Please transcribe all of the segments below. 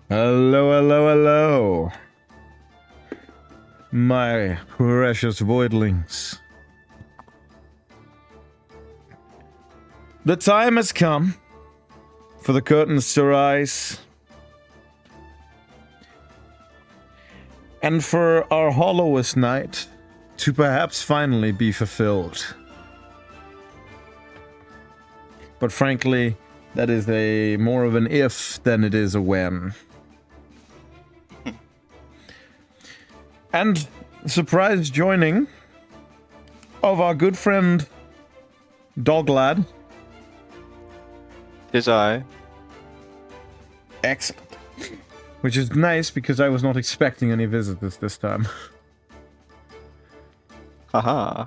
Hello, hello, hello. My precious voidlings. The time has come for the curtains to rise. And for our hollowest night to perhaps finally be fulfilled. But frankly, that is a more of an if than it is a when. And surprise joining of our good friend Doglad. Tis I. Excellent. Which is nice because I was not expecting any visitors this time. Haha.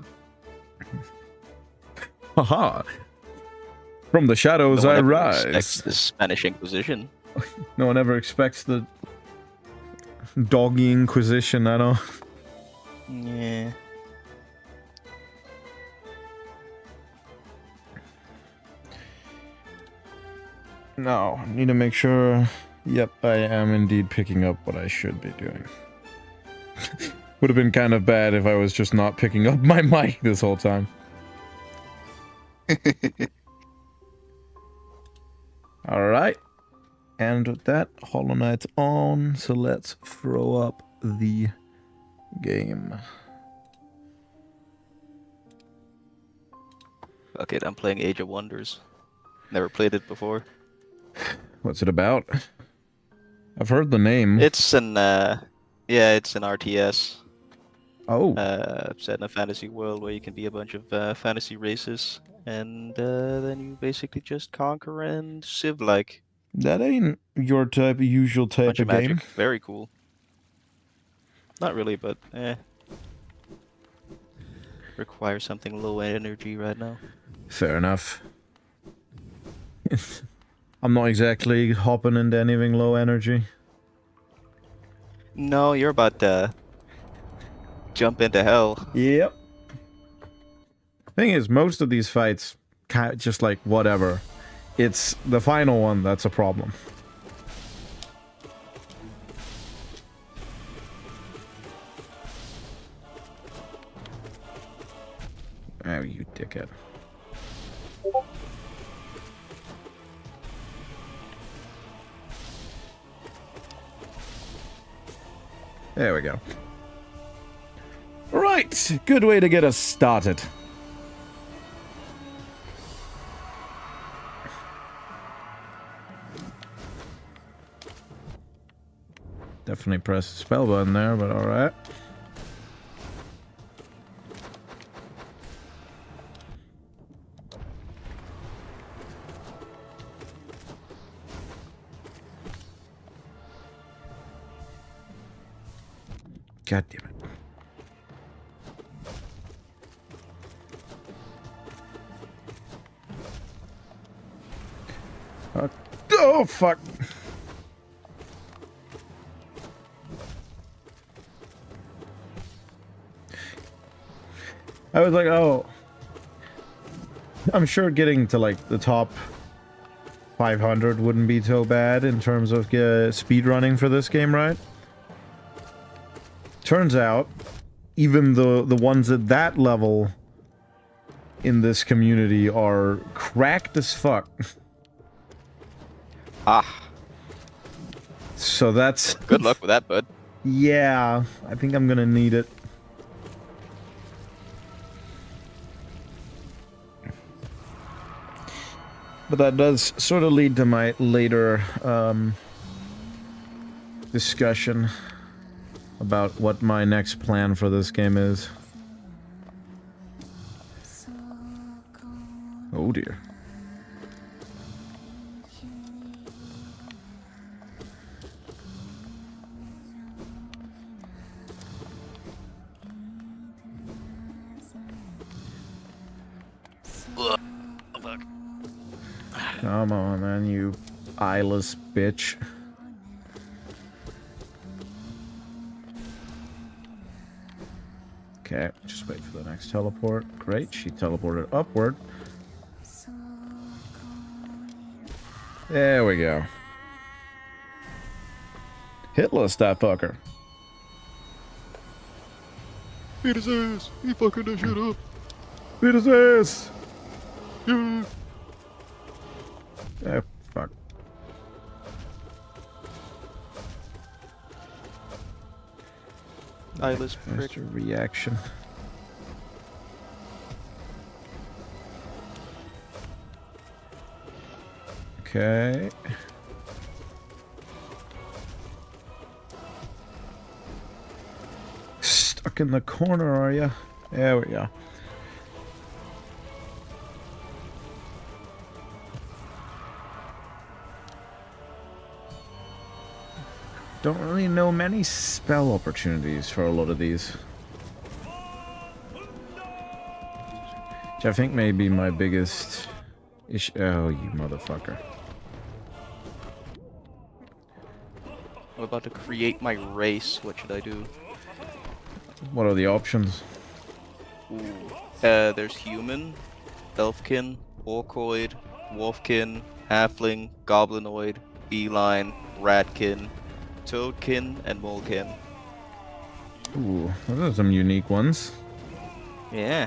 Haha. From the shadows I rise. Expects the Spanish Inquisition. No one ever expects the doggy inquisition, I know. Yeah. No, need to make sure. Yep, I am indeed picking up what I should be doing. Would have been kind of bad if I was just not picking up my mic this whole time. Alright. And with that, Hollow Knight's on, so let's throw up the game. Fuck it, I'm playing Age of Wonders. Never played it before. What's it about? I've heard the name. It's an, it's an RTS. Oh. Set in a fantasy world where you can be a bunch of fantasy races, and then you basically just conquer and Civ-like. That ain't your usual type Bunch of of magic. game. Very cool. Not really, but requires something low energy right now. Fair enough. I'm not exactly hopping into anything low energy. No, you're about to jump into hell. Yep. Thing is, most of these fights, just like whatever. It's the final one that's a problem. Oh, you dickhead. There we go. Right, good way to get us started. Definitely press the spell button there, but alright. God damn it. Oh, fuck. I was like, oh. I'm sure getting to, like, the top 500 wouldn't be so bad in terms of speed running for this game, right? Turns out, even the ones at that level in this community are cracked as fuck. Ah. So that's... Good luck with that, bud. Yeah, I think I'm gonna need it. But that does sort of lead to my later discussion about what my next plan for this game is. Oh dear. Come on, man, you eyeless bitch. Okay, just wait for the next teleport. Great, she teleported upward. There we go. Hitless, that fucker. Beat his ass! He fucking that shit up! Beat his ass! Yeah! Eh, fuck. Eyeless prick. Faster reaction. Okay. Stuck in the corner, are ya? There we go. Don't really know many spell opportunities for a lot of these. Which I think may be my biggest issue. Oh, you motherfucker. I'm about to create my race. What should I do? What are the options? Ooh. There's human, elfkin, orcoid, wolfkin, halfling, goblinoid, beeline, ratkin, toadkin, and molekin. Ooh, those are some unique ones. Yeah.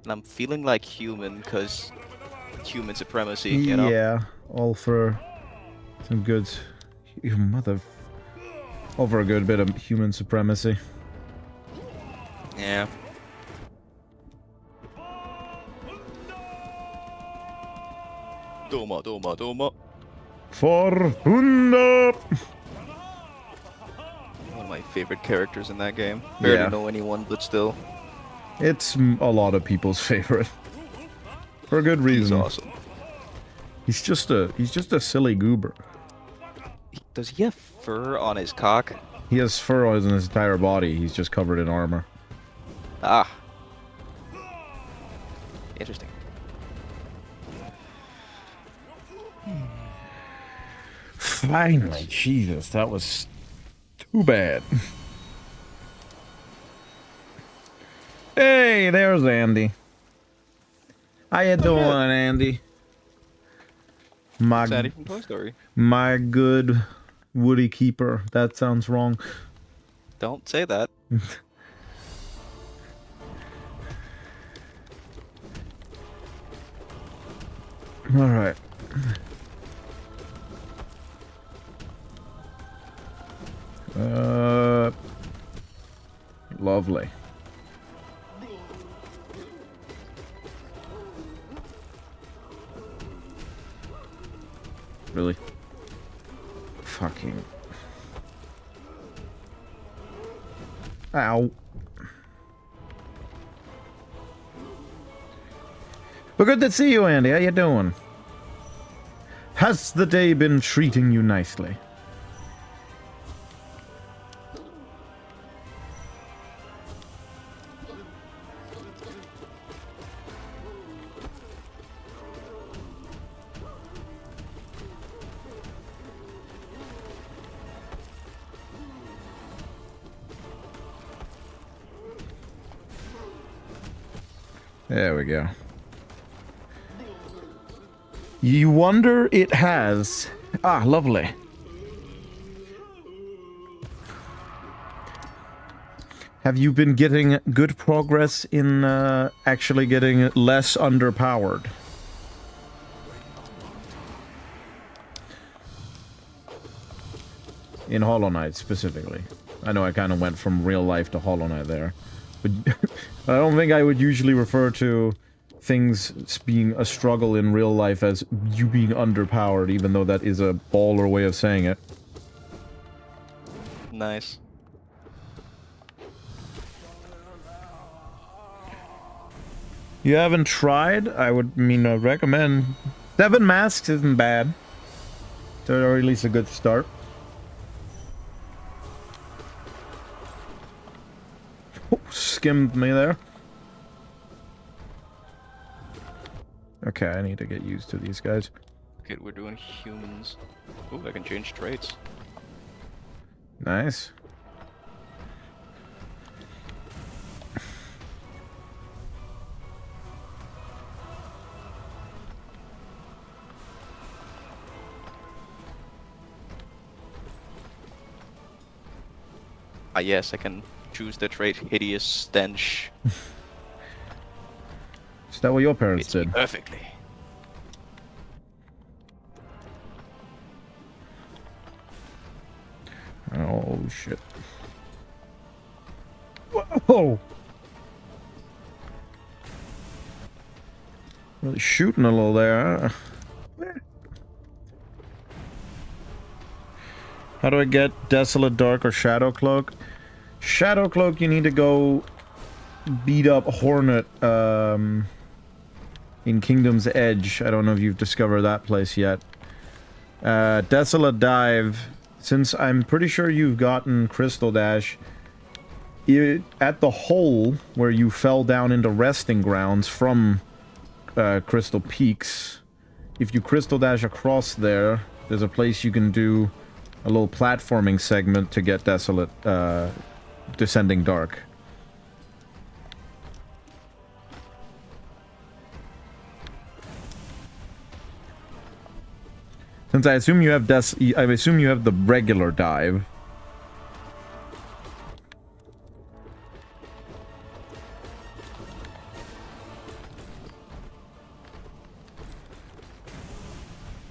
And I'm feeling like human because human supremacy, you know? Yeah, all for some good... You mother... All for a good bit of human supremacy. Yeah. Doma, doma, doma. Fortuna! One of my favorite characters in that game. Barely Yeah. know anyone, but still. It's a lot of people's favorite. For a good He's reason. awesome. He's just a silly goober. Does he have fur on his cock? He has fur on his entire body, he's just covered in armor. Ah. Interesting. Finally, Jesus, that was too bad. Hey, there's Andy. How you doing, Andy? My Sandy from Toy Story. my good Woody keeper. That sounds wrong. Don't say that. All right. Lovely. Really? Fucking. Ow. Well, good to see you, Andy. How you doing? Has the day been treating you nicely? There we go. You wonder it has. Ah, lovely. Have you been getting good progress in actually getting less underpowered? In Hollow Knight, specifically. I know I kind of went from real life to Hollow Knight there. But I don't think I would usually refer to things being a struggle in real life as you being underpowered, even though that is a baller way of saying it. Nice. You haven't tried? I would recommend. 7 Masks isn't bad. Or at least a good start. Oh, skimmed me there. Okay, I need to get used to these guys. Okay, we're doing humans. Ooh, I can change traits. Nice. Ah, yes, I can choose the trait Hideous Stench. Is that what your parents Fits me did? perfectly. Oh, shit. Whoa! Really shooting a little there, huh? How do I get Desolate Dark or Shadow Cloak? Shadow Cloak, you need to go beat up Hornet, in Kingdom's Edge. I don't know if you've discovered that place yet. Desolate Dive, since I'm pretty sure you've gotten Crystal Dash, at the hole where you fell down into resting grounds from Crystal Peaks, if you Crystal Dash across there, there's a place you can do a little platforming segment to get Desolate, Descending Dark. Since I assume you have I assume you have the regular dive.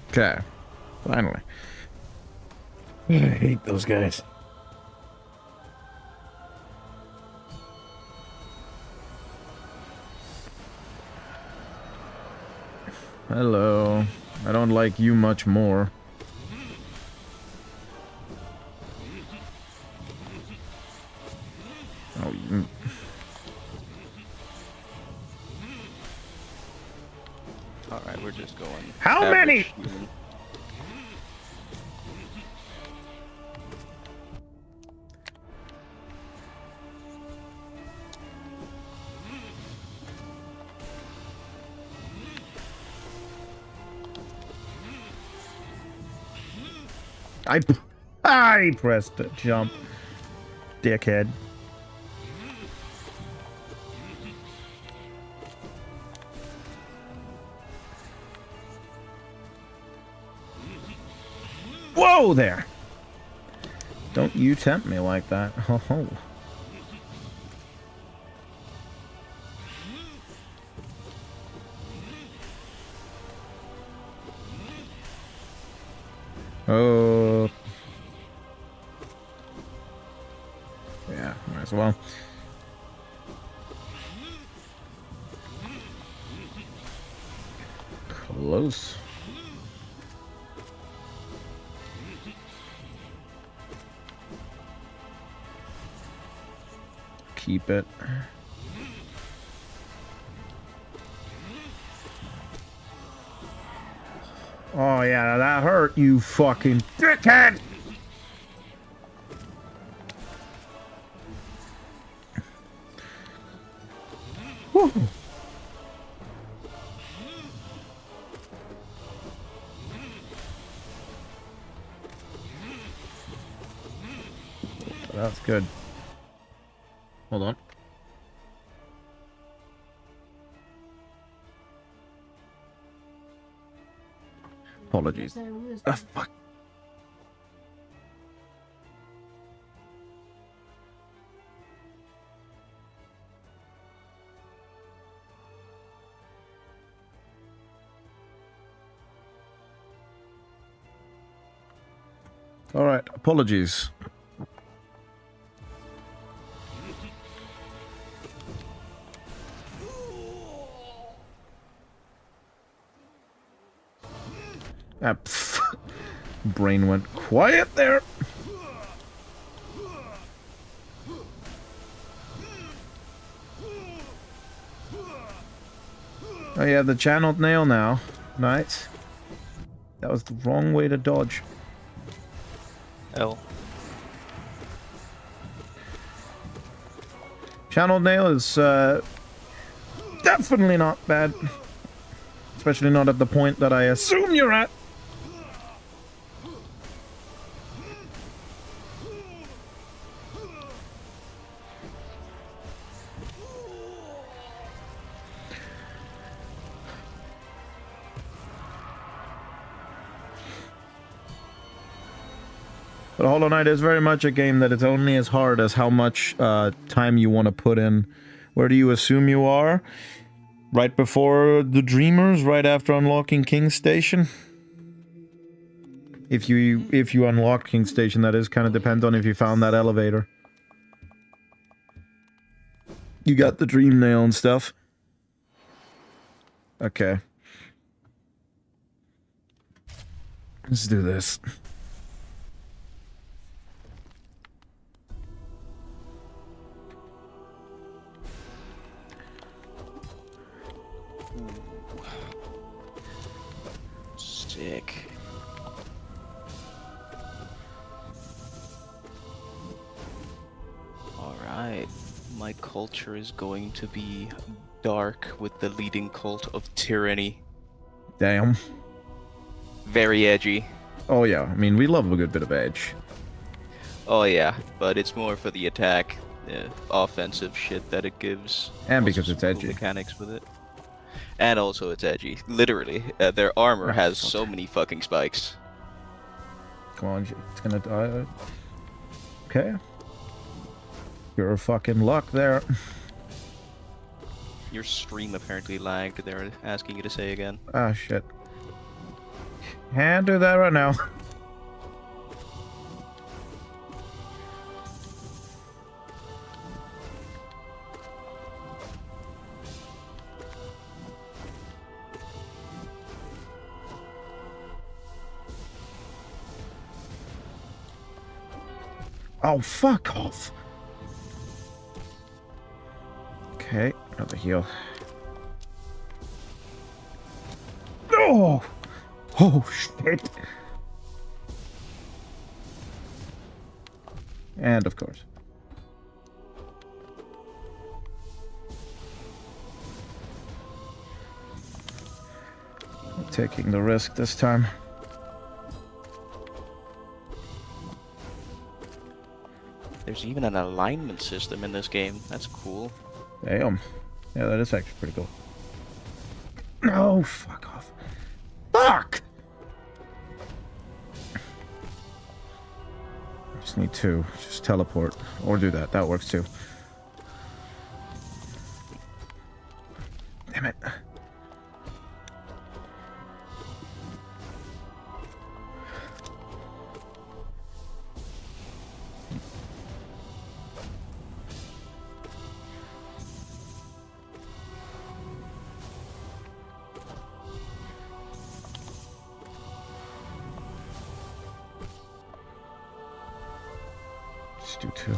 Okay. Finally. I hate those guys. Hello. I don't like you much more. Oh, you... Alright, we're just going. How many? Human. I pressed the jump. Dickhead. Whoa there! Don't you tempt me like that. Ho ho. Oh. Yeah, might as well. Close. Keep it. Oh yeah, that hurt, you fucking dickhead! Whew. That's good. Hold on. Apologies. Ah, fuck. All right, apologies. Ah, brain went quiet there. Oh yeah, the channeled nail now. Nice. That was the wrong way to dodge. L. Channeled nail is definitely not bad. Especially not at the point that I assume you're at. But Hollow Knight is very much a game that it's only as hard as how much time you want to put in. Where do you assume you are? Right before the Dreamers, right after unlocking King's Station? If you unlock King's Station, that is, kind of depends on if you found that elevator. You got the Dream Nail and stuff. Okay. Let's do this. Sick. Alright. My culture is going to be dark with the leading cult of tyranny. Damn. Very edgy. Oh yeah, I mean, we love a good bit of edge. Oh yeah, but it's more for the attack, offensive shit that it gives. And Also because it's some cool edgy. mechanics with it. And also it's edgy. Literally, their armor Oh, has fuck. so many fucking spikes. Come on, it's gonna die. Okay. You're fucking luck there. Your stream apparently lagged. They're asking you to say again. Ah, shit. Can't do that right now. Oh, fuck off. Okay, another heal. Oh! Oh, shit. And of course. Taking the risk this time. There's even an alignment system in this game. That's cool. Damn. Yeah, that is actually pretty cool. No, fuck off. Fuck! I just need to. Just teleport. Or do that. That works too. Damn it. Just do two.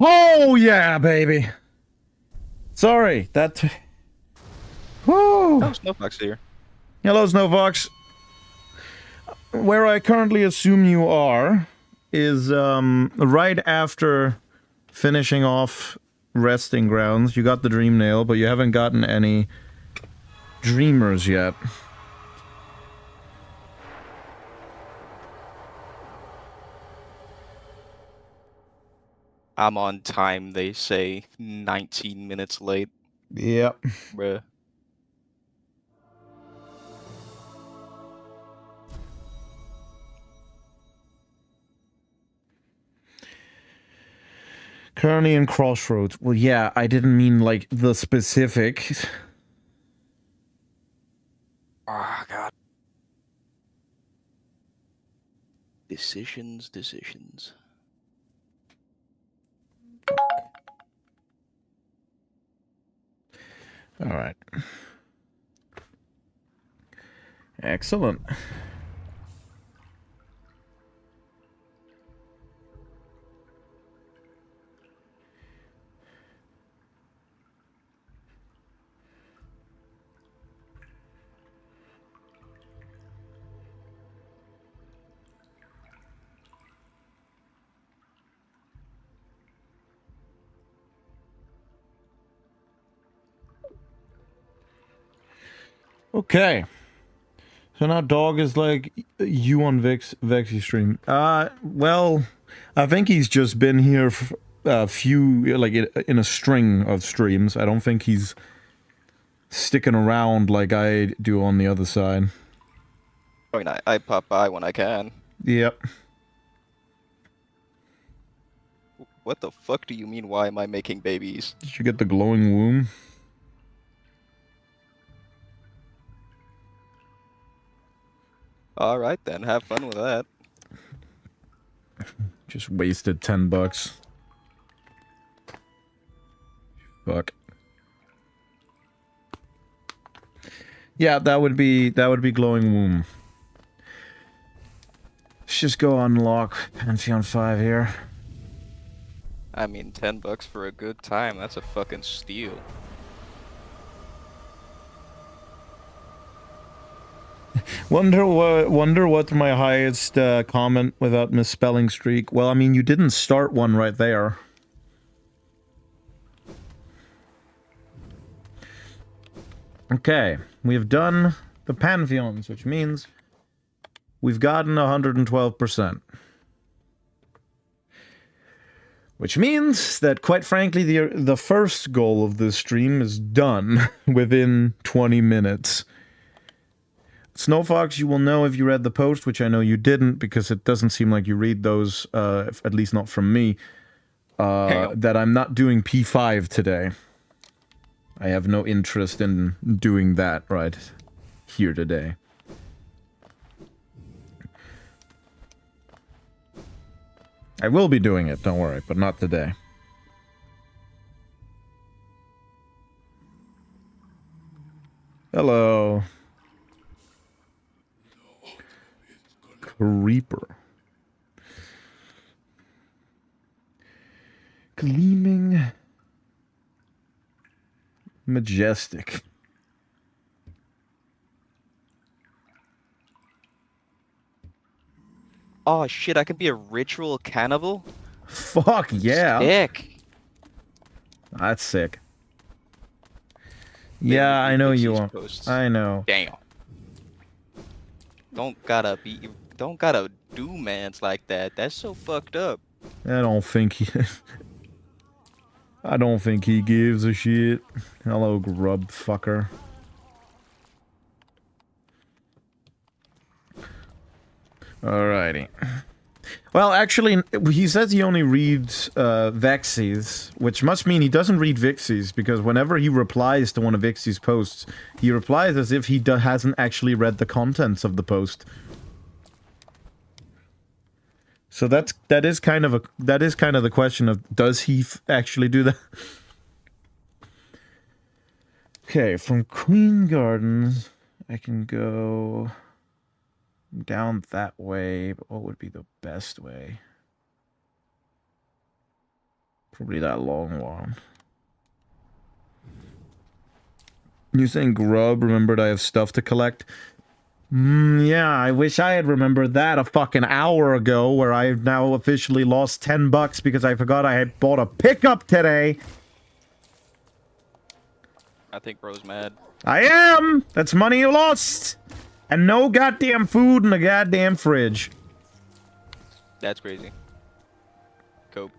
Oh yeah, baby. Sorry, that. Woo. Oh, Snowfox here. Hello, Snowfox. Where I currently assume you are is right after finishing off Resting Grounds. You got the Dream Nail, but you haven't gotten any Dreamers yet. I'm on time, they say. 19 minutes late, Yep. bruh. Currently in Crossroads. Well, yeah, I didn't mean like the specific. Oh, God. Decisions, decisions. All right. Excellent. Okay. So now dog is like you on Vexy stream. Well, I think he's just been here for a few, like in a string of streams. I don't think he's sticking around like I do on the other side. I mean, I pop by when I can. Yep. What the fuck do you mean, why am I making babies? Did you get the glowing womb? Alright then, have fun with that. Just wasted $10. Fuck. Yeah, that would be glowing womb. Let's just go unlock Pantheon 5 here. I mean, $10 for a good time, that's a fucking steal. Wonder what my highest comment without misspelling streak. Well, I mean, you didn't start one right there. Okay, we've done the Pantheons, which means we've gotten 112%. Which means that, quite frankly, the first goal of this stream is done within 20 minutes. Snowfox, you will know if you read the post, which I know you didn't, because it doesn't seem like you read those, at least not from me, that I'm not doing P5 today. I have no interest in doing that right here today. I will be doing it, don't worry, but not today. Hello. Creeper. Gleaming. Majestic. Oh shit, I can be a ritual cannibal? Fuck yeah. Sick. That's sick. Yeah, I know you are. I know. Damn. Don't gotta do mans like that. That's so fucked up. I don't think he... I don't think he gives a shit. Hello, grub fucker. Alrighty. Well, actually, he says he only reads Vexies, which must mean he doesn't read Vixies, because whenever he replies to one of Vixie's posts, he replies as if he hasn't actually read the contents of the post. So that is kind of the question of, does he actually do that? Okay, from Queen Gardens, I can go down that way, but what would be the best way? Probably that long one. You're saying grub, remembered I have stuff to collect? Yeah, I wish I had remembered that a fucking hour ago, where I've now officially lost $10 because I forgot I had bought a pickup today. I think bro's mad. I am! That's money you lost! And no goddamn food in the goddamn fridge. That's crazy. Cope.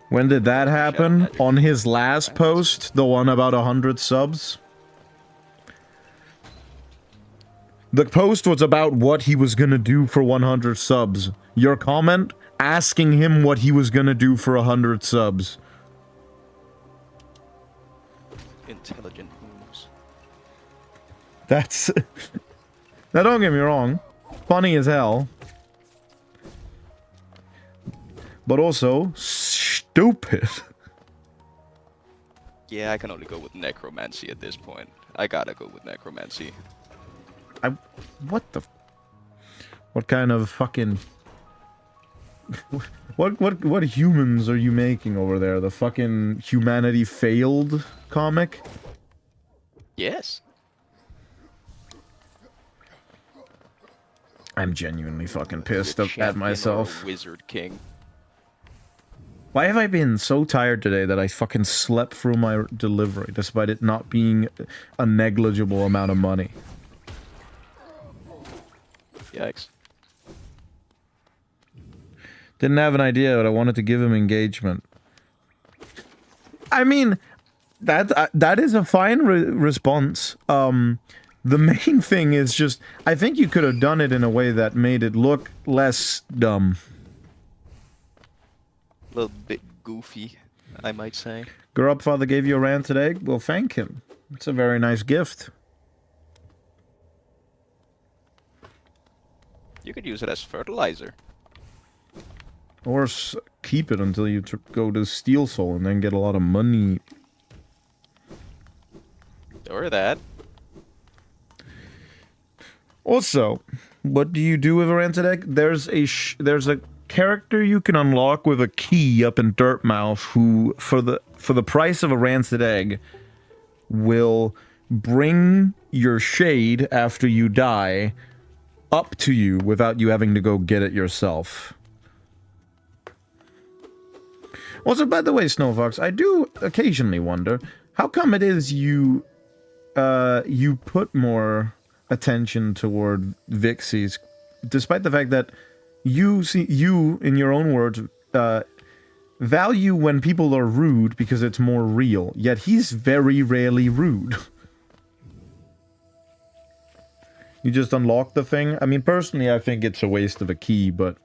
When did that happen? On his last post? The one about 100 subs? The post was about what he was gonna do for 100 subs. Your comment? Asking him what he was gonna do for 100 subs. Intelligent moves. That's... Now don't get me wrong. Funny as hell. But also, stupid. Yeah, I can only go with necromancy at this point. I gotta go with necromancy. What the... What kind of fucking... What humans are you making over there? The fucking Humanity Failed comic? Yes. I'm genuinely fucking pissed at myself. Wizard King. Why have I been so tired today that I fucking slept through my delivery, despite it not being a negligible amount of money? Yikes. Didn't have an idea, but I wanted to give him engagement. I mean, that is a fine response. The main thing is just, I think you could have done it in a way that made it look less dumb. A little bit goofy, I might say. Grubfather gave you a rancid egg? Well, thank him. It's a very nice gift. You could use it as fertilizer. Or keep it until you go to Steel Soul and then get a lot of money. Or that. Also, what do you do with a rancid egg? There's a character you can unlock with a key up in Dirtmouth who, for the price of a rancid egg, will bring your shade after you die up to you without you having to go get it yourself. Also, by the way, Snowfox, I do occasionally wonder, how come it is you put more attention toward Vixie's, despite the fact that you, in your own words, value when people are rude because it's more real, yet he's very rarely rude. You just unlock the thing? I mean, personally, I think it's a waste of a key, but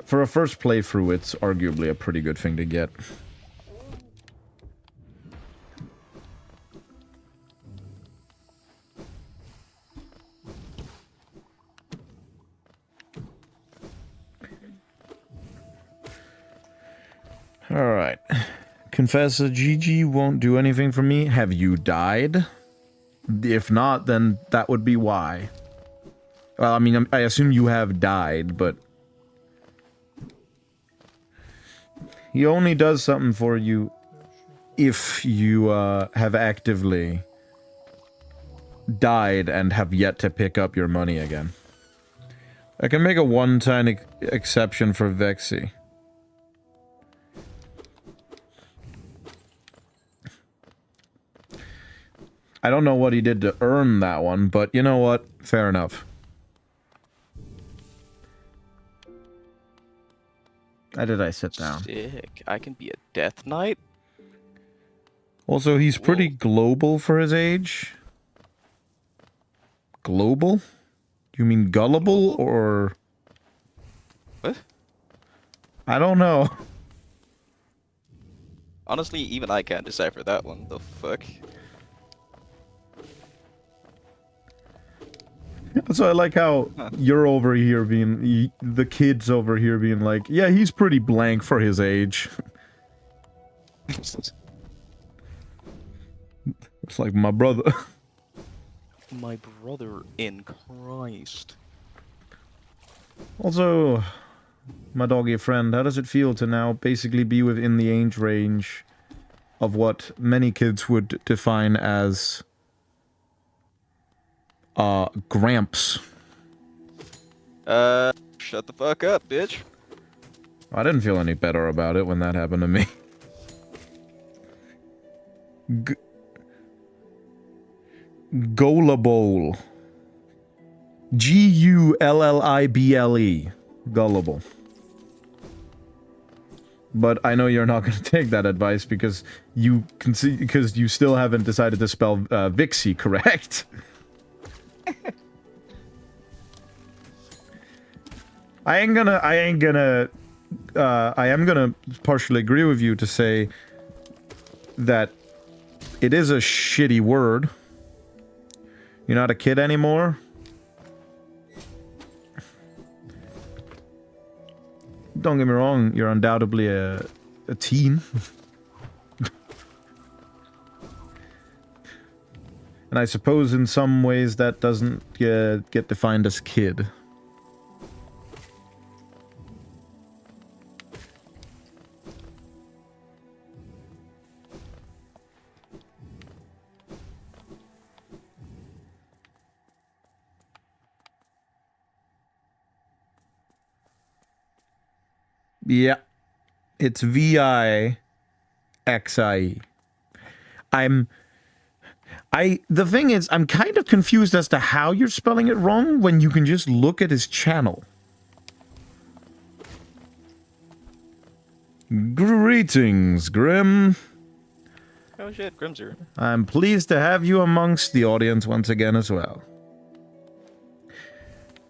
for a first playthrough, it's arguably a pretty good thing to get. Alright. Confessor GG won't do anything for me. Have you died? If not, then that would be why. Well, I mean, I assume you have died, but he only does something for you if you have actively died and have yet to pick up your money again. I can make a one-time exception for Vexy. I don't know what he did to earn that one, but you know what? Fair enough. How did I sit down? Sick. I can be a Death Knight? Also, he's pretty global for his age. Global? You mean gullible, or... What? I don't know. Honestly, even I can't decipher that one. The fuck? So I like how you're over here being... the kid's over here being like, yeah, he's pretty blank for his age. It's like my brother. My brother in Christ. Also, my doggy friend, how does it feel to now basically be within the age range of what many kids would define as... Gramps? Shut the fuck up, bitch. I didn't feel any better about it when that happened to me. Gullible. Gullible. Gullible. But I know you're not going to take that advice because you can see, because you still haven't decided to spell Vixie correct. I am gonna partially agree with you to say that it is a shitty word. You're not a kid anymore. Don't get me wrong, you're undoubtedly a teen. And I suppose in some ways that doesn't get defined as kid. Yeah. It's Vixie. The thing is, I'm kind of confused as to how you're spelling it wrong when you can just look at his channel. Greetings, Grim. Oh shit, Grim's here. I'm pleased to have you amongst the audience once again as well.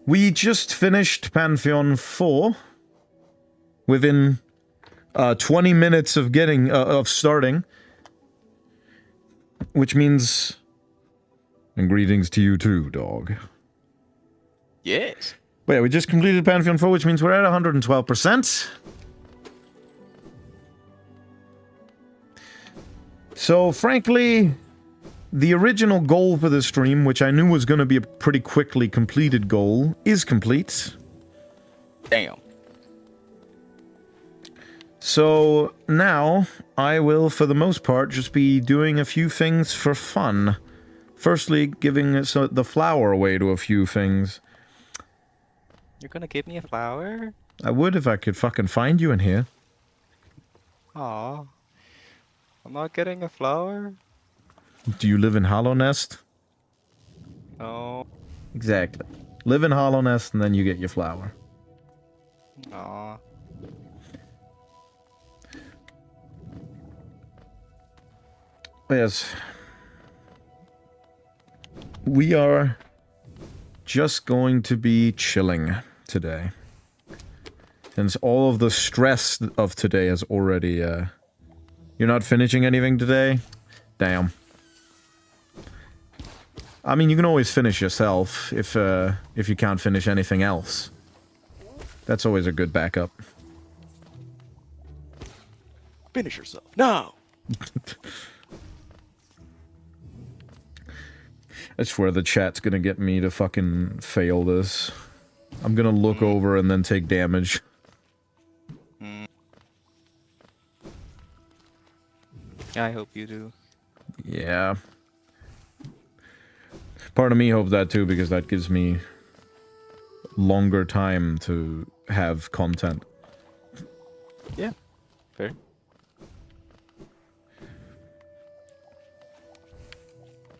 We just finished Pantheon 4 within 20 minutes of starting, which means, and greetings to you too, dog. Yes. But yeah, we just completed Pantheon 4, which means we're at 112%. So, frankly, the original goal for this stream, which I knew was going to be a pretty quickly completed goal, is complete. Damn. So, now, I will, for the most part, just be doing a few things for fun. Firstly, giving the flower away to a few things. You're gonna give me a flower? I would if I could fucking find you in here. Aw. I'm not getting a flower? Do you live in Hollow Nest? No. Exactly. Live in Hollow Nest and then you get your flower. Aw. Yes. We are just going to be chilling today. Since all of the stress of today has already, You're not finishing anything today? Damn. I mean, you can always finish yourself if you can't finish anything else. That's always a good backup. Finish yourself. No! I swear the chat's gonna get me to fucking fail this. I'm gonna look over and then take damage. I hope you do. Yeah. Part of me hopes that too, because that gives me longer time to have content. Yeah. Fair.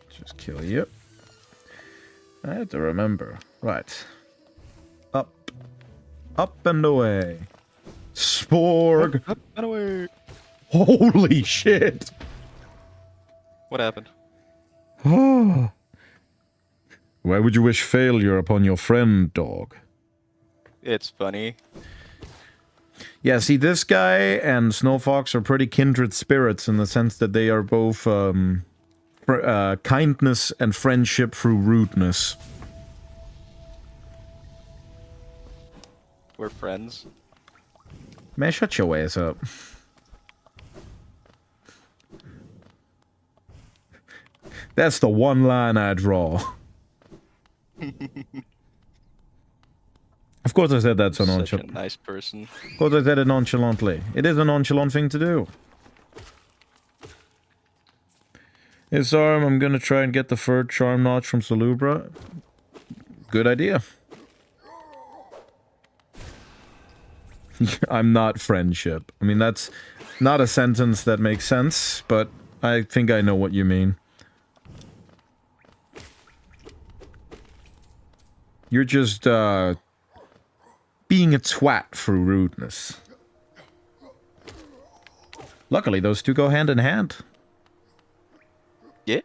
Just kill you. I have to remember. Right. Up. Up and away. Sporg. Up and away. Holy shit. What happened? Why would you wish failure upon your friend, dog? It's funny. Yeah, see, this guy and Snowfox are pretty kindred spirits in the sense that they are both kindness and friendship through rudeness. We're friends. Man, shut your ass up. That's the one line I draw. Of course I said that so Such a nonchalant. nice person. Of course I said it nonchalantly. It is a nonchalant thing to do. Hey, Sarm, I'm gonna try and get the third charm notch from Salubra. Good idea. I'm not friendship. I mean, that's not a sentence that makes sense, but I think I know what you mean. You're just, being a twat through rudeness. Luckily, those two go hand in hand. Yeah.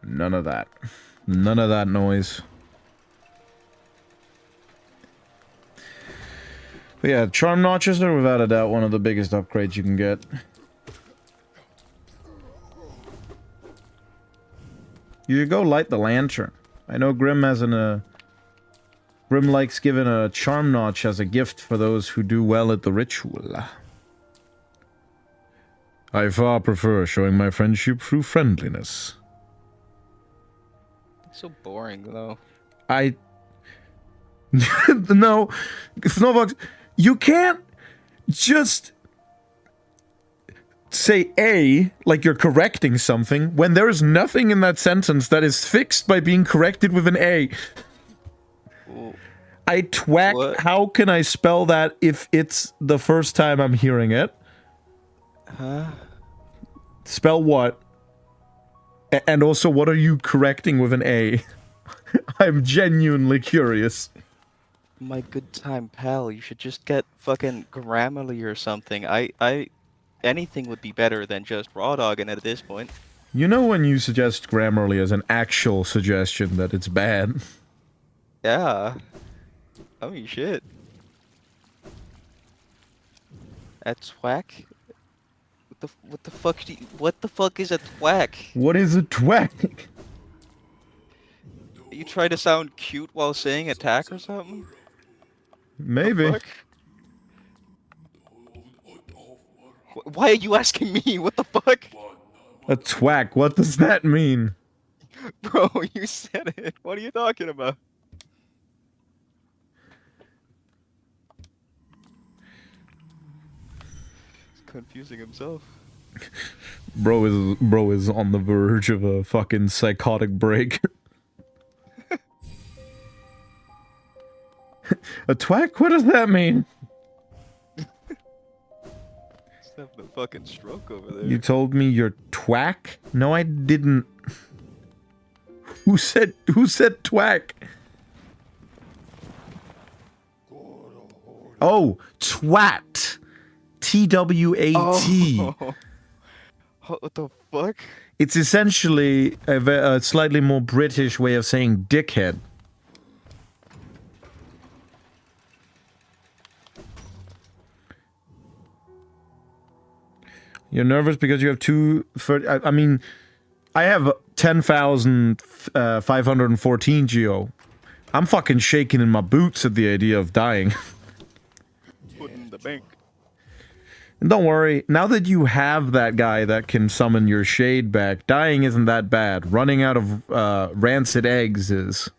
None of that. None of that noise. But yeah, charm notches are without a doubt one of the biggest upgrades you can get. You should go light the lantern. I know Grim has Grim likes giving a charm notch as a gift for those who do well at the ritual. I far prefer showing my friendship through friendliness. So boring, though. No, Snowfox, You can't just say A like you're correcting something when there's nothing in that sentence that is fixed by being corrected with an A. Well, I twack. What? How can I spell that if it's the first time I'm hearing it? huh? Spell what? And also, what are you correcting with an A? I'm genuinely curious. My good time pal, you should just get fucking Grammarly or something. Anything would be better than just raw dogging it at this point. You know when you suggest Grammarly as an actual suggestion that it's bad? Yeah. I mean, shit. A twack? What the fuck what the fuck is a twack? What is a twack? You try to sound cute while saying attack or something? Maybe. Fuck? Why are you asking me? What the fuck? A twack, what does that mean? Bro, you said it. What are you talking about? He's confusing himself. Bro is on the verge of a fucking psychotic break. A twack? What does that mean? He's having a fucking stroke over there. You told me you're twack? No, I didn't. Who said twack? Oh, twat. T-W-A-T. Oh. What the fuck? It's essentially a slightly more British way of saying dickhead. You're nervous because you have I mean, I have 10,514 geo. I'm fucking shaking in my boots at the idea of dying. Put in the bank. And don't worry, now that you have that guy that can summon your shade back, dying isn't that bad. Running out of rancid eggs is.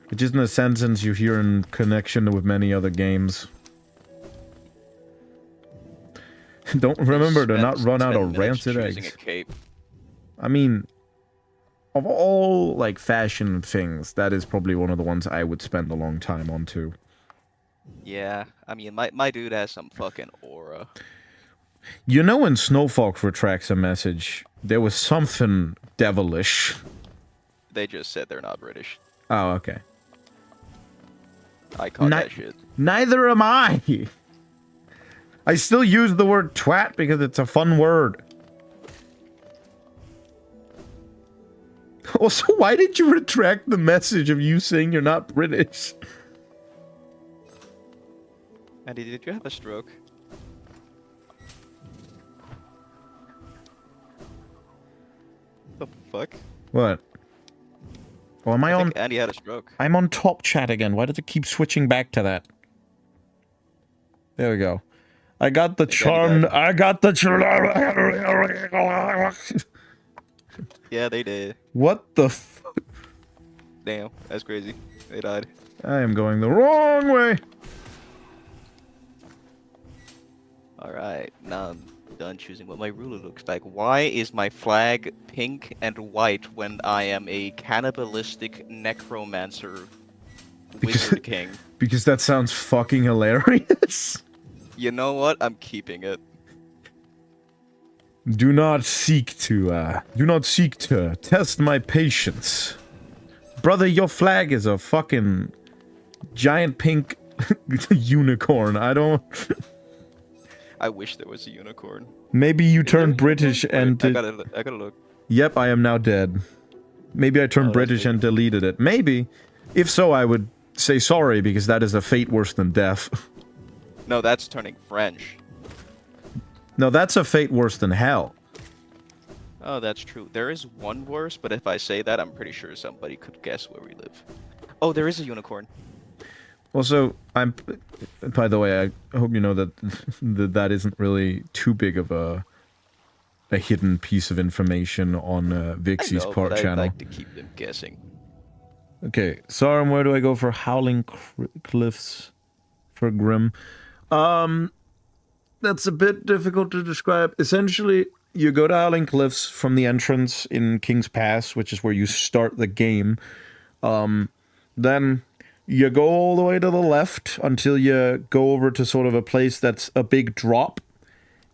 Which isn't a sentence you hear in connection with many other games. Don't remember to not run out of rancid eggs. A cape. I mean, of all, like, fashion things, that is probably one of the ones I would spend a long time on, too. Yeah, I mean, my dude has some fucking aura. You know when Snowfox retracts a message, there was something devilish. They just said they're not British. Oh, okay. I caught that shit. Neither am I! I still use the word twat because it's a fun word. Also, why did you retract the message of you saying you're not British? Andy, did you have a stroke? The fuck? What? Oh, am I I on? think Andy had a stroke. I'm on top chat again. Why does it keep switching back to that? There we go. I got the charm. I got the charm. Yeah, they did. What the fuck? Damn, that's crazy. They died. I am going the wrong way. Alright, now I'm done choosing what my ruler looks like. Why is my flag pink and white when I am a cannibalistic necromancer wizard king? Because that sounds fucking hilarious. You know what? I'm keeping it. Do not seek to test my patience. Brother, your flag is a fucking giant pink unicorn. I don't... I wish there was a unicorn. Maybe you Is there turned a British unicorn? and... Wait, I gotta look. Yep, I am now dead. Maybe I turned Oh, that's British good. and deleted it. Maybe. If so, I would say sorry, because that is a fate worse than death. No, that's turning French. No, that's a fate worse than hell. Oh, that's true. There is one worse, but if I say that, I'm pretty sure somebody could guess where we live. Oh, there is a unicorn. Also, I'm... By the way, I hope you know that that isn't really too big of a hidden piece of information on Vixie's I know, part but channel. I like to keep them guessing. Okay, Sarum, where do I go for Howling Cliffs for Grim? That's a bit difficult to describe. Essentially, you go to Howling Cliffs from the entrance in King's Pass, which is where you start the game. Then you go all the way to the left until you go over to sort of a place that's a big drop.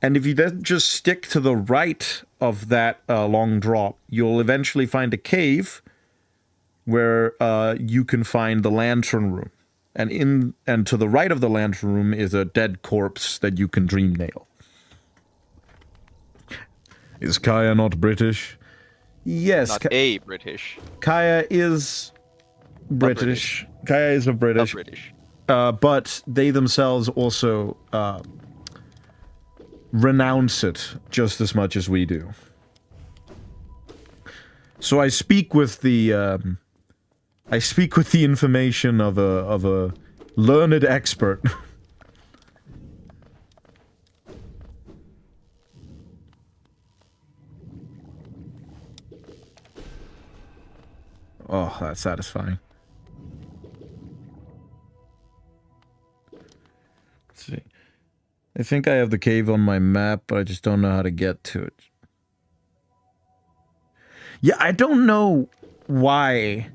And if you then just stick to the right of that long drop, you'll eventually find a cave where you can find the lantern room. And to the right of the lantern room is a dead corpse that you can dream nail. Is Kaya not British? Yes. Not a British. Kaya is British. Kaya is a British. But they themselves also renounce it just as much as we do. So I speak with the information of a learned expert. Oh, that's satisfying. Let's see. I think I have the cave on my map, but I just don't know how to get to it. Yeah, I don't know why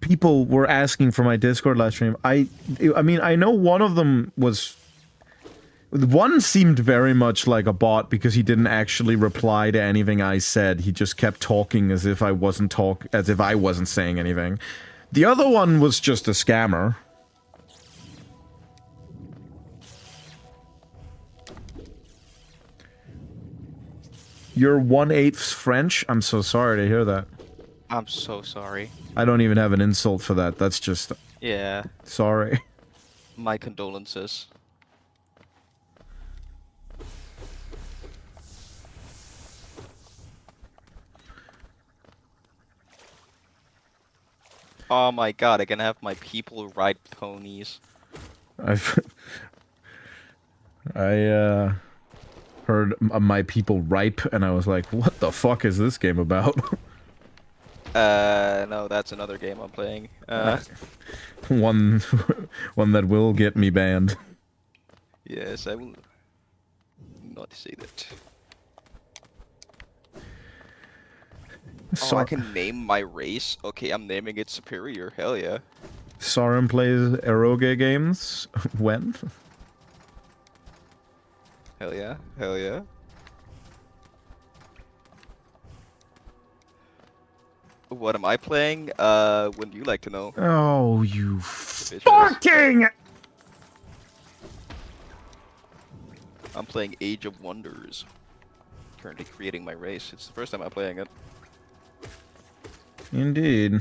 people were asking for my Discord live stream. I mean, I know one of them was... One seemed very much like a bot because he didn't actually reply to anything I said. He just kept talking as if I wasn't saying anything. The other one was just a scammer. You're 1/8 French? I'm so sorry to hear that. I'm so sorry. I don't even have an insult for that. That's just... Yeah. Sorry. My condolences. Oh my god, I can have my people ride ponies. I heard my people ripe, and I was like, what the fuck is this game about? No, that's another game I'm playing. One that will get me banned. Yes, I will not say that. So I can name my race? Okay, I'm naming it Superior, hell yeah. Sarum plays eroge games? When? Hell yeah, hell yeah. What am I playing? Wouldn't you like to know? Oh, you fucking... I'm playing Age of Wonders. Currently creating my race. It's the first time I'm playing it. Indeed.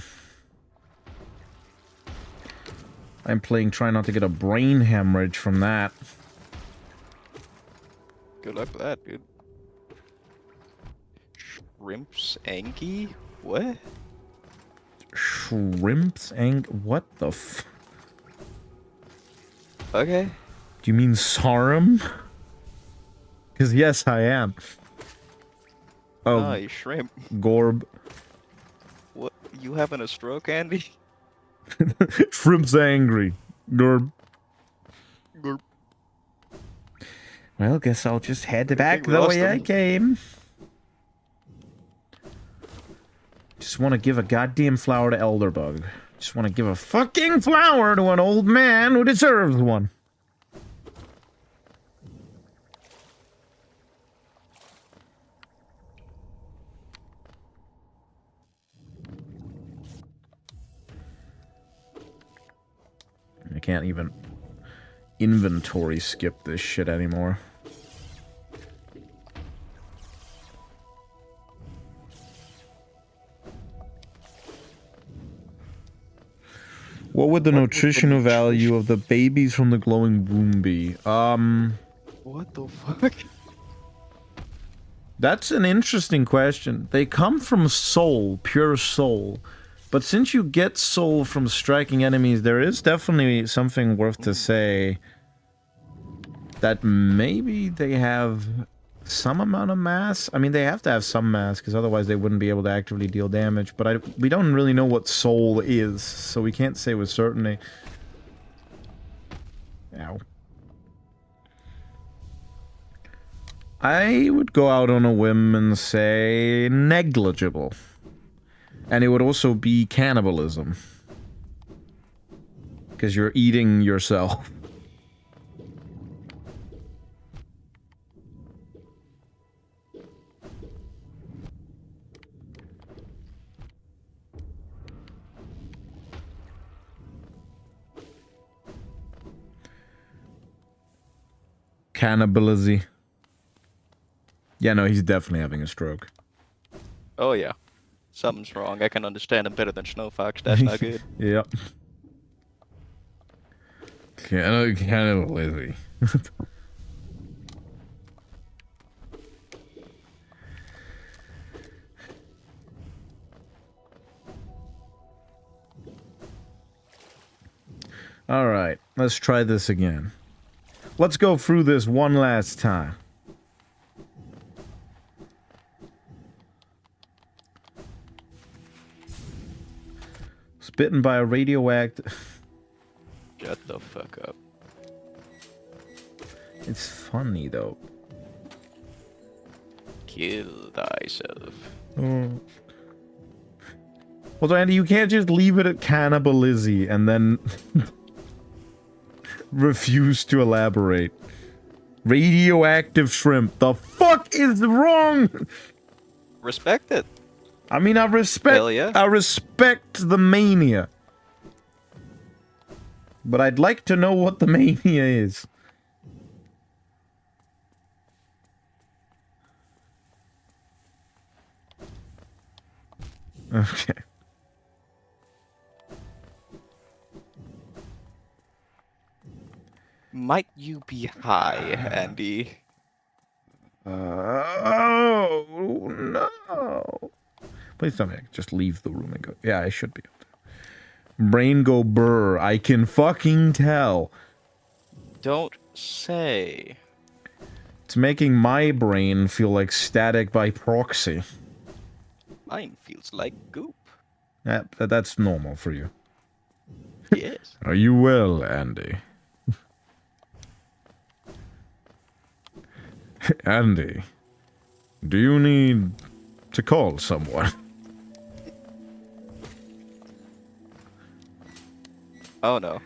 I'm playing Try Not to Get a Brain Hemorrhage from that. Good luck with that, dude. Shrimps Anki? What? Shrimps Anki? What the f... Okay. Do you mean Sarum? Because yes, I am. Oh, Ah, you shrimp. Gorb. What? You having a stroke, Andy? Shrimp's angry. Gorb. Gorb. Well, guess I'll just head back we the lost way I him. came. Just want to give a goddamn flower to Elderbug. Just want to give a fucking flower to an old man who deserves one. I can't even inventory skip this shit anymore. What would the nutritional value of the babies from the glowing womb be? What the fuck? That's an interesting question. They come from soul, pure soul. But since you get soul from striking enemies, there is definitely something worth to say that maybe they have some amount of mass. I mean, they have to have some mass, because otherwise they wouldn't be able to actively deal damage. But we don't really know what soul is, so we can't say with certainty. Ow. I would go out on a whim and say negligible. And it would also be cannibalism. Because you're eating yourself. Cannibalism. Yeah, no, he's definitely having a stroke. Oh yeah. Something's wrong. I can understand him better than Snowfox. That's not good. Yep. Cannibalism. Alright, let's try this again. Let's go through this one last time. Was bitten by a radioactive... Shut the fuck up. It's funny, though. Kill thyself. Oh. Well, Andy, you can't just leave it at cannibalism and then refuse to elaborate. Radioactive shrimp. The fuck is wrong? Respect it. I mean, I respect. Hell yeah. I respect the mania, but I'd like to know what the mania is. Okay. Might you be high, Andy? Oh no! Please tell me I can just leave the room and go. Yeah, I should be able to. Brain go brr. I can fucking tell. Don't say. It's making my brain feel like static by proxy. Mine feels like goop. That's normal for you. Yes. Are you well, Andy? Andy, do you need to call someone? Oh no.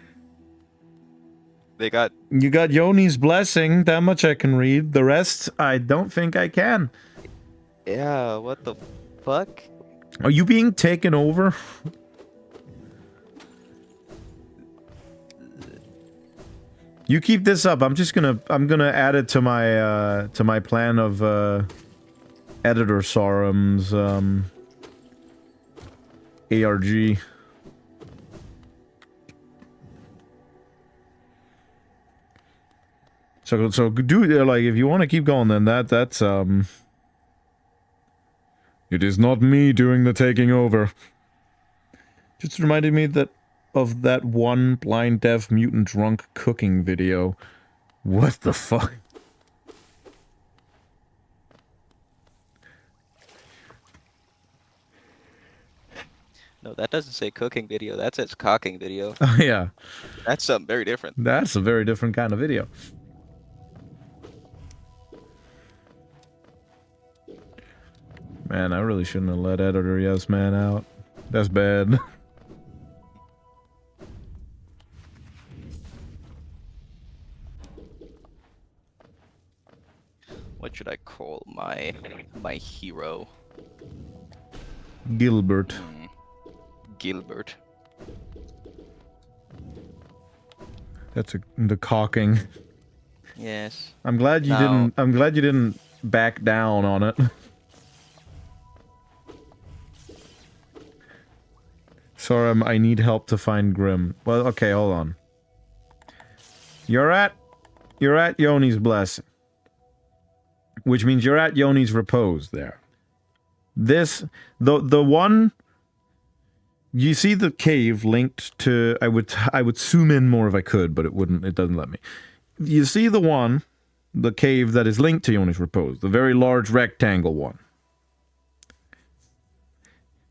They got... You got Yoni's blessing, that much I can read. The rest, I don't think I can. Yeah, what the fuck? Are you being taken over? You keep this up. I'm gonna add it to my plan of editor Sarum's ARG. So do like if you want to keep going, then that's It is not me doing the taking over. Just reminded me of that one blind deaf mutant drunk cooking video. What the fuck? No, that doesn't say cooking video. That says cocking video. Oh yeah. That's something very different. That's a very different kind of video. Man, I really shouldn't have let Editor Yes Man out. That's bad. What should I call my hero? Gilbert. Gilbert. That's the cocking. Yes. I'm glad you didn't back down on it. Sorry, I need help to find Grim. Well, okay, hold on. You're at Yoni's blessing. Which means you're at Yoni's repose there. The one you see the cave linked to I would zoom in more if I could, but it doesn't let me. You see the one the cave that is linked to Yoni's Repose, the very large rectangle one.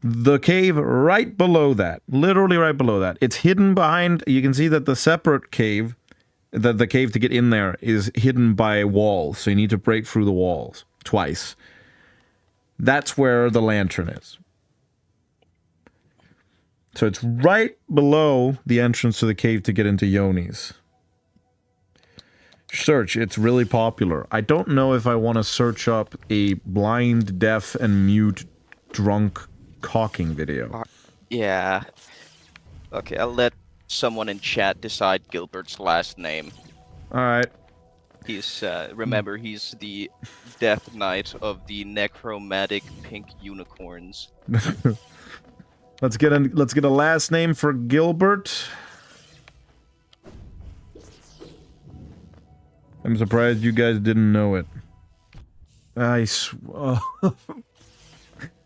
The cave right below that, literally right below that, it's hidden behind, you can see that the separate cave, the cave to get in there is hidden by walls, so you need to break through the walls twice. That's where the lantern is. So it's right below the entrance to the cave to get into Yoni's. Search, it's really popular. I don't know if I want to search up a blind, deaf, and mute drunk cocking video. Yeah. Okay, I'll let someone in chat decide Gilbert's last name. Alright. He's, remember, he's the Death Knight of the Necromantic Pink Unicorns. Let's get a last name for Gilbert. I'm surprised you guys didn't know it.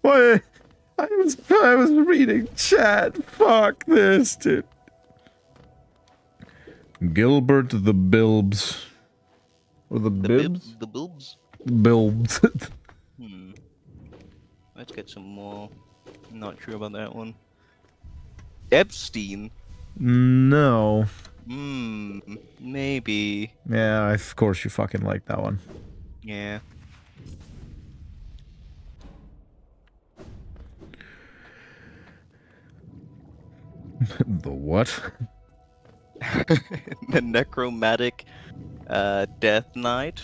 What? I was reading chat. Fuck this, dude. Gilbert the Bilbs. Or the Bibs? The Bilbs? Bilbs. Let's get some more. I'm not sure about that one. Epstein? No. Maybe. Yeah, of course you fucking like that one. Yeah. The what? The Necromantic Death Knight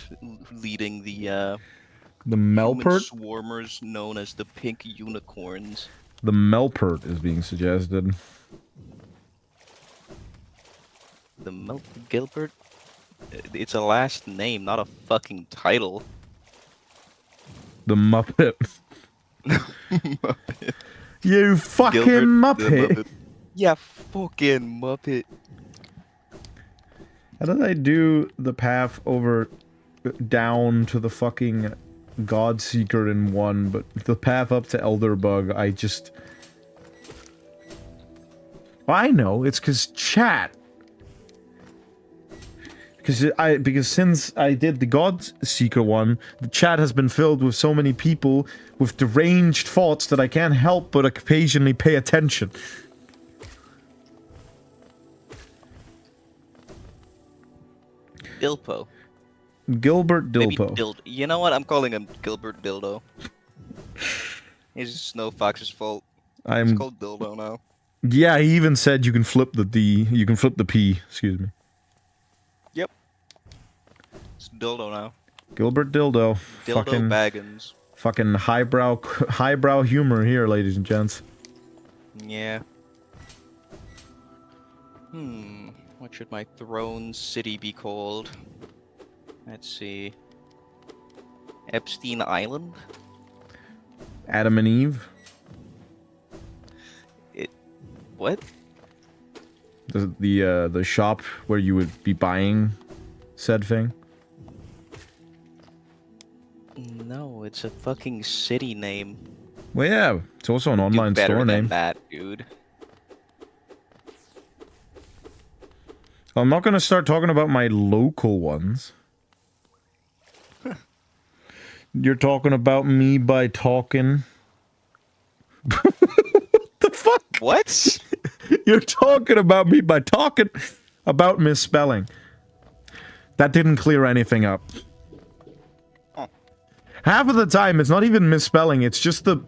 leading the human Melpert? swarmers known as the Pink Unicorns. The Melpert is being suggested. The Gilbert? It's a last name, not a fucking title. The Muppet. Muppet. You fucking Gilbert the Muppet. Muppet. Yeah, fucking Muppet. How did I do the path over down to the fucking Godseeker in 1, but the path up to Elderbug, I just... Well, I know, it's because chat. Because since I did the Godseeker one, the chat has been filled with so many people with deranged thoughts that I can't help but occasionally pay attention. Dilpo. Gilbert Maybe Dilpo. You know what? I'm calling him Gilbert Dildo. It's Snow Fox's fault. It's called Dildo now. Yeah, he even said you can flip the D. You can flip the P. Excuse me. Yep. It's Dildo now. Gilbert Dildo. Dildo fucking Baggins. Fucking highbrow humor here, ladies and gents. Yeah. What should my throne city be called? Let's see. Epstein Island? Adam and Eve. What? The shop where you would be buying said thing. No, it's a fucking city name. Well, yeah, it's also an online Do better store than name. that, dude. I'm not gonna start talking about my local ones. You're talking about me by talking. What the fuck? What? You're talking about me by talking about misspelling. That didn't clear anything up. Oh. Half of the time, it's not even misspelling, it's just the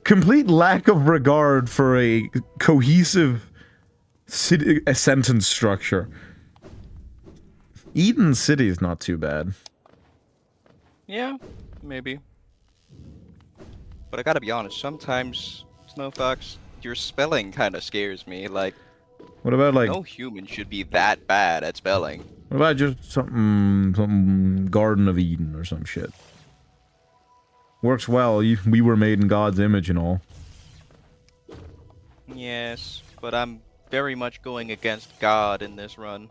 complete lack of regard for a cohesive a sentence structure. Eden City is not too bad. Yeah, maybe. But I gotta be honest, sometimes, Snowfox, your spelling kinda scares me. Like, What about like? no human should be that bad at spelling. What about just something Garden of Eden or some shit? Works well. We were made in God's image and all. Yes, but I'm very much going against God in this run.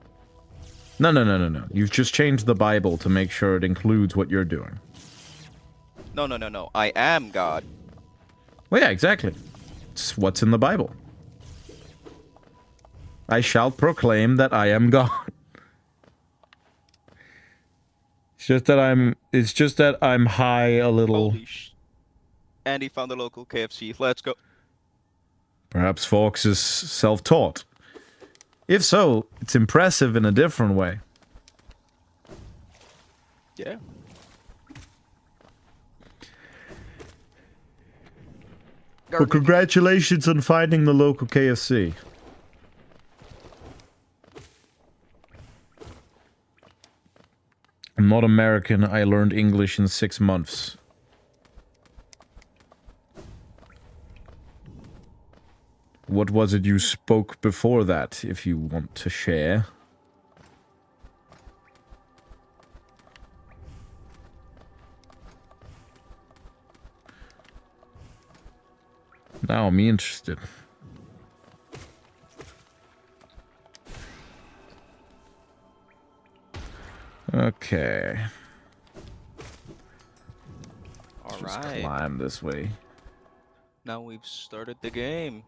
No. You've just changed the Bible to make sure it includes what you're doing. No. I am God. Well, yeah, exactly. It's what's in the Bible. I shall proclaim that I am God. It's just that I'm high a little. Holy sh! And he found the local KFC. Let's go. Perhaps Fox is self-taught. If so, it's impressive in a different way. Yeah. Well, congratulations on finding the local KFC. I'm not American. I learned English in 6 months. What was it you spoke before that, if you want to share? Now I'm interested. Okay. All Just right. climb this way. Now we've started the game.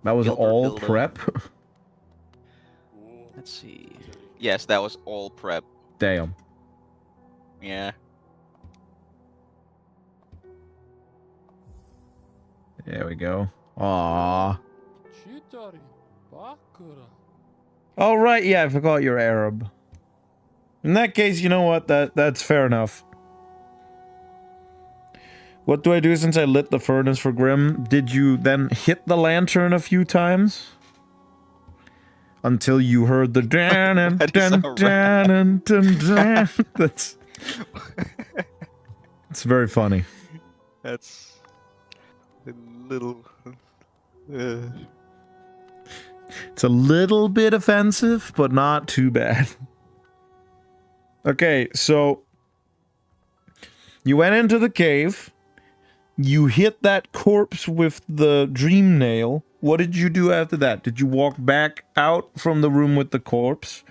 That was Gilbert all Builder. prep? Let's see. Yes, that was all prep. Damn. Yeah. There we go. Aww. All right, yeah, I forgot you're Arab. In that case, you know what? That's fair enough. What do I do since I lit the furnace for Grim? Did you then hit the lantern a few times? Until you heard the dun dun That is dun alright. dun dun dun. That's it's very funny. That's a little. It's a little bit offensive, but not too bad. Okay, so you went into the cave. You hit that corpse with the dream nail. What did you do after that? Did you walk back out from the room with the corpse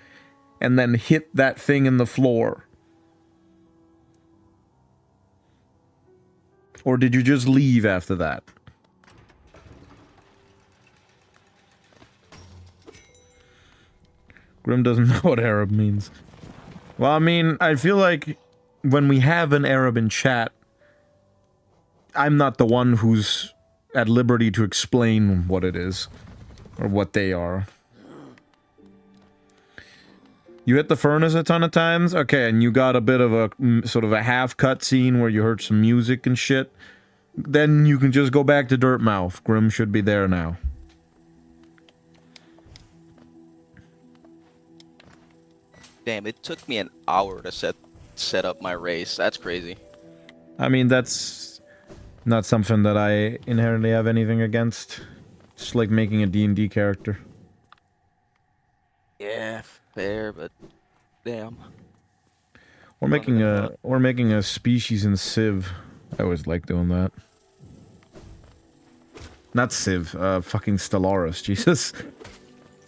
and then hit that thing in the floor? Or did you just leave after that? Grim doesn't know what Arab means. Well, I mean, I feel like when we have an Arab in chat, I'm not the one who's at liberty to explain what it is. Or what they are. You hit the furnace a ton of times? Okay, and you got a bit of a sort of a half cutscene where you heard some music and shit. Then you can just go back to Dirtmouth. Grim should be there now. Damn, it took me an hour to set up my race. That's crazy. I mean, that's not something that I inherently have anything against. Just like making a D&D character. Yeah, fair, but damn. Or making a species in Civ. I always like doing that. Not Civ, fucking Stellaris, Jesus.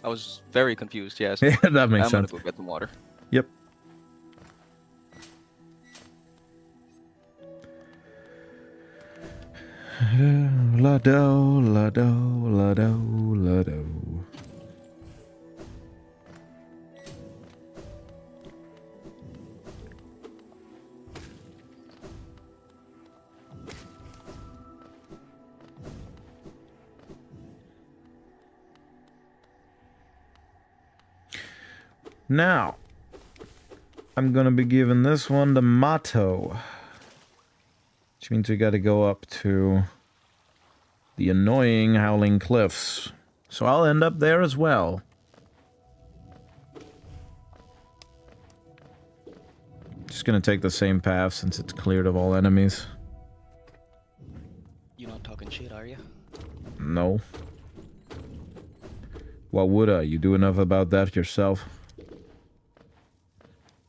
I was very confused, yes. Yeah, that makes I'm sense. gonna go get some water. Yep. La do, la do, la do, la do. Now, I'm gonna be giving this one to Mato. Which means we gotta go up to the annoying Howling Cliffs. So I'll end up there as well. Just gonna take the same path since it's cleared of all enemies. You not talking shit, are you? No. What would I? You do enough about that yourself?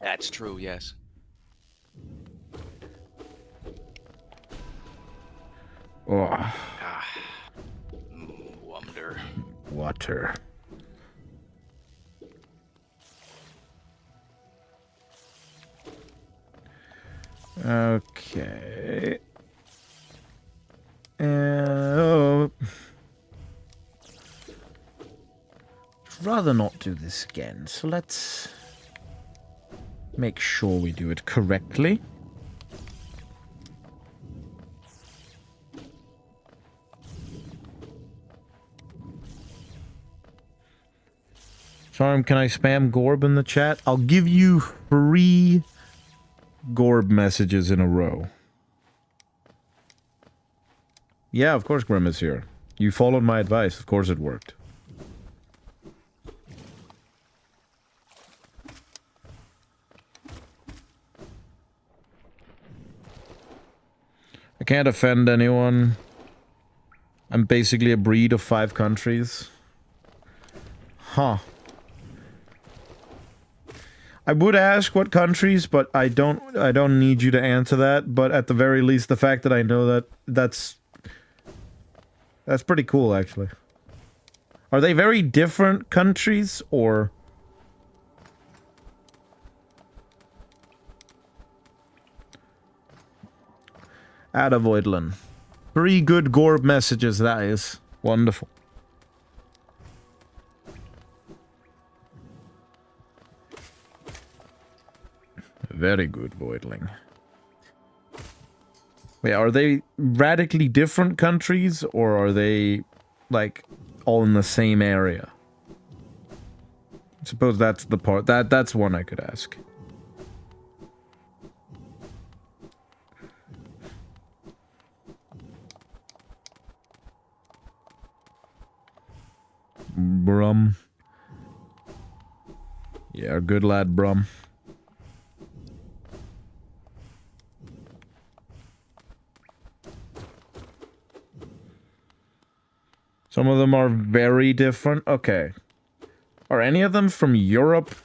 That's true, yes. Oh, Wonder. water. Okay. I'd rather not do this again, so let's make sure we do it correctly. Charm, can I spam Gorb in the chat? I'll give you 3 Gorb messages in a row. Yeah, of course Grim is here. You followed my advice. Of course it worked. I can't offend anyone. I'm basically a breed of 5 countries. Huh. I would ask what countries, but I don't need you to answer that. But at the very least, the fact that I know that, that's pretty cool, actually. Are they very different countries, or... Adavoidlin. 3 good Gorb messages, that is. Wonderful. Very good, Voidling. Wait, are they radically different countries, or are they, like, all in the same area? I suppose that's the part. That's one I could ask. Brum. Yeah, good lad, Brum. Some of them are very different. Okay. Are any of them from Europe?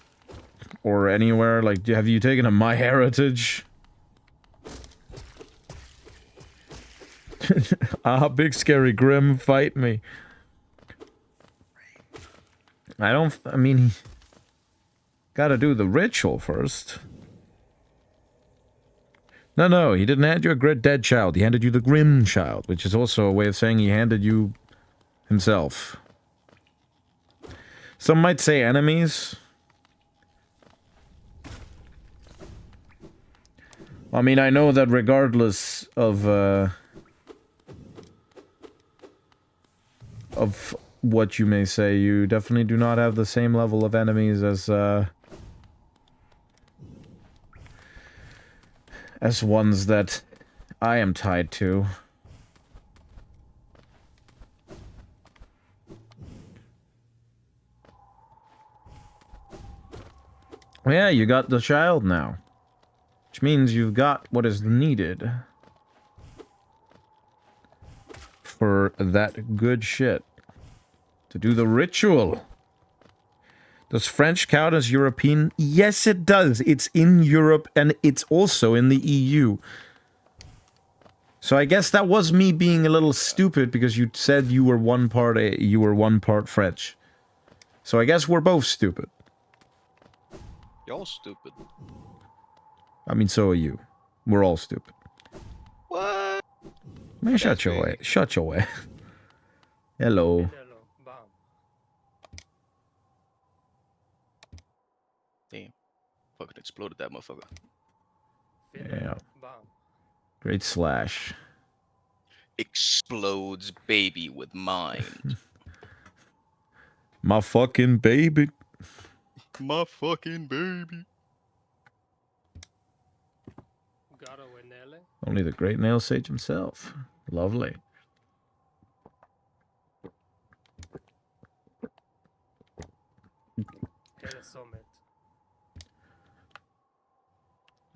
Or anywhere? Like, have you taken a MyHeritage? Ah, big scary Grim, fight me. I mean, gotta do the ritual first. No, he didn't hand you a dead child. He handed you the Grim child, which is also a way of saying he handed you himself. Some might say enemies. I mean, I know that regardless of what you may say, you definitely do not have the same level of enemies as ones that I am tied to. Yeah, you got the child now. Which means you've got what is needed for that good shit. To do the ritual. Does French count as European? Yes, it does. It's in Europe and it's also in the EU. So I guess that was me being a little stupid because you said you were one part French. So I guess we're both stupid. Y'all stupid. I mean, so are you. We're all stupid. What? Man, shut your way. Shut your way. Hello. Damn. Fucking exploded that motherfucker. Yeah. Great slash. Explodes baby with mind. My fucking baby. My fucking baby. Only the great nail sage himself. Lovely.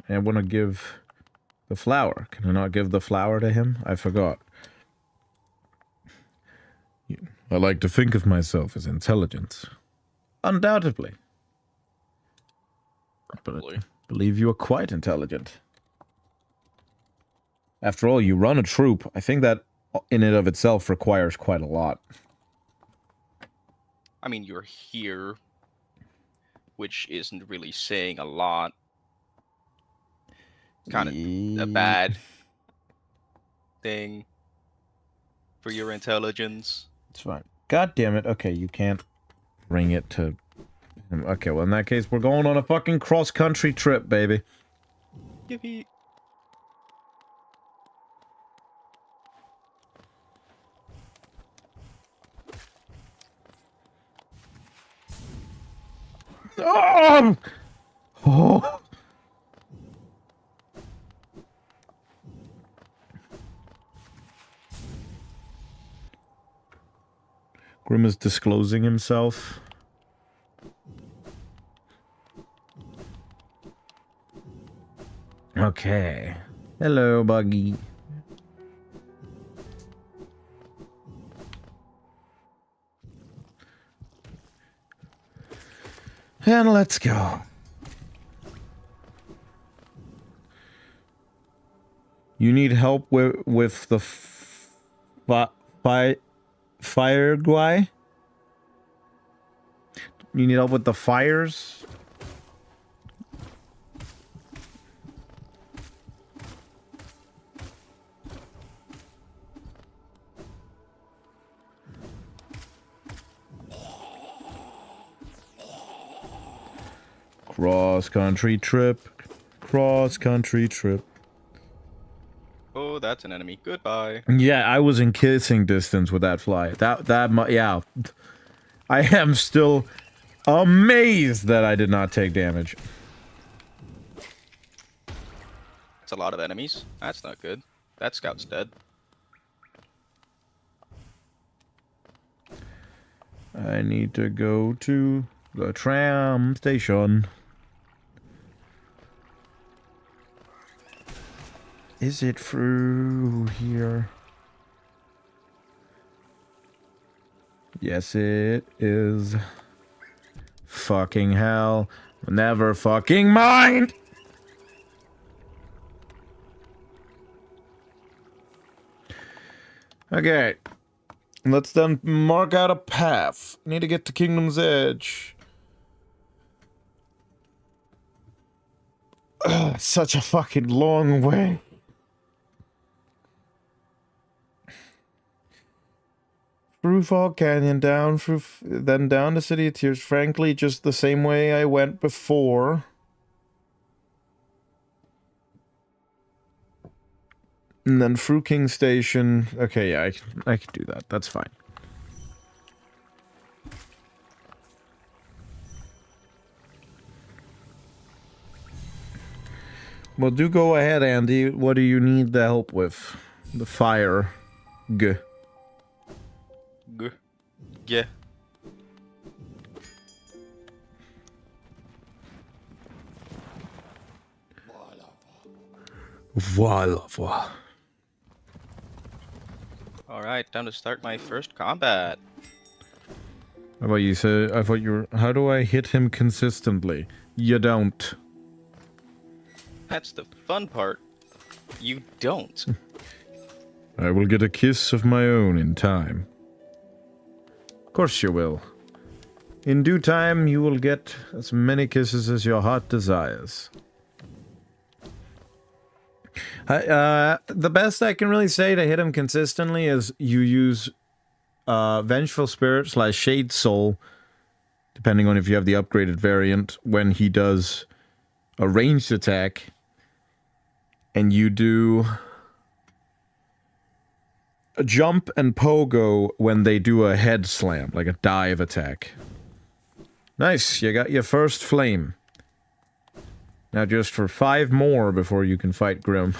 I want to give the flower. Can I not give the flower to him? I forgot. I like to think of myself as intelligent. Undoubtedly. Probably. But I believe you are quite intelligent. After all, you run a troop. I think that in and of itself requires quite a lot. I mean, you're here, which isn't really saying a lot. Kind of a bad thing for your intelligence. It's fine. God damn it. Okay, you can't bring it to Okay, well in that case, we're going on a fucking cross-country trip, baby. Yippee. Oh! Grim is disclosing himself. Okay. Hello, Buggy. And let's go. You need help with the fire guy? You need help with the fires? Cross-country trip. Cross-country trip. Oh, that's an enemy. Goodbye. Yeah, I was in kissing distance with that fly. Yeah. I am still amazed that I did not take damage. That's a lot of enemies. That's not good. That scout's dead. I need to go to the tram station. Is it through here? Yes, it is. Fucking hell. Never fucking mind! Okay. Let's then mark out a path. Need to get to Kingdom's Edge. Ugh, such a fucking long way. Through Fog Canyon, down through, then down the City of Tears. Frankly, just the same way I went before. And then through King Station. Okay, yeah, I can do that. That's fine. Well, do go ahead, Andy. What do you need the help with? The fire. G. Yeah. Voila. Alright, time to start my first combat. How about you, sir? I thought you were... How do I hit him consistently? You don't. That's the fun part. You don't. I will get a kiss of my own in time. Of course you will. In due time, you will get as many kisses as your heart desires. The best I can really say to hit him consistently is you use Vengeful Spirit / Shade Soul, depending on if you have the upgraded variant, when he does a ranged attack, and you do a jump and pogo when they do a head slam, like a dive attack. Nice, you got your first flame. Now just for 5 more before you can fight Grim.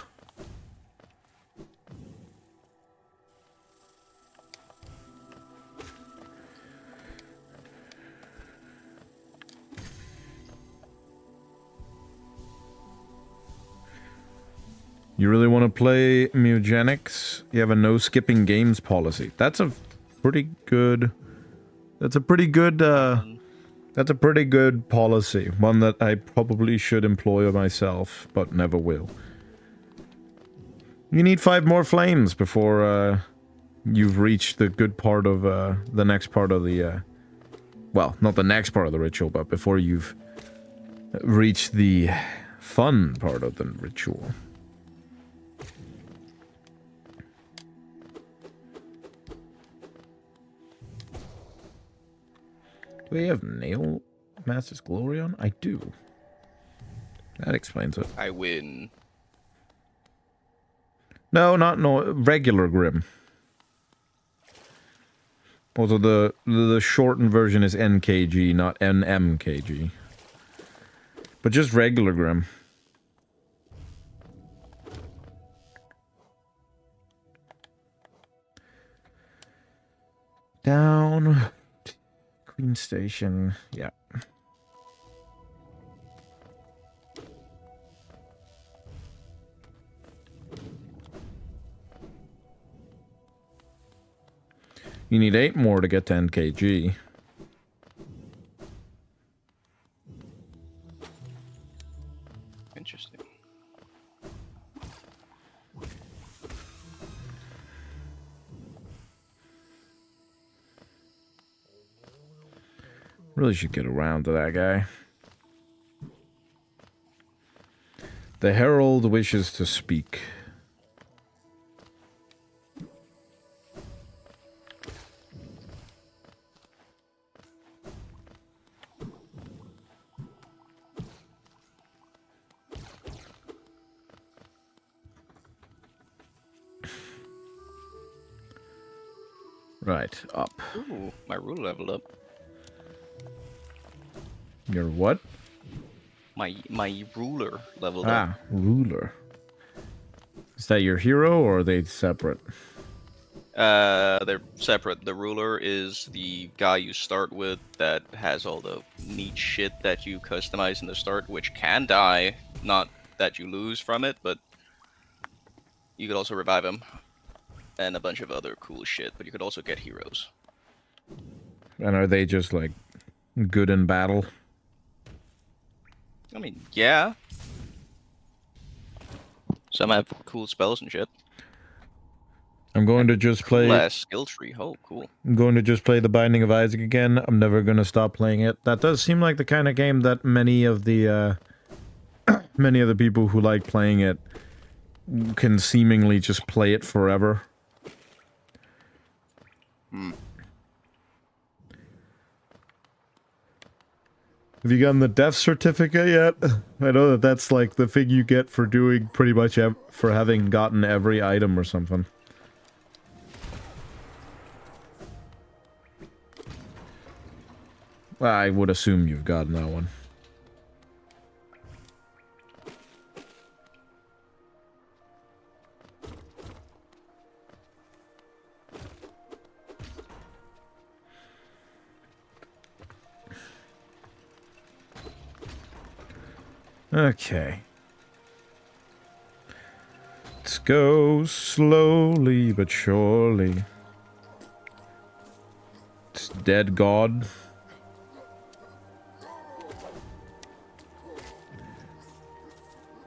You really want to play Mugenics? You have a no skipping games policy. That's a pretty good... That's a pretty good policy. One that I probably should employ myself, but never will. You need 5 more flames before you've reached the good part of the next part of the... well, not the next part of the ritual, but before you've reached the fun part of the ritual. Do we have nail Master's Glorion? I do. That explains it. I win. No, regular Grim. Also, the shortened version is NKG, not NMKG. But just regular Grim. Down. Queen Station. Yeah. You need 8 more to get to NKG. Interesting. Really should get around to that guy. The Herald wishes to speak. Right, up. Ooh, my ruler leveled up. Your what? My ruler leveled up. Ah, ruler. Is that your hero, or are they separate? They're separate. The ruler is the guy you start with that has all the neat shit that you customize in the start, which can die. Not that you lose from it, but you could also revive him. And a bunch of other cool shit, but you could also get heroes. And are they just, like, good in battle? I mean, yeah. Some have cool spells and shit. I'm going to just play... Cool ass skill tree. Oh, cool. I'm going to just play The Binding of Isaac again. I'm never going to stop playing it. That does seem like the kind of game that many of the people who like playing it can seemingly just play it forever. Have you gotten the death certificate yet? I know that that's like the thing you get for doing pretty much for having gotten every item or something. Well, I would assume you've gotten that one. Okay. Let's go slowly but surely. It's dead god.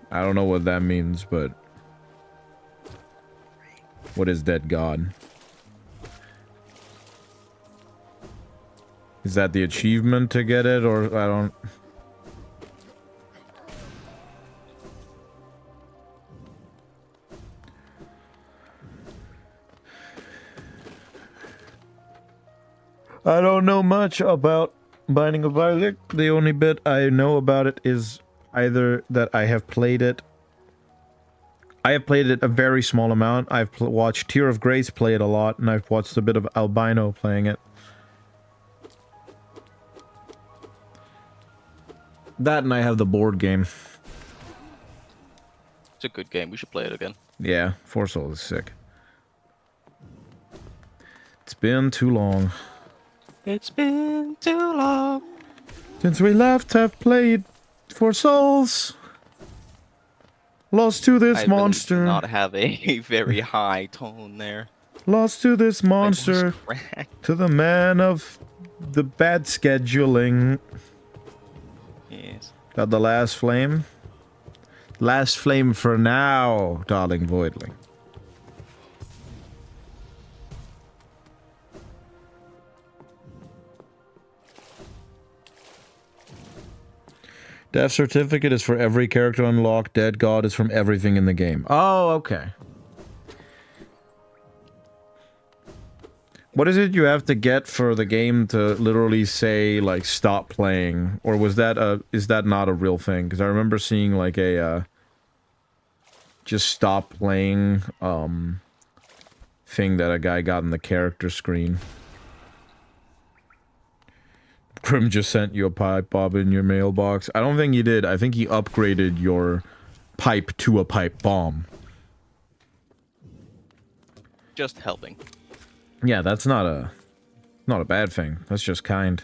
I don't know what that means, but... What is dead god? Is that the achievement to get it, or I don't... I don't know much about Binding of Isaac. The only bit I know about it is either that I have played it. I have played it a very small amount. I've watched Tear of Grace play it a lot, and I've watched a bit of Albino playing it. That, and I have the board game. It's a good game. We should play it again. Yeah, Four Souls is sick. It's been too long. It's been too long since we left have played Four Souls. Lost to this monster. Really do not have a very high tone there. Lost to this monster. To the man of the bad scheduling. Yes. Got the last flame. Last flame for now, darling Voidling. Death certificate is for every character unlocked. Dead god is from everything in the game. Oh, okay. What is it you have to get for the game to literally say, like, stop playing? Or was that is that not a real thing? Because I remember seeing, like, a, just stop playing, thing that a guy got in the character screen. Grim just sent you a pipe bomb in your mailbox. I don't think he did. I think he upgraded your pipe to a pipe bomb. Just helping. Yeah, that's not a bad thing. That's just kind.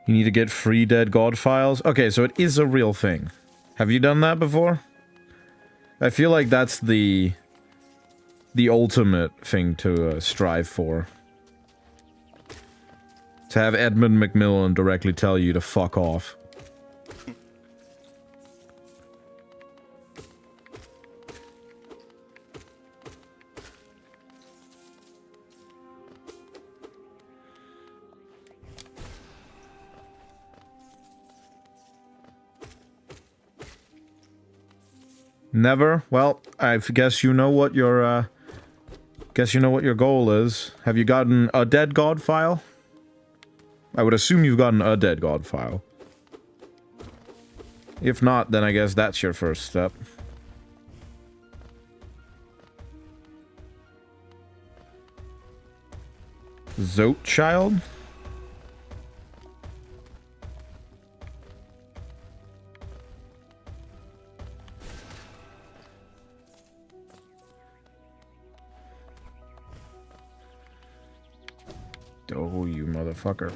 You need to get free Dead God files? Okay, so it is a real thing. Have you done that before? I feel like that's the ultimate thing to strive for. To have Edmund McMillan directly tell you to fuck off. Never? Well, I guess you know what your, goal is. Have you gotten a Dead God file? I would assume you've gotten a Dead God file. If not, then I guess that's your first step. Zote Child? Oh, you motherfucker.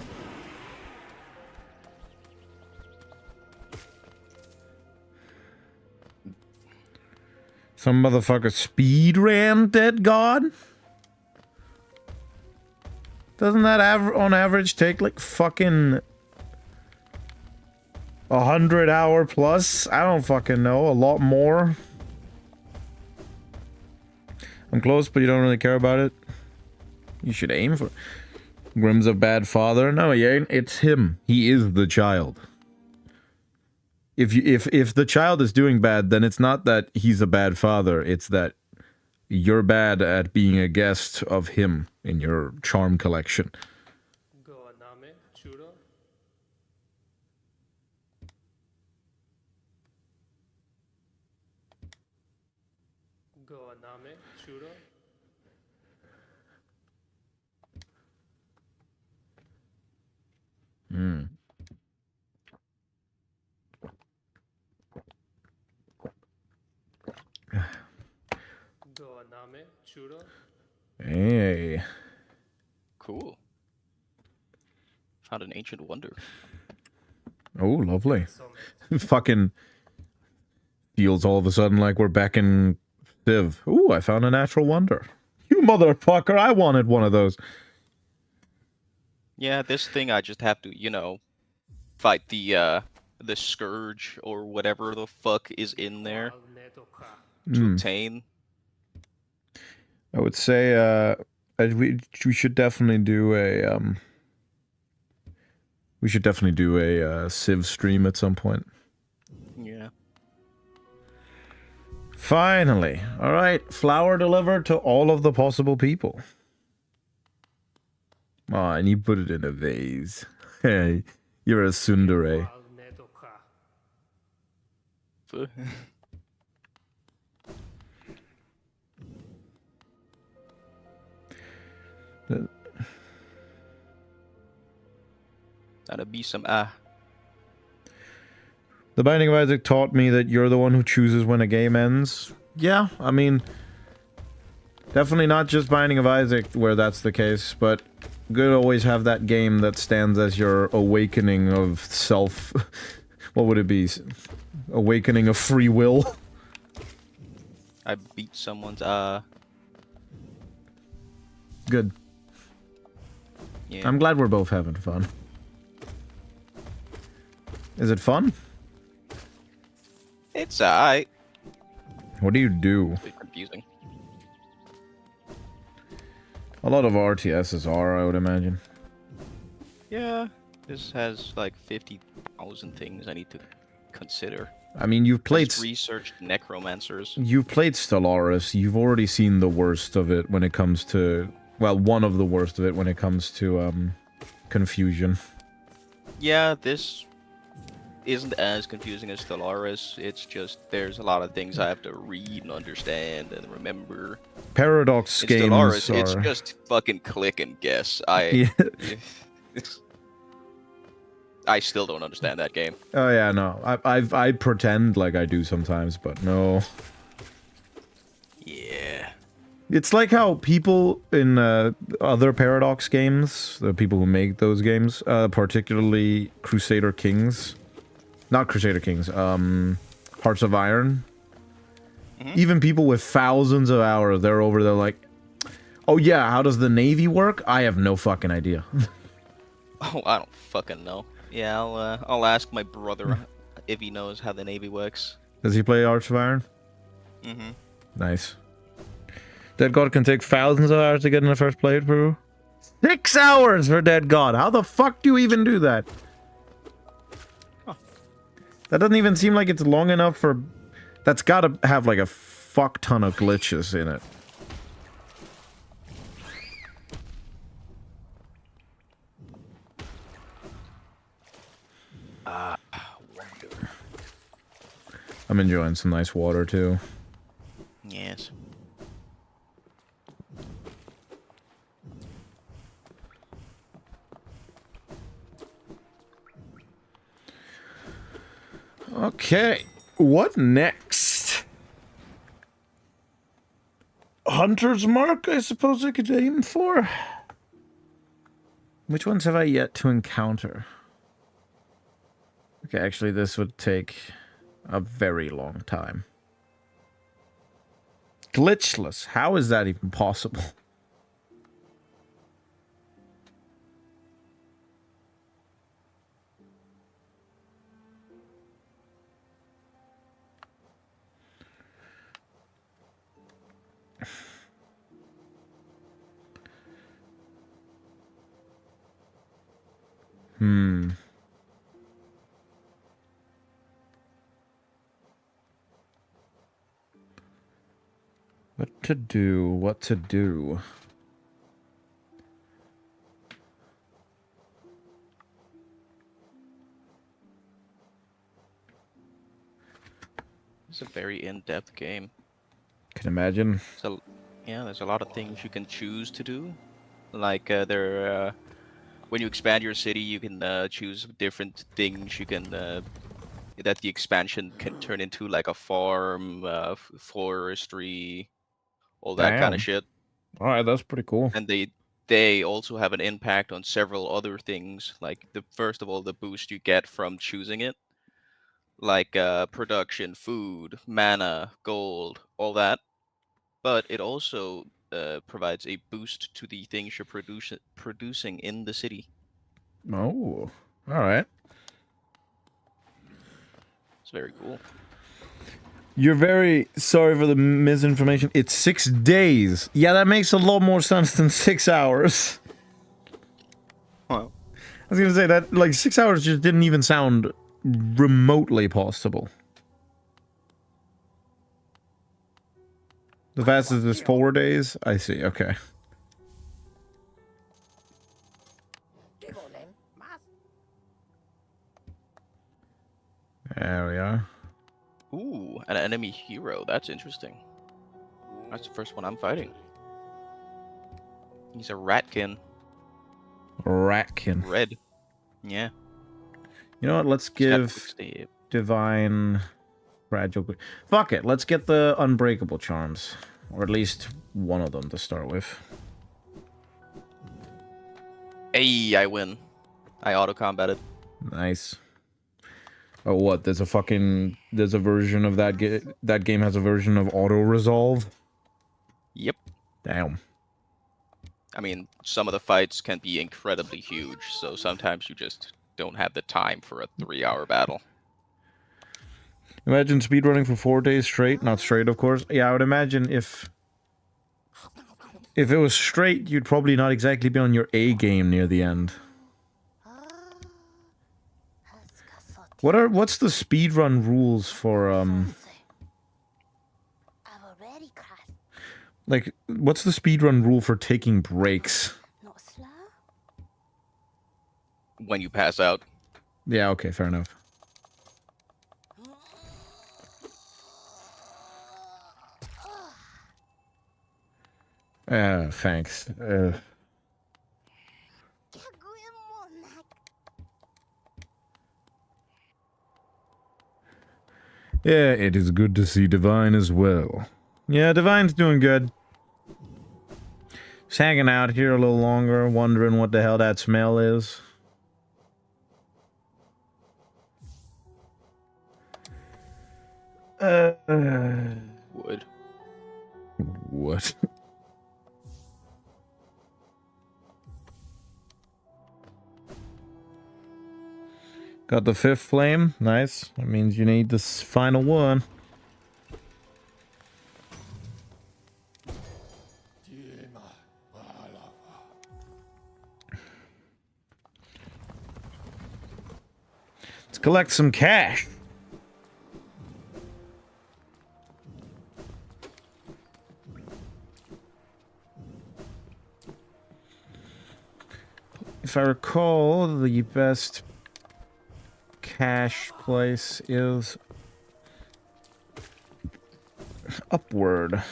Some motherfucker speed ran Dead God? Doesn't that on average take like fucking 100 hour plus? I don't fucking know. A lot more. I'm close, but you don't really care about it. You should aim for... Grim's a bad father. No, he ain't. It's him. He is the child. If the child is doing bad, then it's not that he's a bad father. It's that you're bad at being a guest of him in your charm collection. Hmm. Hey. Cool. Found an ancient wonder. Oh, lovely. Fucking feels all of a sudden like we're back in Civ. Ooh, I found a natural wonder. You motherfucker, I wanted one of those. Yeah, this thing I just have to, you know, fight the scourge or whatever the fuck is in there to obtain. I would say we should definitely do a Civ stream at some point. Yeah. Finally. All right, flower delivered to all of the possible people. Oh, and you put it in a vase. Hey, you're a tsundere. That'd be some The Binding of Isaac taught me that you're the one who chooses when a game ends. Yeah, I mean, definitely not just Binding of Isaac where that's the case, but good to always have that game that stands as your awakening of self. What would it be? Awakening of free will? I beat someone's Good. Yeah. I'm glad we're both having fun. Is it fun? It's alright. What do you do? It's confusing. A lot of RTSs are, I would imagine. Yeah, this has like 50,000 things I need to consider. I mean, you've played... Just researched necromancers. You've played Stellaris. You've already seen the worst of it when it comes to... Well, one of the worst of it when it comes to, confusion. Yeah, this isn't as confusing as Stellaris. It's just there's a lot of things I have to read and understand and remember. Paradox In games Stellaris, are... it's just fucking click and guess. Yeah. I still don't understand that game. Oh yeah, no. I pretend like I do sometimes, but no. Yeah. It's like how people in other Paradox games, the people who make those games, particularly Crusader Kings, not Crusader Kings, Hearts of Iron, even people with thousands of hours, they're over there like, oh yeah, how does the Navy work? I have no fucking idea. Oh, I don't fucking know. Yeah, I'll ask my brother if he knows how the Navy works. Does he play Hearts of Iron? Mm-hmm. Nice. Dead God can take thousands of hours to get in the first playthrough. 6 hours for Dead God. How the fuck do you even do that? Huh. That doesn't even seem like it's long enough for... That's gotta have like a fuck ton of glitches in it. Wonder. I'm enjoying some nice water too. Yes. Okay, what next? Hunter's Mark, I suppose I could aim for? Which ones have I yet to encounter? Okay, actually this would take a very long time. Glitchless, how is that even possible? What to do, what to do. It's a very in-depth game. Can imagine. So, yeah, there's a lot of things you can choose to do. Like, when you expand your city, you can choose different things. You can that the expansion can turn into, like a farm, forestry, all that kind Damn. of shit. All right, that's pretty cool. And they also have an impact on several other things. Like first of all, the boost you get from choosing it, like production, food, mana, gold, all that. But it also provides a boost to the things you're producing in the city. Oh, all right. It's very cool. You're very sorry for the misinformation. It's 6 days. Yeah, that makes a lot more sense than 6 hours. Well, I was gonna say that, like, 6 hours just didn't even sound remotely possible. The fastest is 4 days? I see, okay. There we are. ooh, an enemy hero. That's interesting. That's the first one I'm fighting. He's a ratkin. Ratkin. Red. Yeah. You know what? Let's He's got a give quick stay. Divine Fragile. Fuck it. Let's get the Unbreakable Charms. Or at least one of them to start with. Hey, I win. I auto-combated. Nice. Oh, what? There's a version of that game. That game has a version of auto resolve. Yep. Damn. I mean, some of the fights can be incredibly huge, so sometimes you just don't have the time for a 3-hour battle. Imagine speedrunning for 4 days straight. Not straight, of course. Yeah, I would imagine if if it was straight, you'd probably not exactly be on your A game near the end. What's the speedrun rules for like what's the speedrun rule for taking breaks? When you pass out. Yeah, okay, fair enough. Thanks. Yeah, it is good to see Divine as well. Yeah, Divine's doing good. Just hanging out here a little longer, wondering what the hell that smell is. Wood. What? Got the 5th flame. Nice. That means you need this final one. Let's collect some cash. If I recall, the best cash place is upward.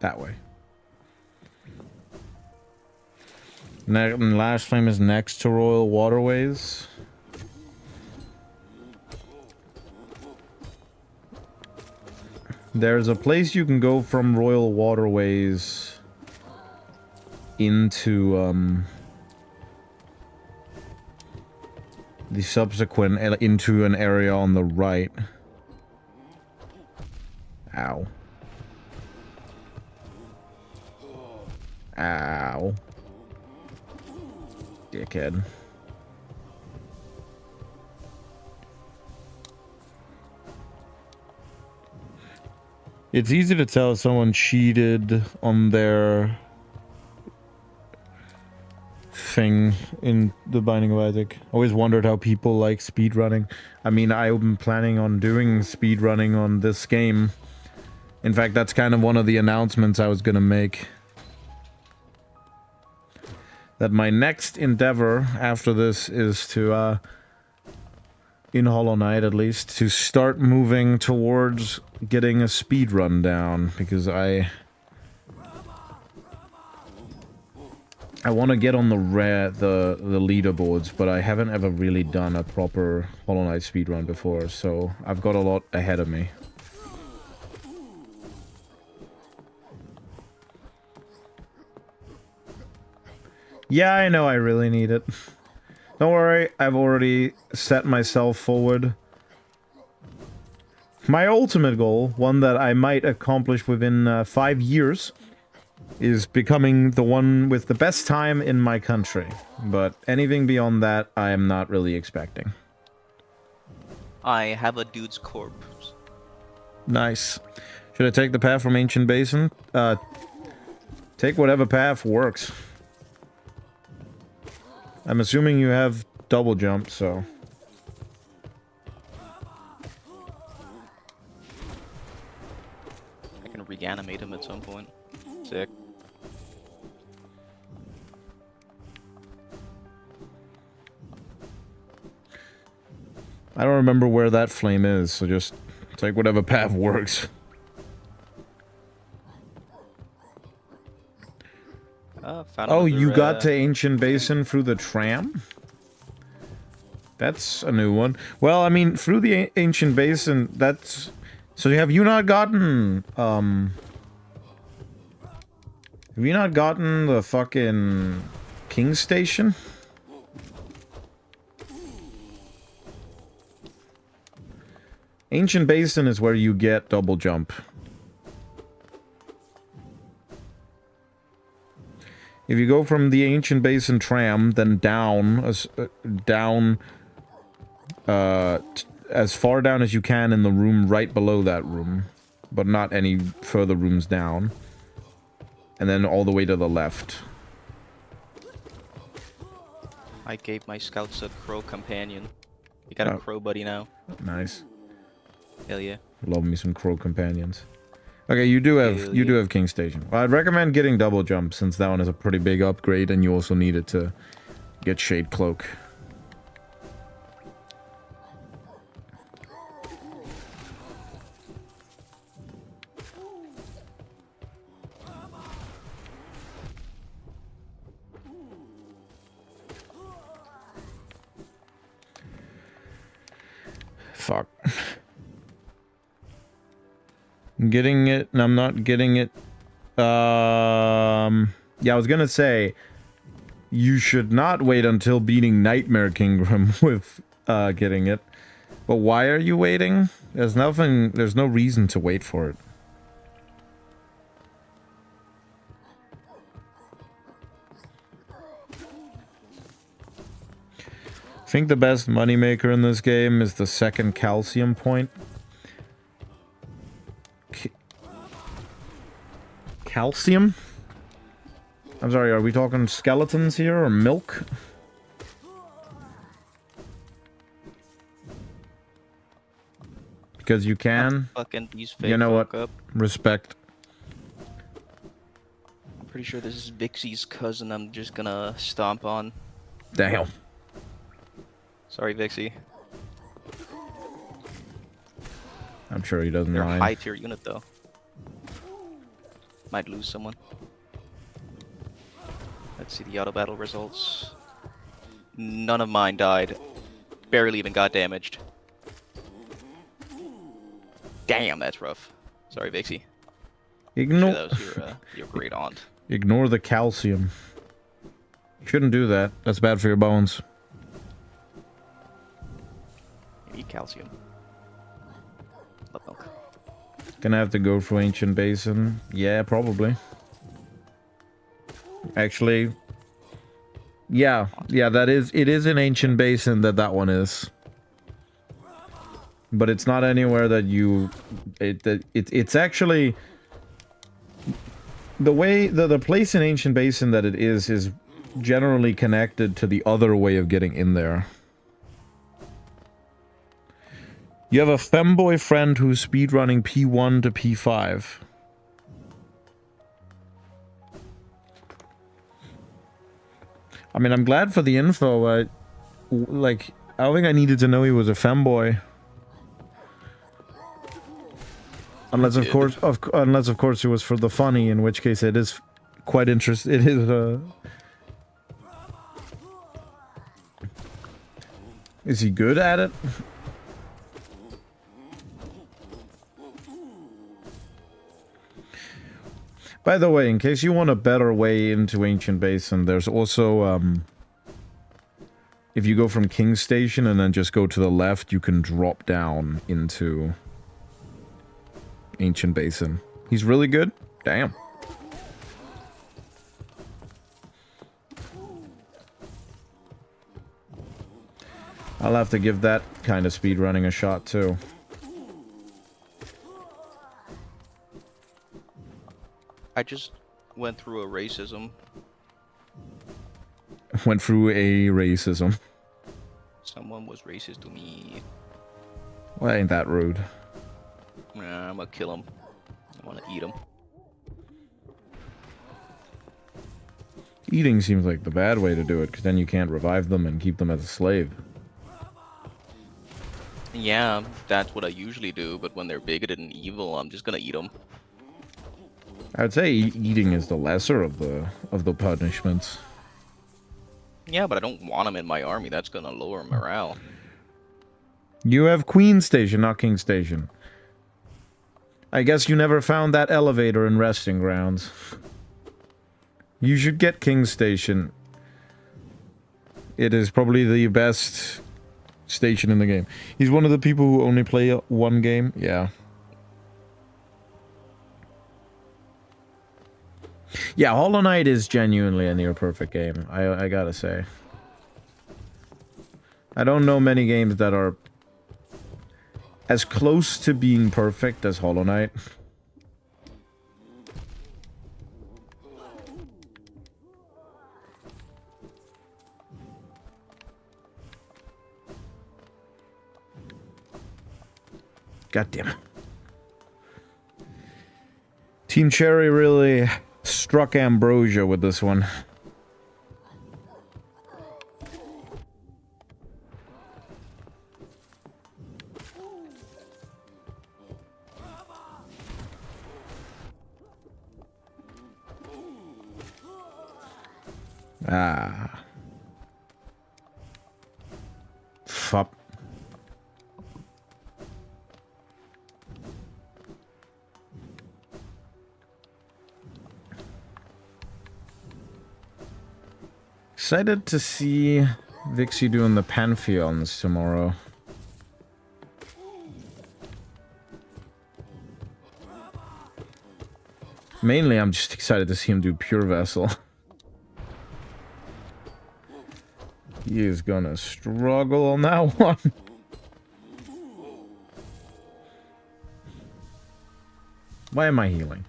That way. Last flame is next to Royal Waterways. There's a place you can go from Royal Waterways into the subsequent into an area on the right. Ow. Ow. Dickhead. It's easy to tell if someone cheated on their thing in the Binding of Isaac. Always wondered how people like speedrunning. I mean, I'm planning on doing speedrunning on this game. In fact, that's kind of one of the announcements I was gonna make. That my next endeavor after this is to, in Hollow Knight at least, to start moving towards getting a speedrun down, because I want to get on the leaderboards, but I haven't ever really done a proper Hollow Knight speedrun before, so I've got a lot ahead of me. Yeah, I know I really need it. Don't worry, I've already set myself forward. My ultimate goal, one that I might accomplish within 5 years, is becoming the one with the best time in my country. But anything beyond that, I am not really expecting. I have a dude's corpse. Nice. Should I take the path from Ancient Basin? Take whatever path works. I'm assuming you have double jump, so... I can reanimate him at some point. Sick. I don't remember where that flame is, so just take whatever path works. Oh, you got to Ancient Basin through the tram? That's a new one. Well, I mean, through the Ancient Basin, that's... So have you not gotten, Have you not gotten the fucking King Station? Ancient Basin is where you get double jump. If you go from the Ancient Basin tram, then down, as far down as you can in the room right below that room, but not any further rooms down, and then all the way to the left. I gave my scouts a crow companion. You got a crow buddy now. Nice. Hell yeah. Love me some crow companions. Okay, you do have King Station. Well, I'd recommend getting double jump since that one is a pretty big upgrade, and you also need it to get Shade Cloak. Fuck. I'm getting it, and I'm not getting it. Yeah, I was gonna say, you should not wait until beating Nightmare Kingdom with getting it. But why are you waiting? There's no reason to wait for it. I think the best moneymaker in this game is the second calcium point. Calcium? I'm sorry, are we talking skeletons here or milk? Because you can. Fucking these You know what? up. Respect. I'm pretty sure this is Vixie's cousin I'm just gonna stomp on. Damn. Sorry, Vixie. I'm sure he doesn't They're a mind. high tier unit though. Might lose someone. Let's see the auto battle results. None of mine died. Barely even got damaged. Damn, that's rough. Sorry, Vixie. Ignore. Sure, that was your great aunt. Ignore the calcium. You shouldn't do that. That's bad for your bones. You eat calcium. Love milk. Gonna have to go for Ancient Basin. Yeah, probably. Actually, yeah, it is an Ancient Basin that one is. But it's not anywhere that you, it's actually, the place in Ancient Basin that it is generally connected to the other way of getting in there. You have a femboy friend who's speedrunning P1 to P5. I mean, I'm glad for the info. Like, I don't think I needed to know he was a femboy. Unless of course it was for the funny, in which case it is quite interesting. It is he good at it? By the way, in case you want a better way into Ancient Basin, there's also, if you go from King Station and then just go to the left, you can drop down into Ancient Basin. He's really good? Damn. I'll have to give that kind of speedrunning a shot, too. I just went through a racism. Went through a racism. Someone was racist to me. Well, ain't that rude. Nah, I'm gonna kill him. I wanna eat him. Eating seems like the bad way to do it, because then you can't revive them and keep them as a slave. Yeah, that's what I usually do, but when they're bigoted and evil, I'm just gonna eat them. I would say eating is the lesser of the punishments. Yeah, but I don't want them in my army. That's gonna lower morale. You have Queen Station, not King Station. I guess you never found that elevator in Resting Grounds. You should get King Station. It is probably the best station in the game. He's one of the people who only play one game. Yeah. Yeah, Hollow Knight is genuinely a near perfect game. I gotta say. I don't know many games that are as close to being perfect as Hollow Knight. God damn it. Team Cherry really struck ambrosia with this one. Ah. Fuck. Excited to see Vixie doing the Pantheons tomorrow. Mainly, I'm just excited to see him do Pure Vessel. He is gonna struggle on that one. Why am I healing?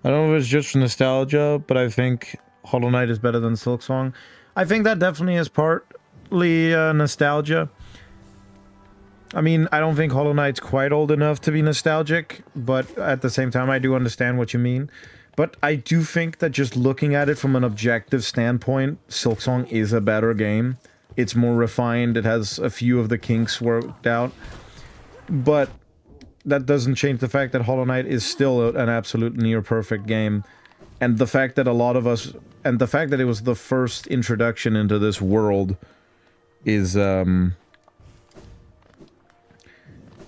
I don't know if it's just nostalgia, but I think Hollow Knight is better than Silksong. I think that definitely is partly nostalgia. I mean, I don't think Hollow Knight's quite old enough to be nostalgic, but at the same time, I do understand what you mean. But I do think that just looking at it from an objective standpoint, Silksong is a better game. It's more refined, it has a few of the kinks worked out. But that doesn't change the fact that Hollow Knight is still an absolute near-perfect game. And the fact that a lot of us... And the fact that it was the first introduction into this world is...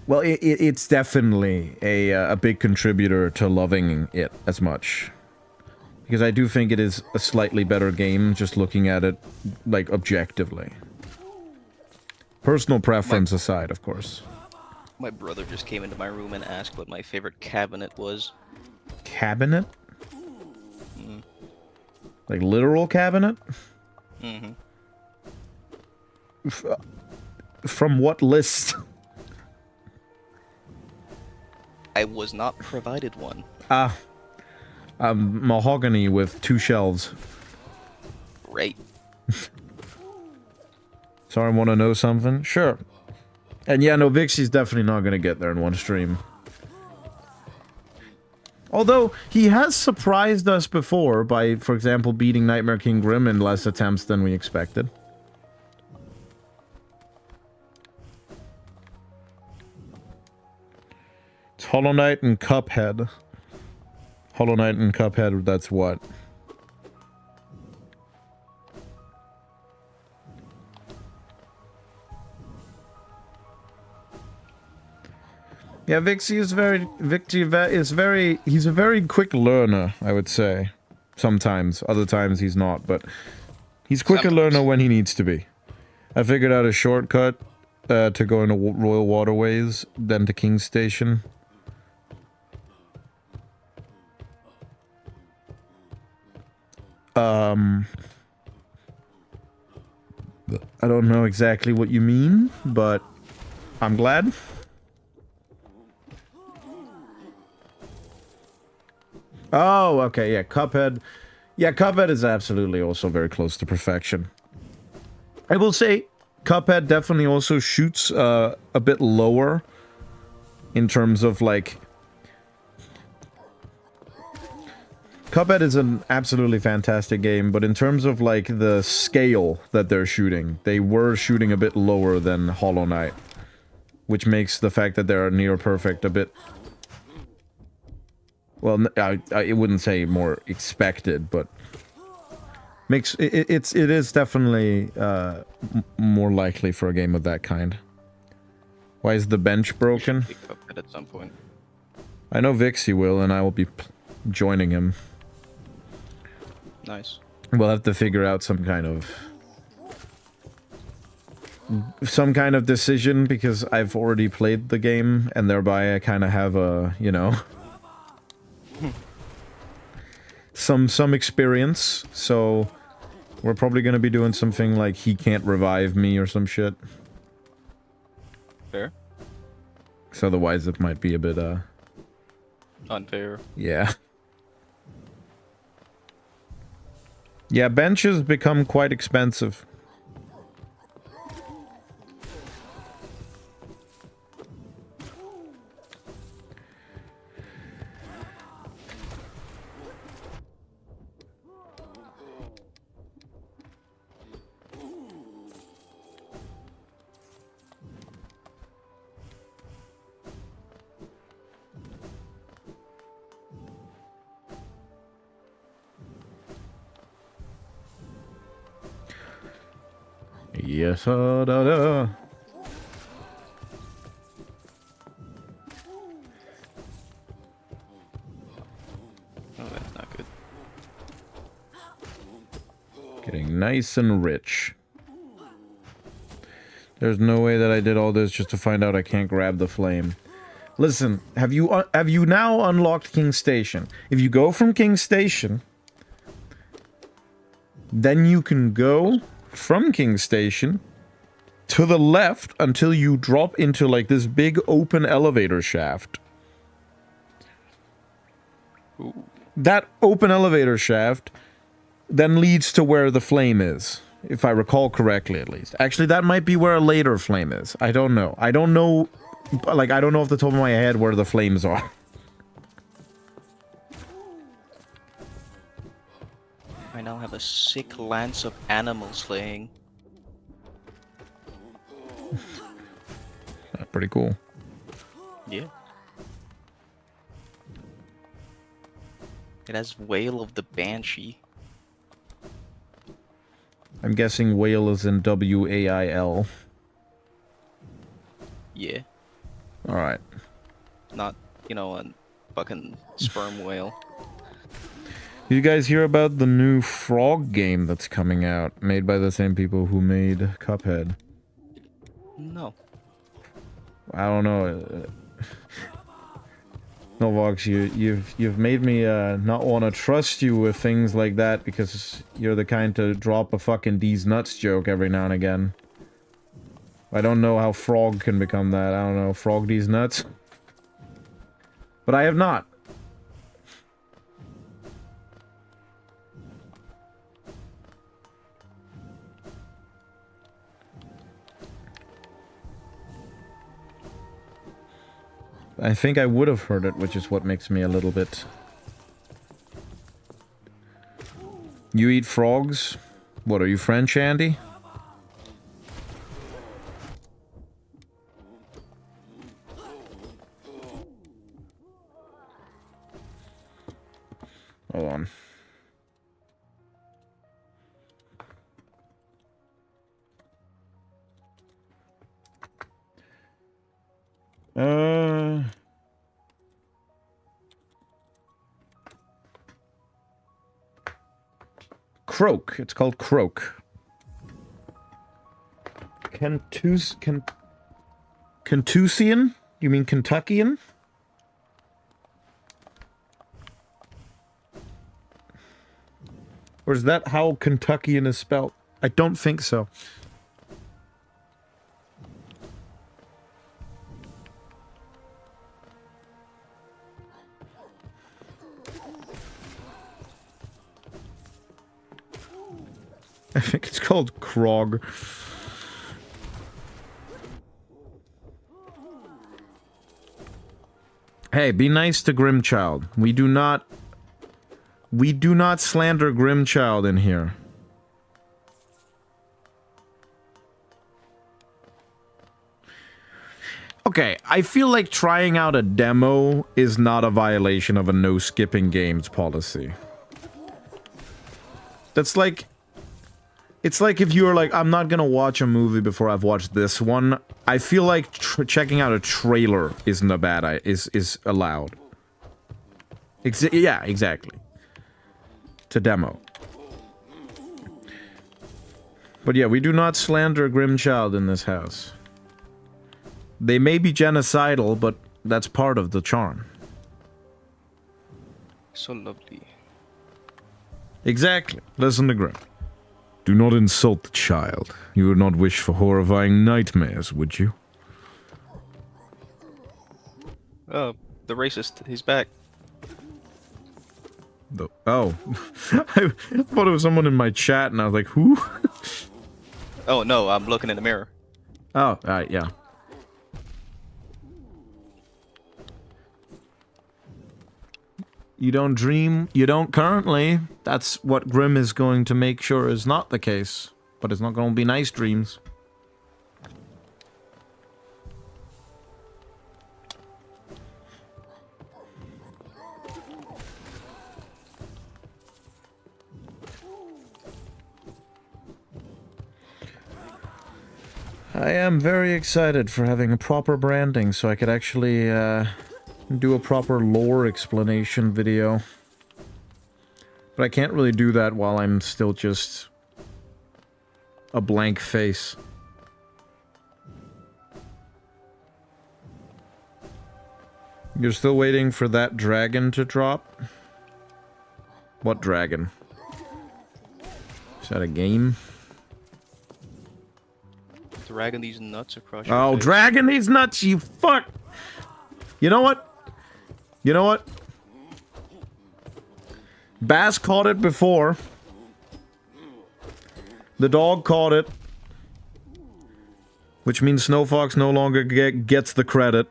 Well, it's definitely a big contributor to loving it as much. Because I do think it is a slightly better game, just looking at it, like, objectively. Personal preference aside, of course. My brother just came into my room and asked what my favorite cabinet was. Cabinet? Mm. Like literal cabinet? Mm-hmm. From what list? I was not provided one. Mahogany with 2 shelves. Right. Sorry, want to know something? Sure. And yeah, no, Vixie's definitely not going to get there in one stream. Although, he has surprised us before by, for example, beating Nightmare King Grim in less attempts than we expected. It's Hollow Knight and Cuphead. Hollow Knight and Cuphead, that's what? Yeah, Vixie is he's a very quick learner, I would say. Sometimes, other times he's not, but he's quicker learner when he needs to be. I figured out a shortcut to go into Royal Waterways than to King's Station. I don't know exactly what you mean, but I'm glad. Oh, okay, yeah, Cuphead. Yeah, Cuphead is absolutely also very close to perfection. I will say, Cuphead definitely also shoots a bit lower in terms of, like... Cuphead is an absolutely fantastic game, but in terms of, like, the scale that they're shooting, they were shooting a bit lower than Hollow Knight. Which makes the fact that they're near perfect a bit... Well, I wouldn't say more expected, but... Makes it is definitely more likely for a game of that kind. Why is the bench broken? Pick Cuphead at some point. I know Vixie will, and I will be joining him. Nice. We'll have to figure out some kind of some kind of decision because I've already played the game and thereby I kind of have a, you know, some experience. So we're probably going to be doing something like he can't revive me or some shit. Fair. So otherwise it might be a bit Unfair. yeah. Yeah, benches become quite expensive. Yes, da da. Oh, that's not good. Getting nice and rich. There's no way that I did all this just to find out I can't grab the flame. Listen, have you now unlocked King Station? If you go from King Station, then you can go from King Station to the left until you drop into like this big open elevator shaft. Ooh. That open elevator shaft then leads to where the flame is, if I recall correctly at least. Actually, that might be where a later flame is. I don't know. I don't know, like, I don't know off the top of my head where the flames are. I now have a sick lance of animal slaying. Pretty cool. Yeah. It has Wail of the Banshee. I'm guessing whale is in W-A-I-L. Yeah. Alright. Not, you know, a fucking sperm whale. You guys hear about the new Frog game that's coming out, made by the same people who made Cuphead? No. I don't know. Novox, you've made me not want to trust you with things like that because you're the kind to drop a fucking D's nuts joke every now and again. I don't know how Frog can become that. I don't know, Frog D's nuts. But I have not. I think I would have heard it, which is what makes me a little bit... You eat frogs? What, are you French, Andy? Hold on. Croak. It's called Croak. Kentuccian? You mean Kentuckian? Or is that how Kentuckian is spelled? I don't think so. I think it's called Krog. Hey, be nice to Grimchild. We do not slander Grimchild in here. Okay, I feel like trying out a demo is not a violation of a no skipping games policy. That's like... It's like if you're like, I'm not gonna watch a movie before I've watched this one. I feel like checking out a trailer isn't a bad is allowed. Yeah, exactly. To demo. But yeah, we do not slander Grimchild in this house. They may be genocidal, but that's part of the charm. So lovely. Exactly. Listen to Grim. Do not insult the child. You would not wish for horrifying nightmares, would you? Oh, the racist. He's back. Oh. I thought it was someone in my chat, and I was like, who? Oh no, I'm looking in the mirror. Oh, yeah. You don't dream, you don't currently. That's what Grim is going to make sure is not the case. But it's not going to be nice dreams. I am very excited for having a proper branding so I could actually do a proper lore explanation video. But I can't really do that while I'm still just a blank face. You're still waiting for that dragon to drop? What dragon? Is that a game? Dragging these nuts across your Oh, face. dragging these nuts, you fuck! You know what? You know what? Bass caught it before. The dog caught it. Which means Snowfox no longer gets the credit.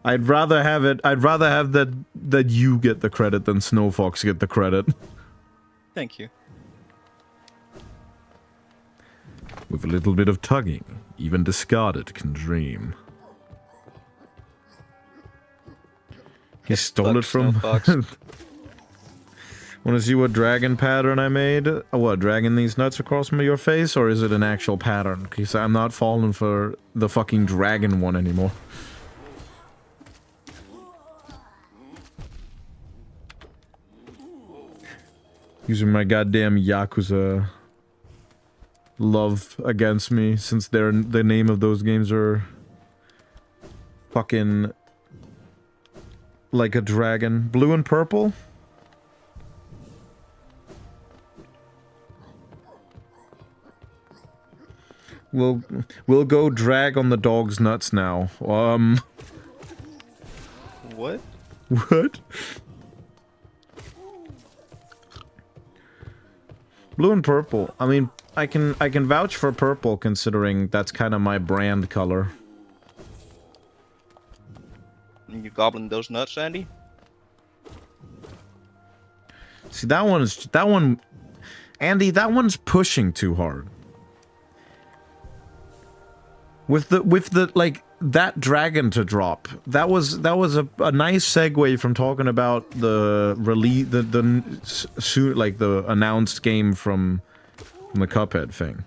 I'd rather have that you get the credit than Snowfox get the credit. Thank you. With a little bit of tugging, even discarded can dream. He stole it from... Want to see what dragon pattern I made? What, dragging these nuts across your face? Or is it an actual pattern? Because I'm not falling for the fucking dragon one anymore. Using my goddamn Yakuza love against me, since the name of those games are fucking like a dragon. Blue and purple? We'll go drag on the dog's nuts now. What? What? Blue and purple. I mean, I can vouch for purple considering that's kind of my brand color. You gobbling those nuts, Andy? See, that one, Andy, that one's pushing too hard. With the like that dragon to drop, that was a nice segue from talking about the release, the announced game from the Cuphead thing.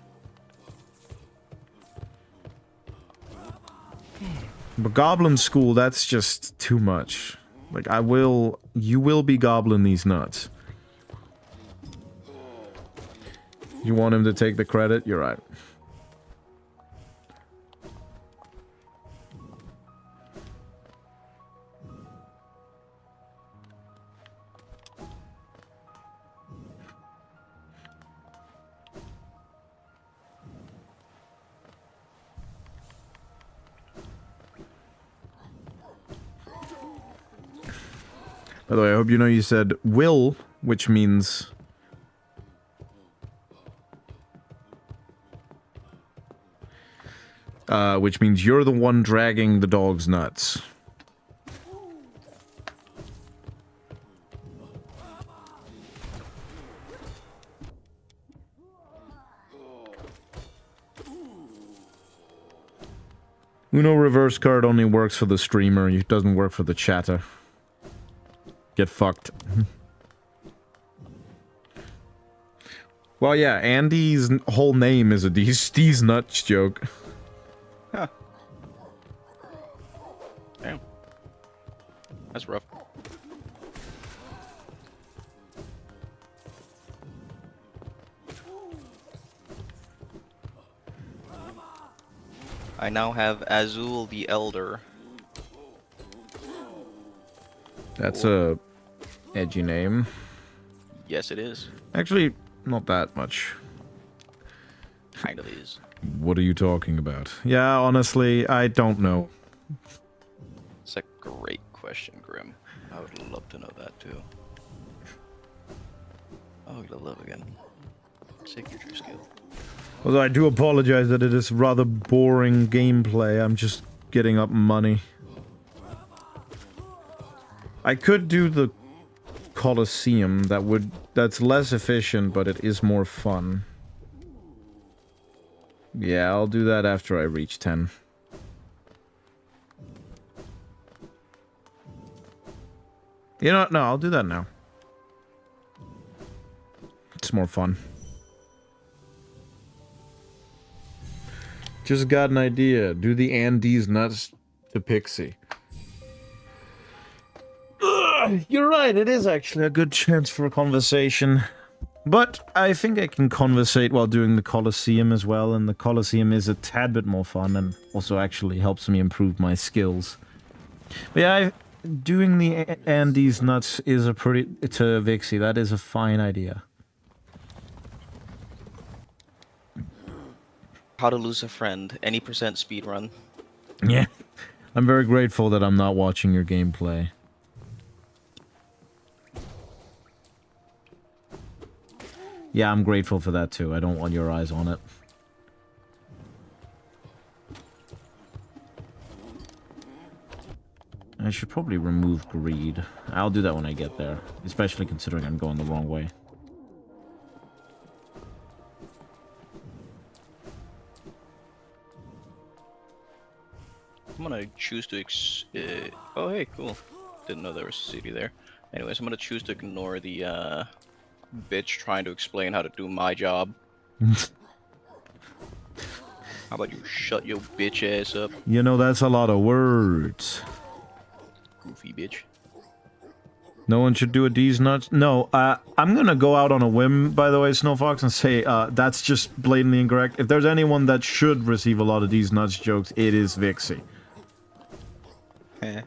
But Goblin School, that's just too much. Like, you will be gobbling these nuts. You want him to take the credit? You're right. By the way, I hope you know you said will, which means... which means you're the one dragging the dog's nuts. Uno reverse card only works for the streamer, it doesn't work for the chatter. Get fucked. Well, yeah, Andy's whole name is a These Nuts joke. Huh. Damn. That's rough. I now have Azul the Elder. That's a edgy name. Yes, it is. Actually, not that much. Kind of is. What are you talking about? Yeah, honestly, I don't know. It's a great question, Grim. I would love to know that too. Oh, level up again. Signature skill. Although I do apologize that it is rather boring gameplay. I'm just getting up money. I could do the Colosseum. That's less efficient, but it is more fun. Yeah, I'll do that after I reach 10. You know what? No, I'll do that now. It's more fun. Just got an idea. Do the Andes nuts to Pixie. Ugh, you're right, it is actually a good chance for a conversation. But I think I can conversate while doing the Colosseum as well, and the Colosseum is a tad bit more fun and also actually helps me improve my skills. But yeah, doing the Andes nuts is a pretty... to Vixie, that is a fine idea. How to lose a friend. Any percent speed run. Yeah. I'm very grateful that I'm not watching your gameplay. Yeah, I'm grateful for that too. I don't want your eyes on it. I should probably remove greed. I'll do that when I get there, especially considering I'm going the wrong way. I'm gonna choose to oh, hey, cool. Didn't know there was a city there. Anyways, I'm gonna choose to ignore the, bitch trying to explain how to do my job. How about you shut your bitch ass up, You know, that's a lot of words. goofy bitch. No one should do a D's nuts. No, I'm gonna go out on a whim, by the way, Snowfox, and say, that's just blatantly incorrect. If there's anyone that should receive a lot of D's nuts jokes, it is Vixie. Eh.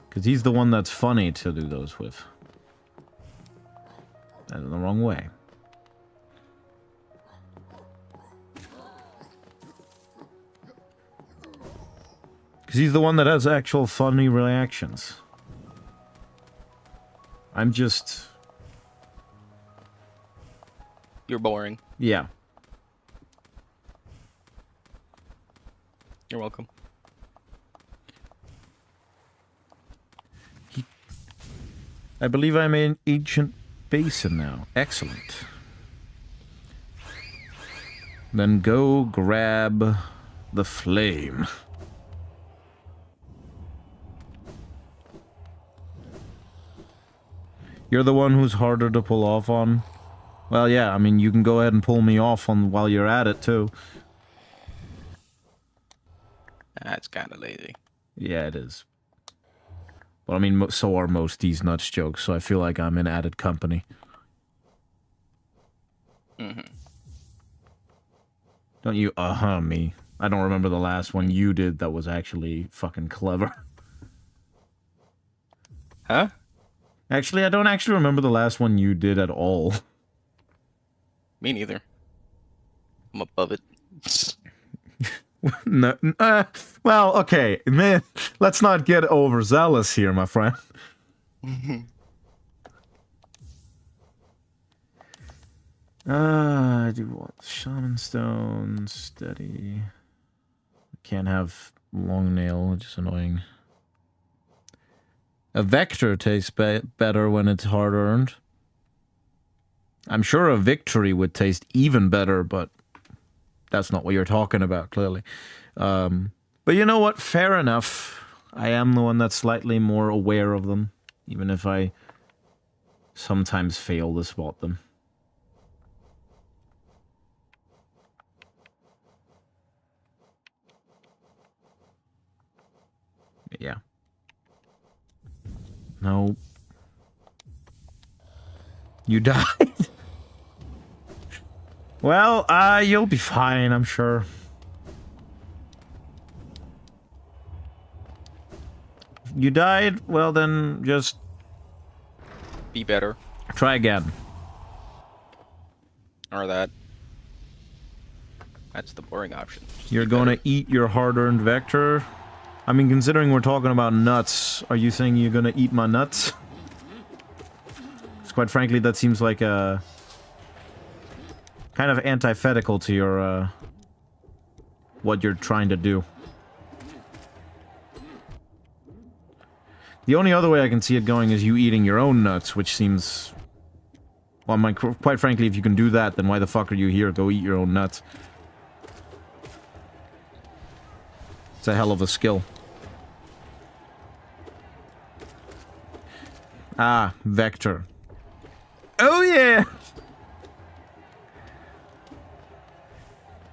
Because he's the one that's funny to do those with. That's in the wrong way. Because he's the one that has actual funny reactions. I'm just... You're boring. yeah. You're welcome. I believe I'm in Ancient Basin now. Excellent. Then go grab the flame. You're the one who's harder to pull off on? Well, yeah, I mean, you can go ahead and pull me off on while you're at it, too. That's kind of lazy. Yeah, it is. But I mean, so are most these nuts jokes, so I feel like I'm in added company. Mm-hmm. Don't you me. I don't remember the last one you did that was actually fucking clever. Huh? Actually, I don't actually remember the last one you did at all. Me neither. I'm above it. No, well, okay, man, let's not get overzealous here, my friend. I do want Shaman Stone, steady. Can't have Long Nail, which is annoying. A Vector tastes better when it's hard-earned. I'm sure a Victory would taste even better, but that's not what you're talking about, clearly. But you know what? Fair enough. I am the one that's slightly more aware of them, even if I sometimes fail to spot them. Yeah. No. You died? Well, you'll be fine, I'm sure. You died? Well, then just Be better. try again. Or that. That's the boring option. Just You're be going better. to eat your hard-earned vector? I mean, considering we're talking about nuts, are you saying you're going to eat my nuts? 'Cause quite frankly, that seems like a... kind of antithetical to your, what you're trying to do. The only other way I can see it going is you eating your own nuts, which seems... Well, quite frankly, if you can do that, then why the fuck are you here? Go eat your own nuts. It's a hell of a skill. Ah, vector. Oh yeah!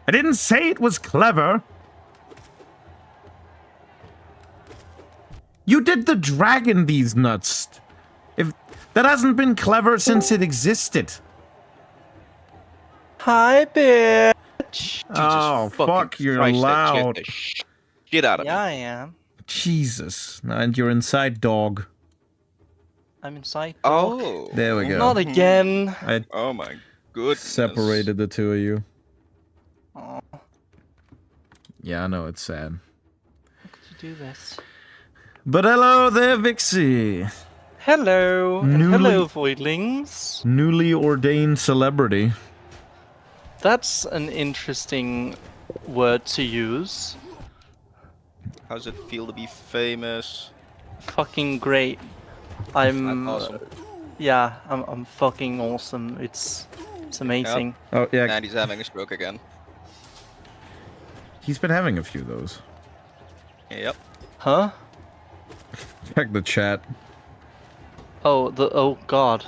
I didn't say it was clever! You did the dragon these nuts! If that hasn't been clever since it existed. Hi, bitch. Oh, fucking fuck, you're Christ, that loud. shit the shit out of Yeah, me. I am. Jesus. And you're inside dog. I'm inside. Oh. There we go. Not again. I Oh my goodness. separated the two of you. Oh, Yeah, I know, it's sad. how could you do this? But hello there, Vixie. Hello. Newly- Hello, voidlings. Newly ordained celebrity. That's an interesting word to use. How's it feel to be famous? Fucking great. I'm. That's awesome. Yeah, I'm fucking awesome. It's amazing. Oh, yeah, And he's having a stroke again. he's been having a few of those. Yep. Huh? Check the chat. Oh god.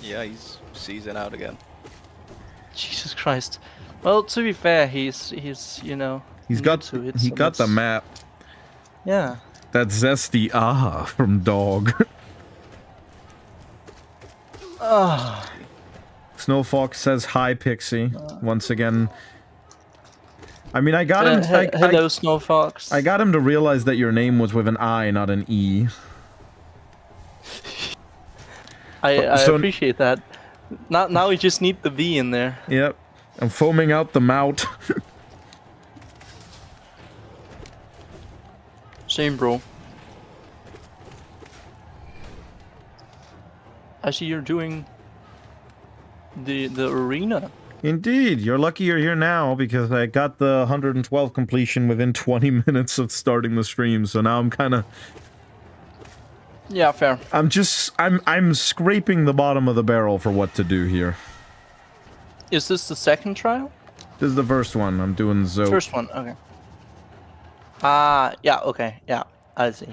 Yeah, he's season out again. Jesus Christ. Well, to be fair, he's you know. He's new got to it, he so got the that's- map. Yeah. That zesty ah from dog. Ah. Snowfox says hi, Pixie. Once again. I mean, I got him. Hello, Snowfox. I got him to realize that your name was with an I, not an E. I So- appreciate that. Now we just need the V in there. Yep. I'm foaming out the mouth. Same, bro. I see you're doing the arena. Indeed, you're lucky you're here now because I got the 112 completion within 20 minutes of starting the stream. So now I'm kind of Yeah, fair. I'm scraping the bottom of the barrel for what to do here. Is this the second trial? This is the first one. I'm doing Zoe. First one, okay. Ah, yeah, okay, yeah, I see.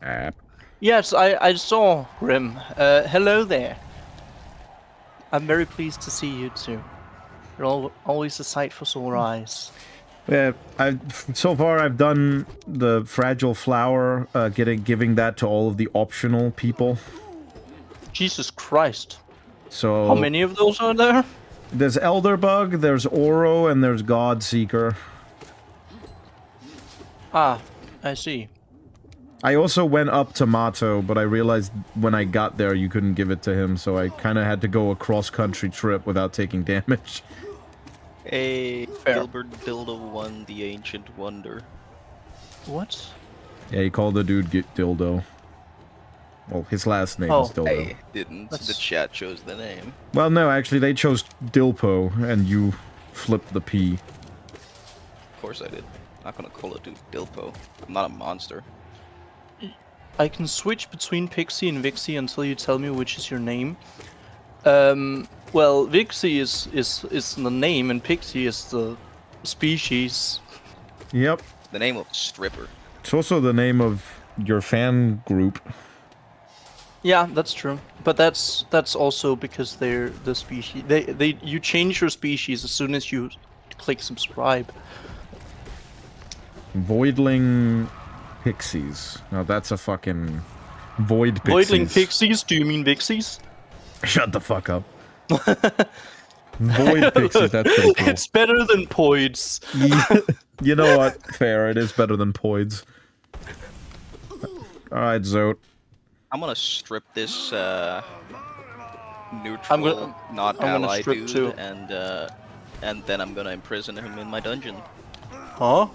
App. Yes, I saw Grim. Hello there. I'm very pleased to see you too. You're always a sight for sore eyes. Yeah, so far I've done the fragile flower, giving that to all of the optional people. Jesus Christ. So How many of those are there? there's Elderbug, there's Oro, and there's Godseeker. Ah, I see. I also went up to Mato, but I realized when I got there you couldn't give it to him, so I kind of had to go a cross-country trip without taking damage. Hey, Fair. Gilbert Dildo won the Ancient Wonder. What? Yeah, he called the dude Dildo. Well, his last name is Oh. Dildo. I didn't. The That's- chat chose the name. Well, no, actually, they chose Dilpo, and you flipped the P. Of course I did. Not gonna call a dude Dilpo. I'm not a monster. I can switch between Pixie and Vixie until you tell me which is your name. Well, Vixie is the name and Pixie is the species. Yep. The name of stripper. It's also the name of your fan group. Yeah, that's true. But that's also because they're the species. You change your species as soon as you click subscribe. Voidling Pixies. Now that's a fucking... Void pixies. Voidling pixies? Do you mean Vixies? Shut the fuck up. Void pixies, that's pretty cool. It's better than Poids. You know what? Fair, it is better than Poids. Alright, Zote. I'm gonna strip this neutral, not I'm gonna ally strip dude, too. and then I'm gonna imprison him in my dungeon. Huh?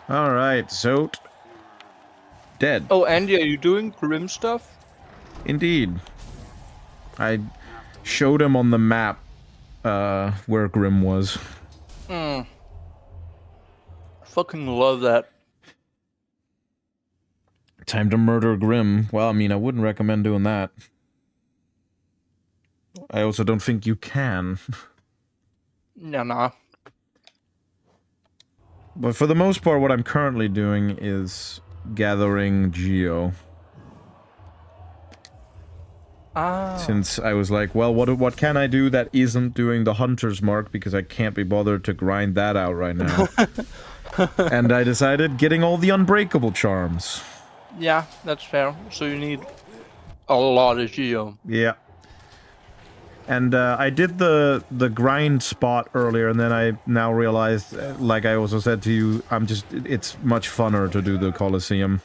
Alright, Zote. Dead. Oh, Andy, are you doing grim stuff? Indeed. I showed him on the map where Grim was. Fucking love that. Time to murder Grim. Well, I mean, I wouldn't recommend doing that. I also don't think you can. Nah. But for the most part, what I'm currently doing is gathering Geo. Since I was like, well, what can I do that isn't doing the Hunter's Mark, because I can't be bothered to grind that out right now. And I decided getting all the Unbreakable charms. Yeah, that's fair. So you need a lot of Geo. Yeah. And I did the grind spot earlier, and then I now realized, like I also said to you, it's much funner to do the Colosseum.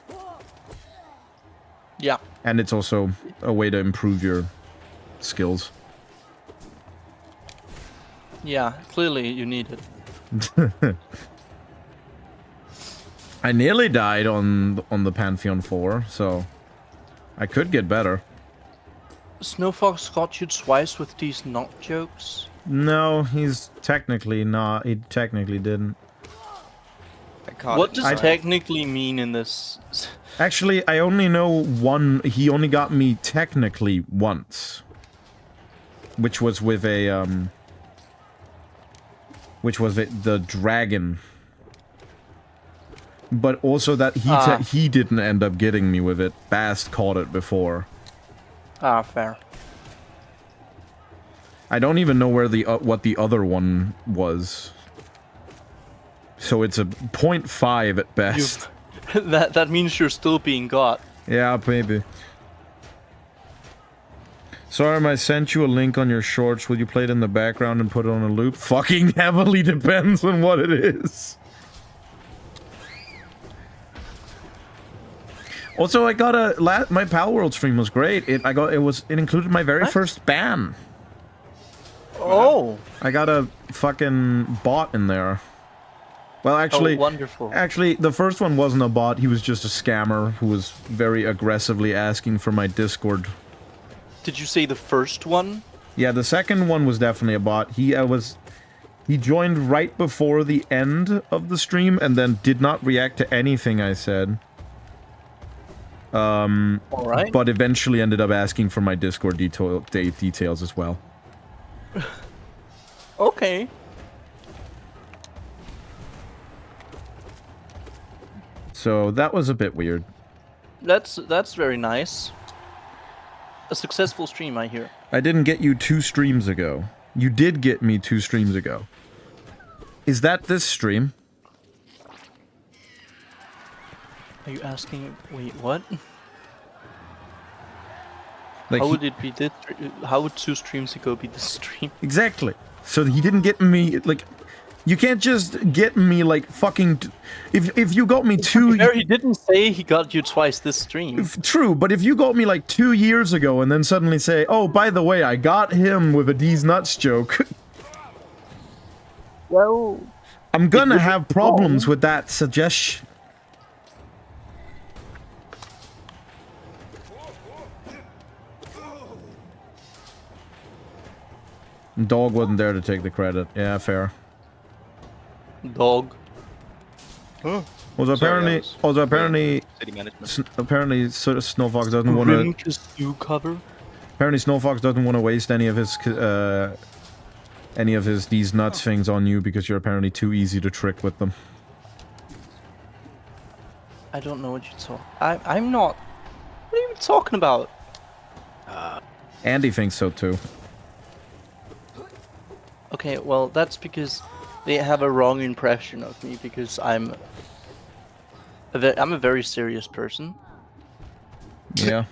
Yeah. And it's also a way to improve your skills. Yeah, clearly you need it. I nearly died on the Pantheon 4, so I could get better. Snowfox got you twice with these nut jokes? No, he's technically not. He technically didn't. What does technically mean in this? Actually, I only know one. He only got me technically once. Which was with a, which was the dragon. But also that he didn't end up getting me with it. Bast caught it before. Ah, fair. I don't even know where what the other one was. So it's a 0.5 at best. That means you're still being got. Yeah, maybe. Sorry, I sent you a link on your shorts. Will you play it in the background and put it on a loop? Fucking heavily depends on what it is. Also, I got my Pal World stream was great. It included my very first ban. Oh. I got a fucking bot in there. Well, actually, wonderful. Actually, the first one wasn't a bot. He was just a scammer who was very aggressively asking for my Discord. Did you say the first one? Yeah, the second one was definitely a bot. He joined right before the end of the stream and then did not react to anything I said. Alright. But eventually ended up asking for my Discord details as well. Okay. So that was a bit weird. That's very nice. A successful stream, I hear. I didn't get you 2 streams ago. You did get me 2 streams ago. Is that this stream? Are you asking? Wait, what? Like how would it be this? How would 2 streams ago be this stream? Exactly. So he didn't get me, like... You can't just get me, like, fucking... If you got me 2... He didn't say he got you twice this stream. True, but if you got me, like, 2 years ago and then suddenly say, oh, by the way, I got him with a D's nuts joke... Well... I'm gonna have problems with that suggestion. Dog wasn't there to take the credit. Yeah, fair. Dog. Huh. Apparently, city management. apparently, sort of Snowfox doesn't want to. Cover. Apparently, Snowfox doesn't want to waste any of these nuts things on you because you're apparently too easy to trick with them. I don't know what you're talking. I'm not. What are you talking about? Andy thinks so too. Okay, well, that's because they have a wrong impression of me because I'm I'm a very serious person. Yeah.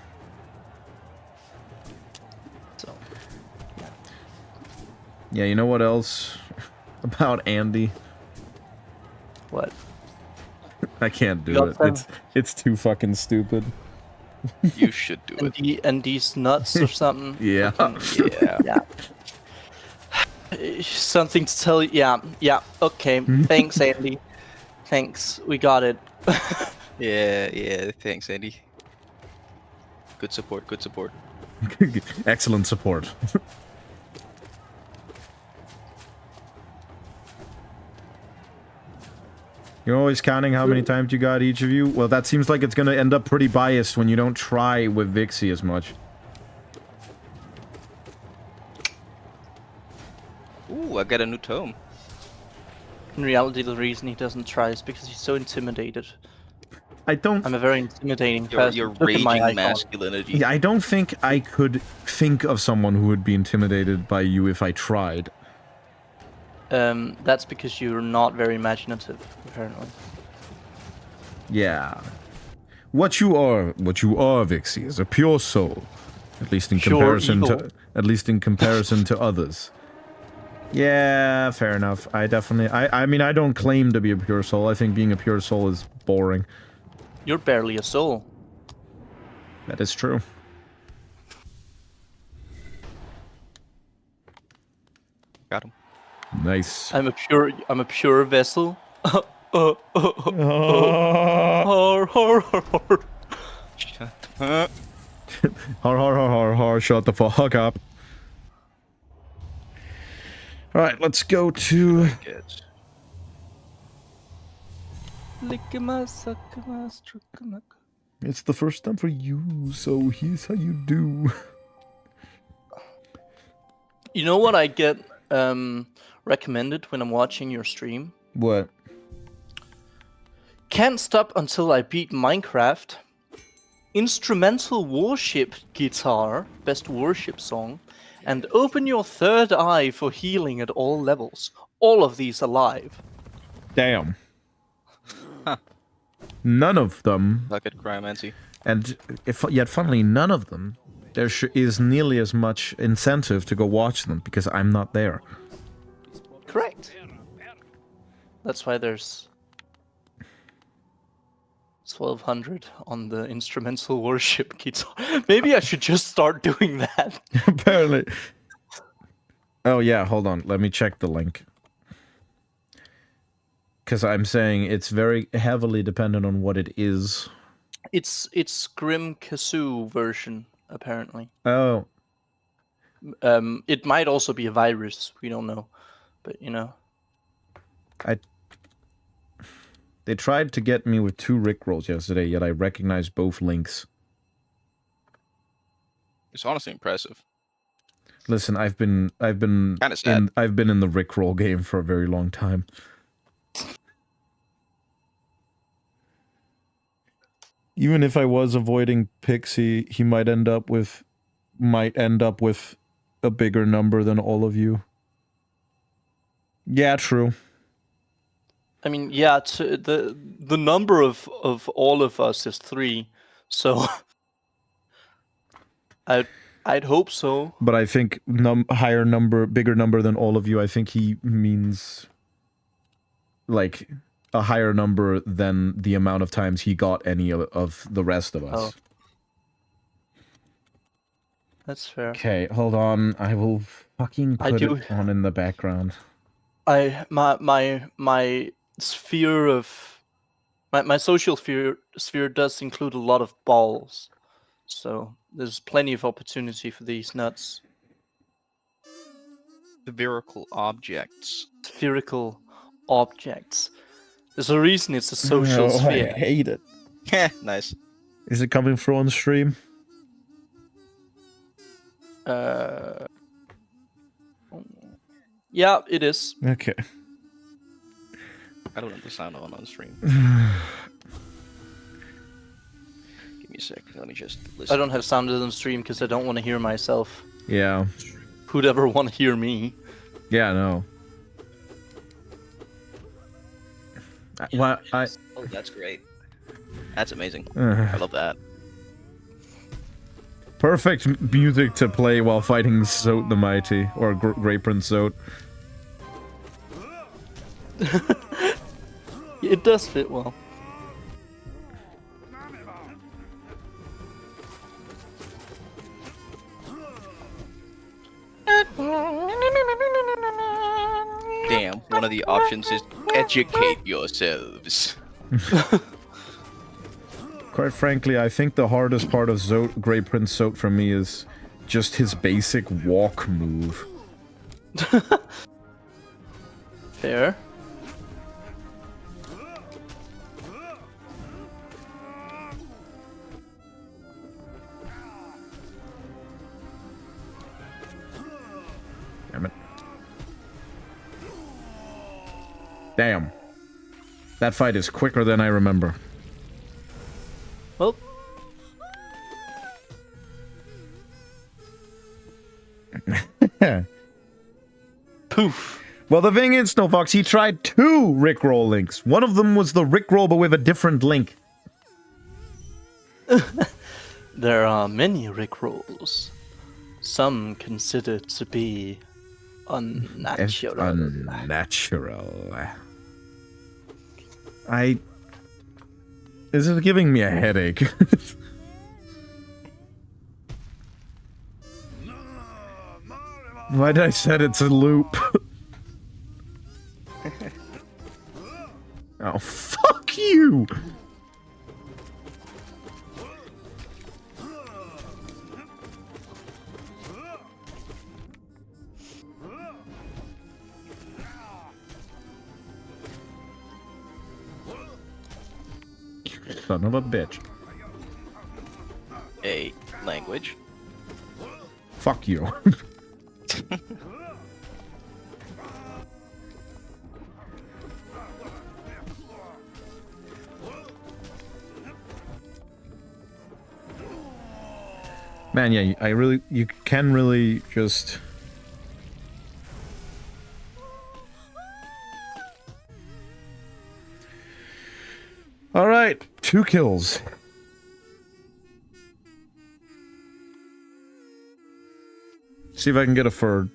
So Yeah, you know what else about Andy? what? I can't do You it. got It's too fucking stupid. You should do it. And these nuts or something? Yeah. Fucking- Yeah. yeah. Something to tell you. Yeah, yeah. Okay. Thanks, Andy. Thanks. We got it. Yeah. Thanks, Andy. Good support. Good support. Excellent support. You're always counting how many times you got each of you? Well, that seems like it's gonna end up pretty biased when you don't try with Vixie as much. Ooh, I got a new tome. In reality, the reason he doesn't try is because he's so intimidated. I don't... I'm a very intimidating Your person. your Look at my raging icon. masculinity. Yeah, I don't think I could think of someone who would be intimidated by you if I tried. That's because you're not very imaginative, apparently. Yeah. What you are, Vixie, is a pure soul. At least in Pure comparison evil. to... At least in comparison to others. Yeah, fair enough. I definitely... I mean, I don't claim to be a pure soul. I think being a pure soul is boring. You're barely a soul. That is true. Got him. Nice. I'm a pure vessel. Oh. Shut up. Shut the fuck up. Alright, let's go to... Good. It's the first time for you, so here's how you do. You know what I get recommended when I'm watching your stream? What? Can't stop until I beat Minecraft. Instrumental worship guitar, best worship song, and open your third eye for healing at all levels. All of these alive. Damn. Huh. None of them, Bucket Cryomancy. and yet funnily, none of them, there is nearly as much incentive to go watch them, because I'm not there. Correct. That's why there's 1200 on the instrumental worship guitar. Maybe I should just start doing that. Apparently. Oh yeah, hold on. Let me check the link. Because I'm saying it's very heavily dependent on what it is. It's Grim Kazoo version, apparently. Oh. It might also be a virus. We don't know, but you know. They tried to get me with 2 Rickrolls yesterday, yet I recognized both links. It's honestly impressive. Listen, I've been Kinda sad. I've been in the Rickroll game for a very long time. Even if I was avoiding Pixie, he might end up with a bigger number than all of you. Yeah, true. I mean, yeah, the number of all of us is 3, so I'd hope so. But I think bigger number than all of you. I think he means like a higher number than the amount of times he got any of the rest of us. Oh. That's fair. Okay, hold on. I will fucking put it on in the background. My sphere of my social sphere does include a lot of balls, so there's plenty of opportunity for these nuts. Spherical objects. Spherical objects. There's a reason it's a social sphere. I hate it. Heh, nice. Is it coming through on stream? Yeah, it is. Okay. I don't have the sound on stream. Give me a sec. Let me just listen. I don't have sound on stream because I don't want to hear myself. Yeah. Who'd ever want to hear me? Yeah, no. Well, Oh, that's great. That's amazing. Uh, I love that. perfect music to play while fighting Zote the Mighty, or Grey Prince Zote. It does fit well. Damn, one of the options is educate yourselves. Quite frankly, I think the hardest part of Zote, Grey Prince Zote for me is just his basic walk move. Fair. Damn it. Damn. That fight is quicker than I remember. Well, poof. Well, the thing is, Snowfox, he tried 2 Rickroll links. One of them was the Rickroll, but with a different link. There are many Rickrolls. Some considered to be unnatural. Unnatural. This is giving me a headache. Why did I said it's a loop? Oh, fuck you! Son of a bitch. A language. Fuck you. Man, yeah, you can really just... Alright, 2 kills. See if I can get a Ferd.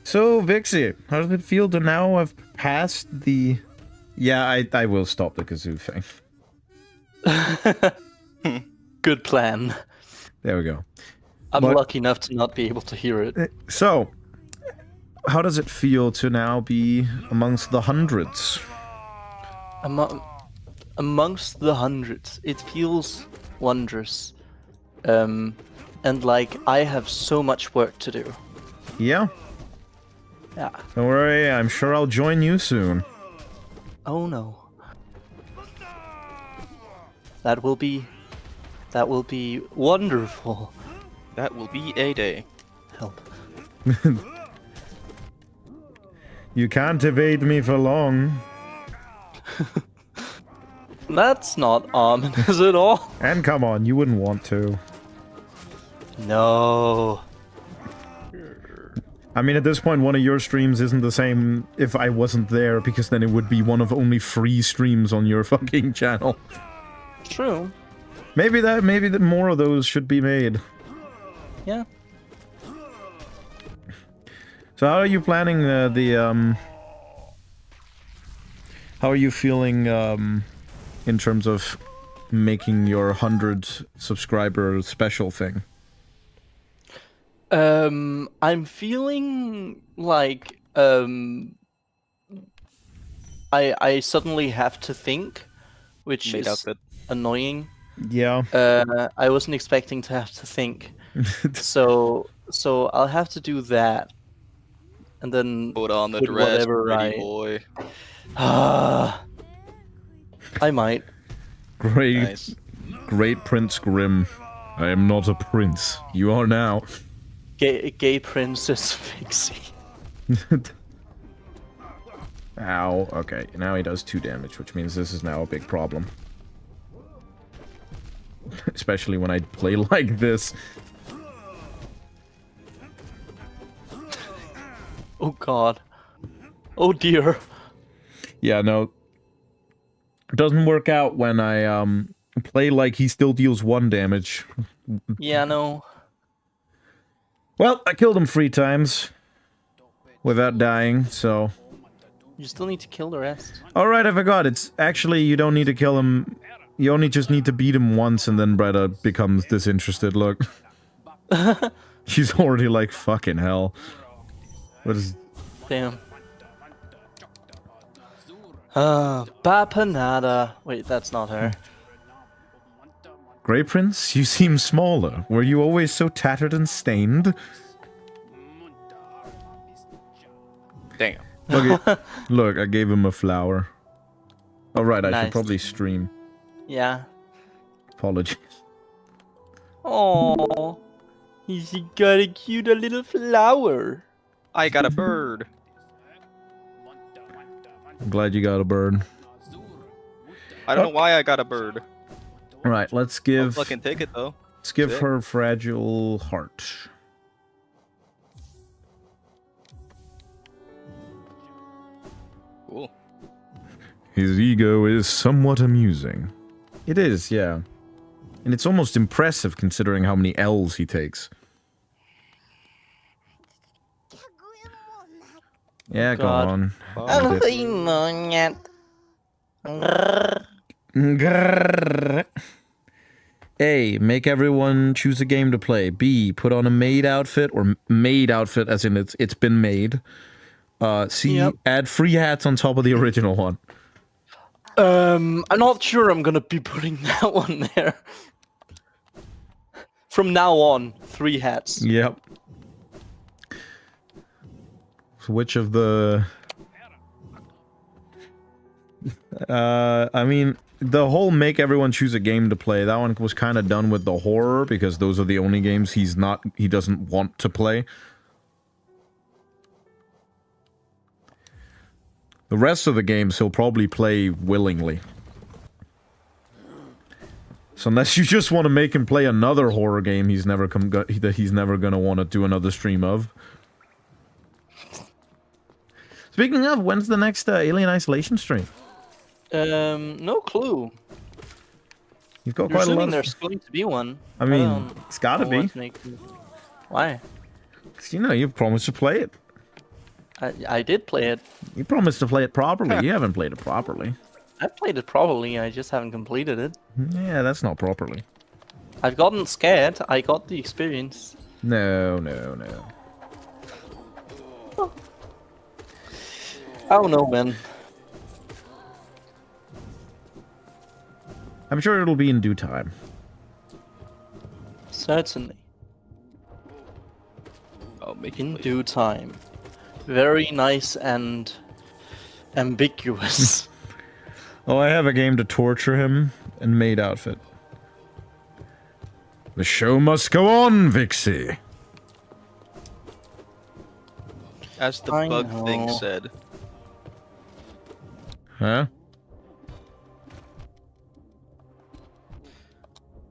So, Vixie, how does it feel to now have passed the... Yeah, I will stop the kazoo thing. Good plan. There we go. I'm But- lucky enough to not be able to hear it. So, how does it feel to now be amongst the hundreds? Amongst the hundreds, it feels wondrous. And like I have so much work to do. Yeah? Yeah. Don't worry, I'm sure I'll join you soon. Oh no. That will be wonderful. That will be a day. Help. You can't evade me for long. That's not ominous at all. And come on, you wouldn't want to. No. I mean, at this point, one of your streams isn't the same if I wasn't there, because then it would be one of only 3 streams on your fucking channel. True. Maybe that more of those should be made. Yeah. So how are you planning how are you feeling in terms of making your 100 subscriber special thing? I'm feeling like I suddenly have to think, which Made is outfit. annoying. Yeah. I wasn't expecting to have to think. So I'll have to do that. And then Put on the Put dress, whatever pretty I- boy. I might. Great, Nice. great Prince Grim. I am not a prince. You are now. Gay Princess Fixie. Ow. Okay, now he does 2 damage, which means this is now a big problem. Especially when I play like this. Oh god. Oh dear. Yeah, no. It doesn't work out when I play like he still deals 1 damage. Yeah, no. Well, I killed him 3 times without dying, so... You still need to kill the rest. Alright, I forgot. It's actually, you don't need to kill him. You only just need to beat him once and then Bretta becomes disinterested, look. She's already like, fucking hell. What is... Damn. Bapanada. Wait, that's not her. Grey Prince, you seem smaller. Were you always so tattered and stained? Damn. Look, I gave him a flower. Alright, I Nice. should probably stream. Yeah. Apologies. Oh, he's got a cute little flower. I got a bird. I'm glad you got a bird. I don't know why I got a bird. Alright, let's I'll give... fucking take it though. Let's give Sick. her Fragile Heart. Cool. His ego is somewhat amusing. It is, yeah. And it's almost impressive considering how many L's he takes. Yeah, go God. on. Oh, Grrrr. A. Make everyone choose a game to play. B. Put on a maid outfit, or maid outfit as in it's been made. C. Yep. Add free hats on top of the original one. I'm not sure I'm gonna be putting that one there. From now on, 3 hats. Yep. So which of the... I mean, the whole make everyone choose a game to play, that one was kind of done with the horror, because those are the only games he doesn't want to play. The rest of the games he'll probably play willingly. So unless you just want to make him play another horror game he's never that he's never gonna want to do another stream of. Speaking of, when's the next Alien Isolation stream? No clue. You've got You're quite a lot assuming of... there's going to be one. I mean, don't it's gotta know be. what to make- Why? 'Cause, you know, you promised to play it. I did play it. You promised to play it properly. You haven't played it properly. I played it probably, I just haven't completed it. Yeah, that's not properly. I've gotten scared, I got the experience. No, no, no. I don't know, man. I'm sure it'll be in due time. Certainly. Oh, make In it due time. Very nice and ambiguous. Oh, I have a game to torture him and maid outfit. The show must go on, Vixie. As the I bug thing know. said. Huh?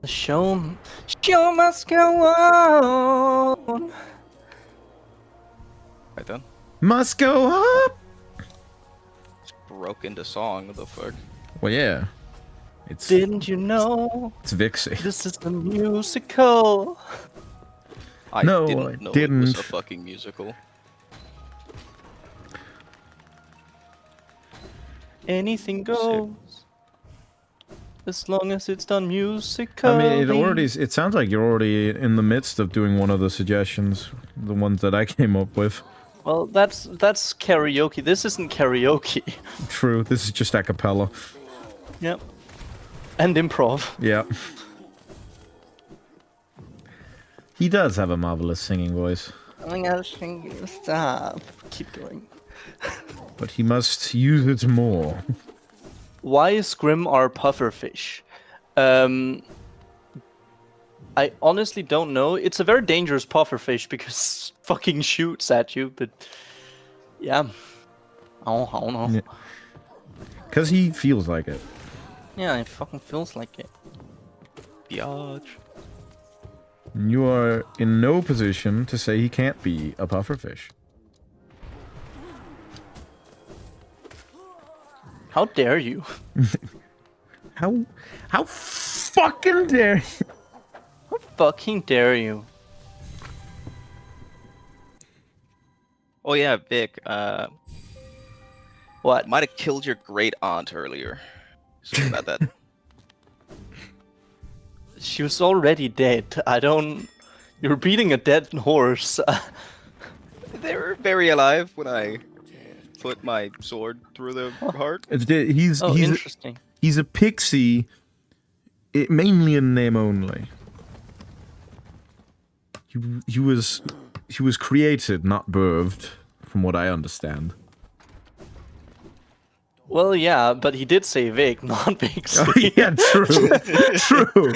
The show must go on. Right then. Must go up. Broke into song. What the fuck? Well, yeah. It's Didn't you know it's Vixie. this is a musical? I No, didn't I know it was didn't. a fucking musical. Anything goes. As long as it's done musical. I mean, it sounds like you're already in the midst of doing one of the suggestions, the ones that I came up with. Well, that's karaoke. This isn't karaoke. True, this is just a cappella. Yep. And improv. Yeah. He does have a marvelous singing voice, I gotta sing. Stop. Keep going. but he must use it more. Why is Grim our pufferfish? I honestly don't know. It's a very dangerous pufferfish because it fucking shoots at you, but yeah. I don't know. Yeah. Because he feels like it. Yeah, it fucking feels like it. Biatch. You are in no position to say he can't be a pufferfish. How dare you? How fucking dare you? How fucking dare you? Oh yeah, Vic. What? Might have killed your great aunt earlier. Sorry about that. She was already dead. I don't. You're beating a dead horse. They were very alive when I put my sword through the heart. He's Oh, he's interesting. he's a pixie, mainly in name only. He was created, not birthed, from what I understand. Well, yeah, but he did say Vic, not Vixie. Oh, yeah, true, true.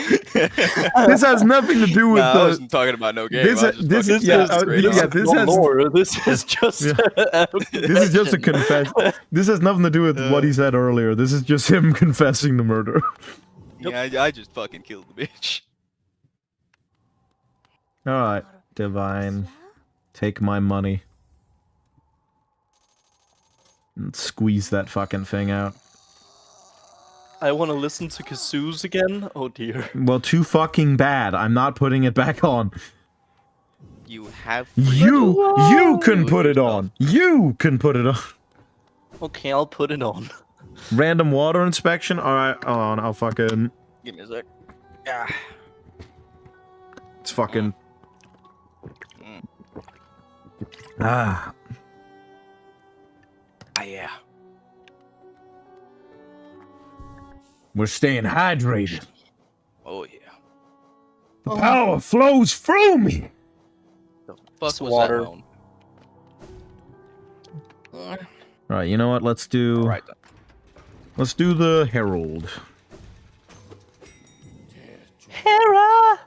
This has nothing to do with I the. wasn't talking about no game. This- I was just this fucking is- saying yeah, it's a great yeah, aunt. this not has- lore. This is just. This is just a confess. This has nothing to do with what he said earlier. This is just him confessing the murder. Yeah, I just fucking killed the bitch. All right, Divine, take my money and squeeze that fucking thing out. I want to listen to Kazoo's again. Oh dear. Well, too fucking bad. I'm not putting it back on. You have. You can put it on. You can put it on. Okay, I'll put it on. Random water inspection. All right, hold on. I'll fucking. Give me a sec. Ah. It's fucking. Ah. Ah, yeah. We're staying hydrated. Oh yeah. The power flows through me. The fuck It's was water. that moan? All right, you know what? Let's do. Right. Let's do the Herald. Hera!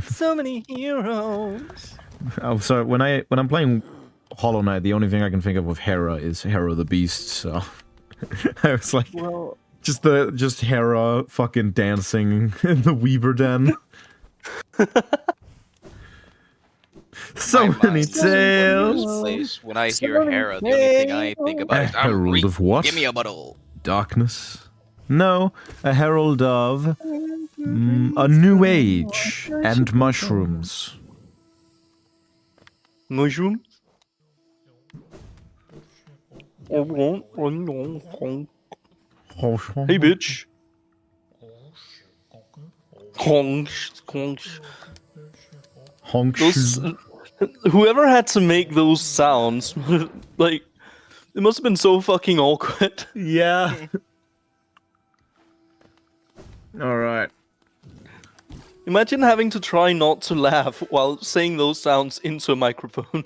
So many heroes. Oh, sorry. When I'm playing Hollow Knight, the only thing I can think of with Hera is Hera the Beast. So I was like, Well, just Hera fucking dancing in the Weaver Den. So My many mind is in tales. one place. When I So hear many Hera, the only thing I think about is A herald of what? Give me a bottle. Darkness. No, a herald of a new age and mushrooms. mushroom? Hey, bitch. Those, whoever had to make those sounds, like, it must have been so fucking awkward. Yeah. All right. Imagine having to try not to laugh while saying those sounds into a microphone.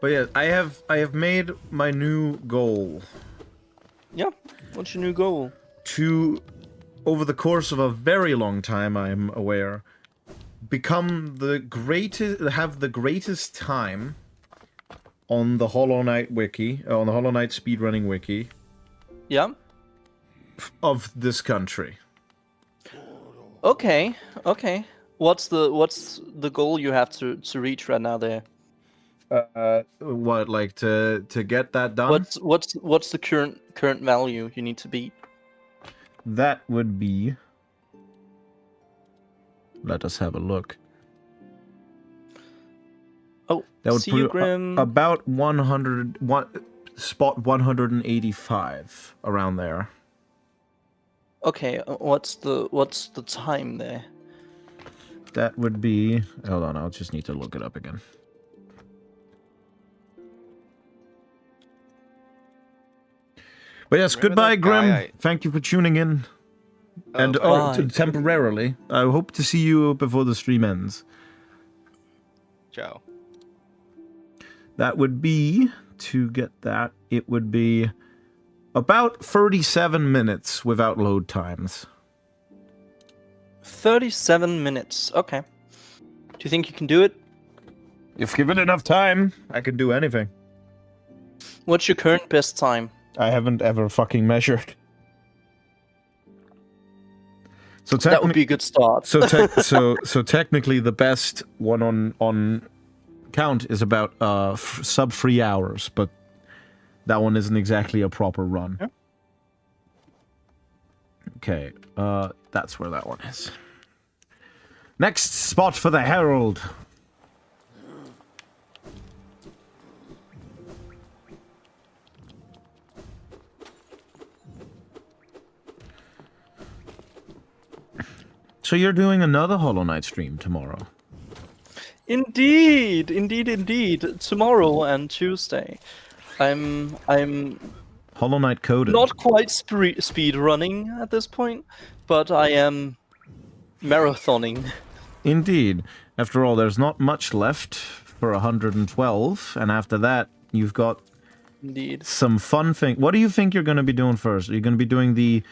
But yeah, I have made my new goal Yeah, what's your new goal? to, over the course of a very long time, I'm aware, become the greatest, have the greatest time on the Hollow Knight wiki, on the Hollow Knight speedrunning wiki Yeah? of this country. Okay, okay. What's the goal you have to reach right now there? What, like to get that done? What's the current value you need to beat? That would be. Let us have a look. Oh, That would see you, put Grim. about 100, spot 185 around there. Okay, what's the time there? That would be. Hold on, I'll just need to look it up again. But yes, Remember goodbye, that guy Grim. I- Thank you for tuning in. And bye. temporarily, I hope to see you before the stream ends. Ciao. That would be, to get that, it would be about 37 minutes without load times. 37 minutes. Okay. Do you think you can do it? If given enough time, I can do anything. What's your current best time? I haven't ever fucking measured. So That would be a good start. so technically the best one on count is about sub 3 hours, but That one isn't exactly a proper run. Yeah. Okay, that's where that one is. Next spot for the Herald. So you're doing another Hollow Knight stream tomorrow? Indeed, indeed, indeed. Tomorrow and Tuesday. I'm Hollow Knight coded. not quite speed running at this point, but I am marathoning. Indeed. After all, there's not much left for 112, and after that, you've got Indeed. some fun thing. What do you think you're going to be doing first? Are you going to be doing the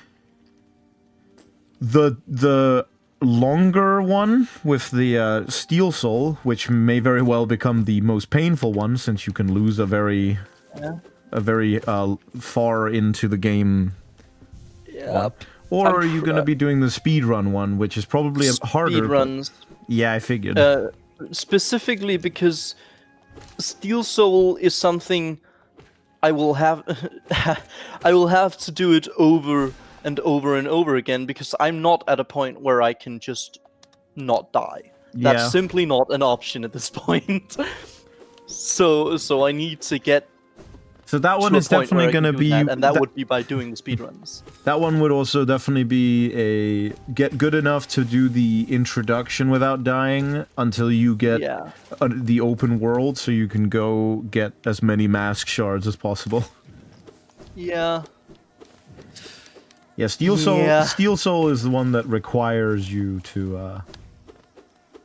longer one with the Steel Soul, which may very well become the most painful one, since you can lose a very far into the game Yeah. Or I'm are you going to be doing the speedrun one, which is probably harder? Speed runs. Yeah, I figured. Specifically because Steel Soul is something I will have I will have to do it over and over and over again because I'm not at a point where I can just not die. That's Yeah. simply not an option at this point. So I need to get So that one to a is point where definitely I can going to do be... that, and that would be by doing the speedruns. That one would also definitely be a... Get good enough to do the introduction without dying until you get Yeah. the open world, so you can go get as many mask shards as possible. Yeah. Yeah, Steel Soul. Yeah. Steel Soul is the one that requires you to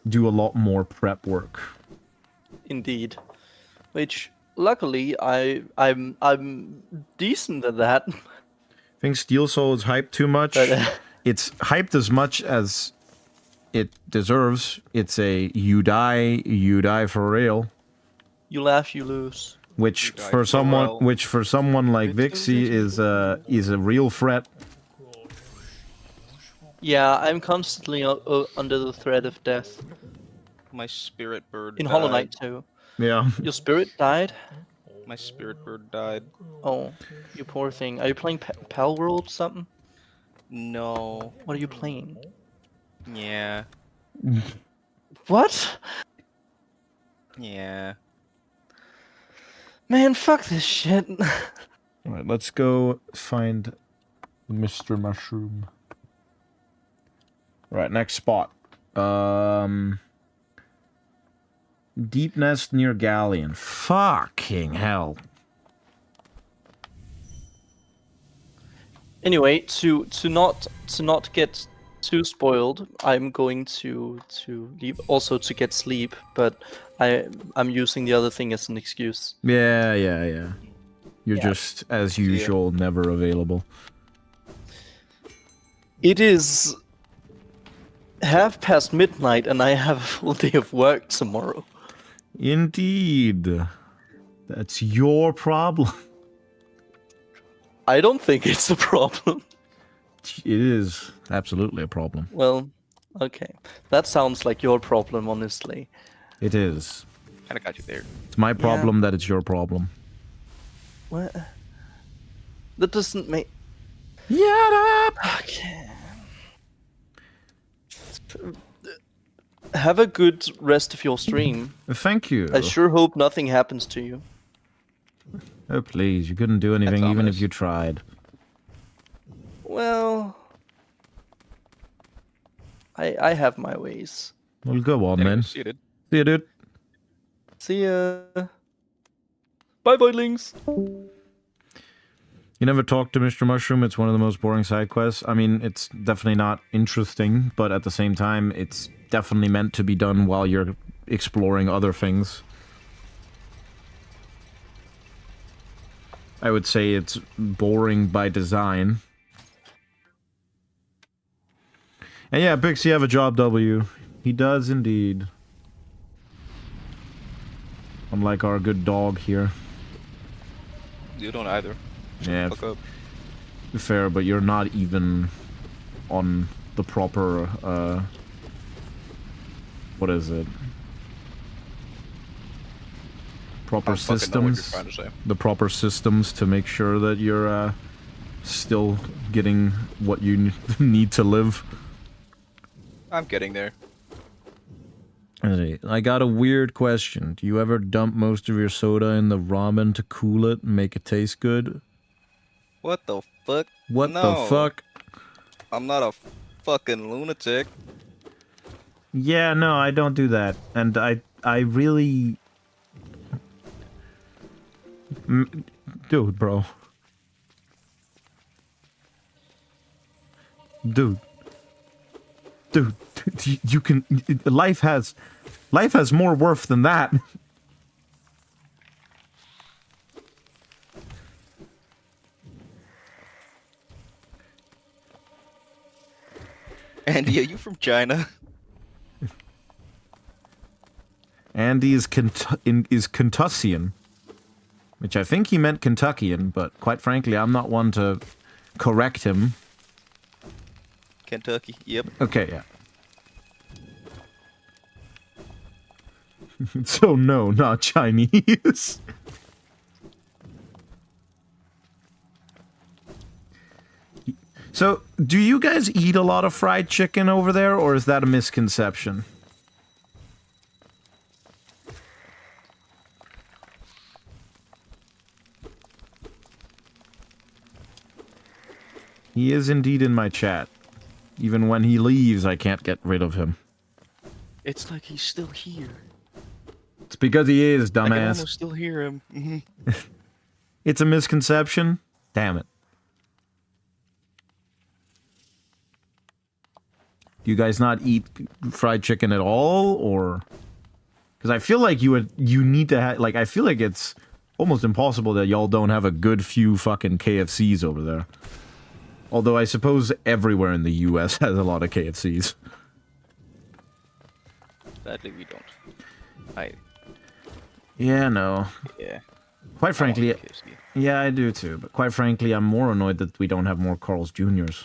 do a lot more prep work. Indeed. Which luckily I'm decent at that. I think Steel Soul is hyped too much. But, It's hyped as much as it deserves. It's a you die for real. You laugh, you lose. Which You die for for someone real. which for someone like Vixie is a real threat. Yeah, I'm constantly under the threat of death. My spirit bird In died. Hollow Knight too. Yeah. Your spirit died? My spirit bird died. Oh, you poor thing. Are you playing Pal World something? No. What are you playing? Yeah. What? Yeah. Man, fuck this shit. Alright, let's go find Mr. Mushroom. Right, next spot. Deep Nest near Galleon. Fucking hell. Anyway, to not get too spoiled, I'm going to leave also to get sleep, but I'm using the other thing as an excuse. Yeah. You're Yeah. just, as usual, never available. It is midnight and I have a full day of work tomorrow. Indeed. That's your problem. I don't think it's a problem. It is absolutely a problem. Well, okay. That sounds like your problem, honestly. It is. Kinda got you there. It's my problem that it's your problem. What? That doesn't make... Shut up! Okay. Have a good rest of your stream. Thank you. I sure hope nothing happens to you. Oh, please. You couldn't do anything even ominous. if you tried. Well... I have my ways. Well, go on, Anyway, then. see you, dude. See you, dude. See ya. Bye, boydlings. You never talk to Mr. Mushroom. It's one of the most boring side quests. I mean, it's definitely not interesting, but at the same time, it's definitely meant to be done while you're exploring other things. I would say it's boring by design. And yeah, Bix, you have a job, W. He does indeed. Unlike our good dog here. You don't either. Yeah, Fuck up. fair, but you're not even on the proper, what is it? proper I don't fucking know what you're systems, trying to say. the proper systems to make sure that you're still getting what you need to live. I'm getting there. I got a weird question. Do you ever dump most of your soda in the ramen to cool it and make it taste good? What the fuck? What the No, fuck? I'm not a fucking lunatic. Yeah, no, I don't do that. And I really... Dude, bro. Dude. Dude, you can... Life has more worth than that. Andy, are you from China? Andy is Kentuckian, which I think he meant Kentuckian, but quite frankly, I'm not one to correct him. Kentucky. Yep. Okay, yeah. So no, not Chinese. So, do you guys eat a lot of fried chicken over there, or is that a misconception? He is indeed in my chat. Even when he leaves, I can't get rid of him. It's like he's still here. It's because he is, I can dumbass. almost still hear him. It's a misconception? Damn it. Do you guys not eat fried chicken at all, or... Because I feel like you need to have... Like, I feel like it's almost impossible that y'all don't have a good few fucking KFCs over there. Although I suppose everywhere in the US has a lot of KFCs. Sadly, we don't. Yeah, no. Yeah. Quite frankly, I want KFC. yeah, I do too. But quite frankly, I'm more annoyed that we don't have more Carl's Jr.'s.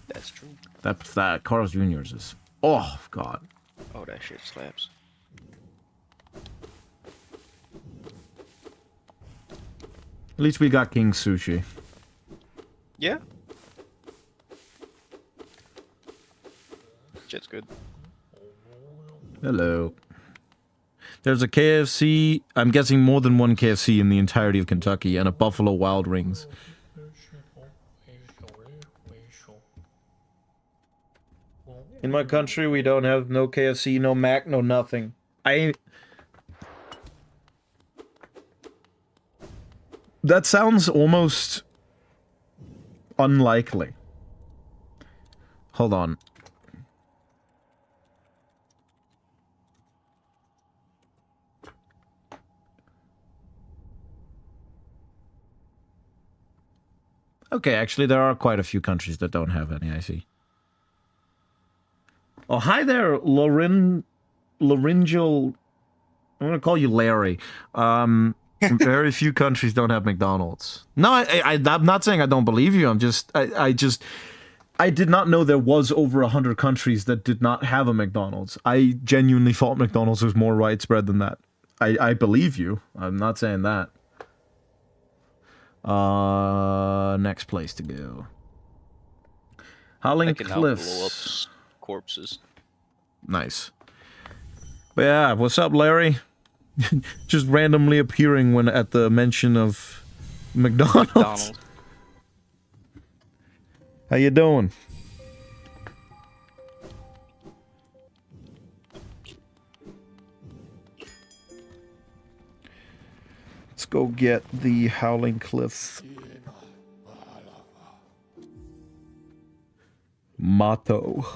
That's true. That Carl's Jr.'s is... Oh, God. Oh, that shit slaps. At least we got King Sushi. Yeah. Shit's good. Hello. There's a KFC, I'm guessing more than one KFC in the entirety of Kentucky, and a Buffalo Wild Wings. In my country, we don't have no KFC, no Mac, no nothing. That sounds almost unlikely. Hold on. Okay, actually, there are quite a few countries that don't have any, I see. Oh, hi there, laryngeal... I'm gonna call you Larry. Very few countries don't have McDonald's. No, I'm not saying I don't believe you. I'm just... I did not know there was over 100 countries that did not have a McDonald's. I genuinely thought McDonald's was more widespread than that. I believe you. I'm not saying that. Next place to go. Howling I can now blow up Cliffs. corpses. Nice. But yeah, what's up, Larry? Just randomly appearing when at the mention of McDonald's. How you doing? Let's go get the Howling Cliffs motto.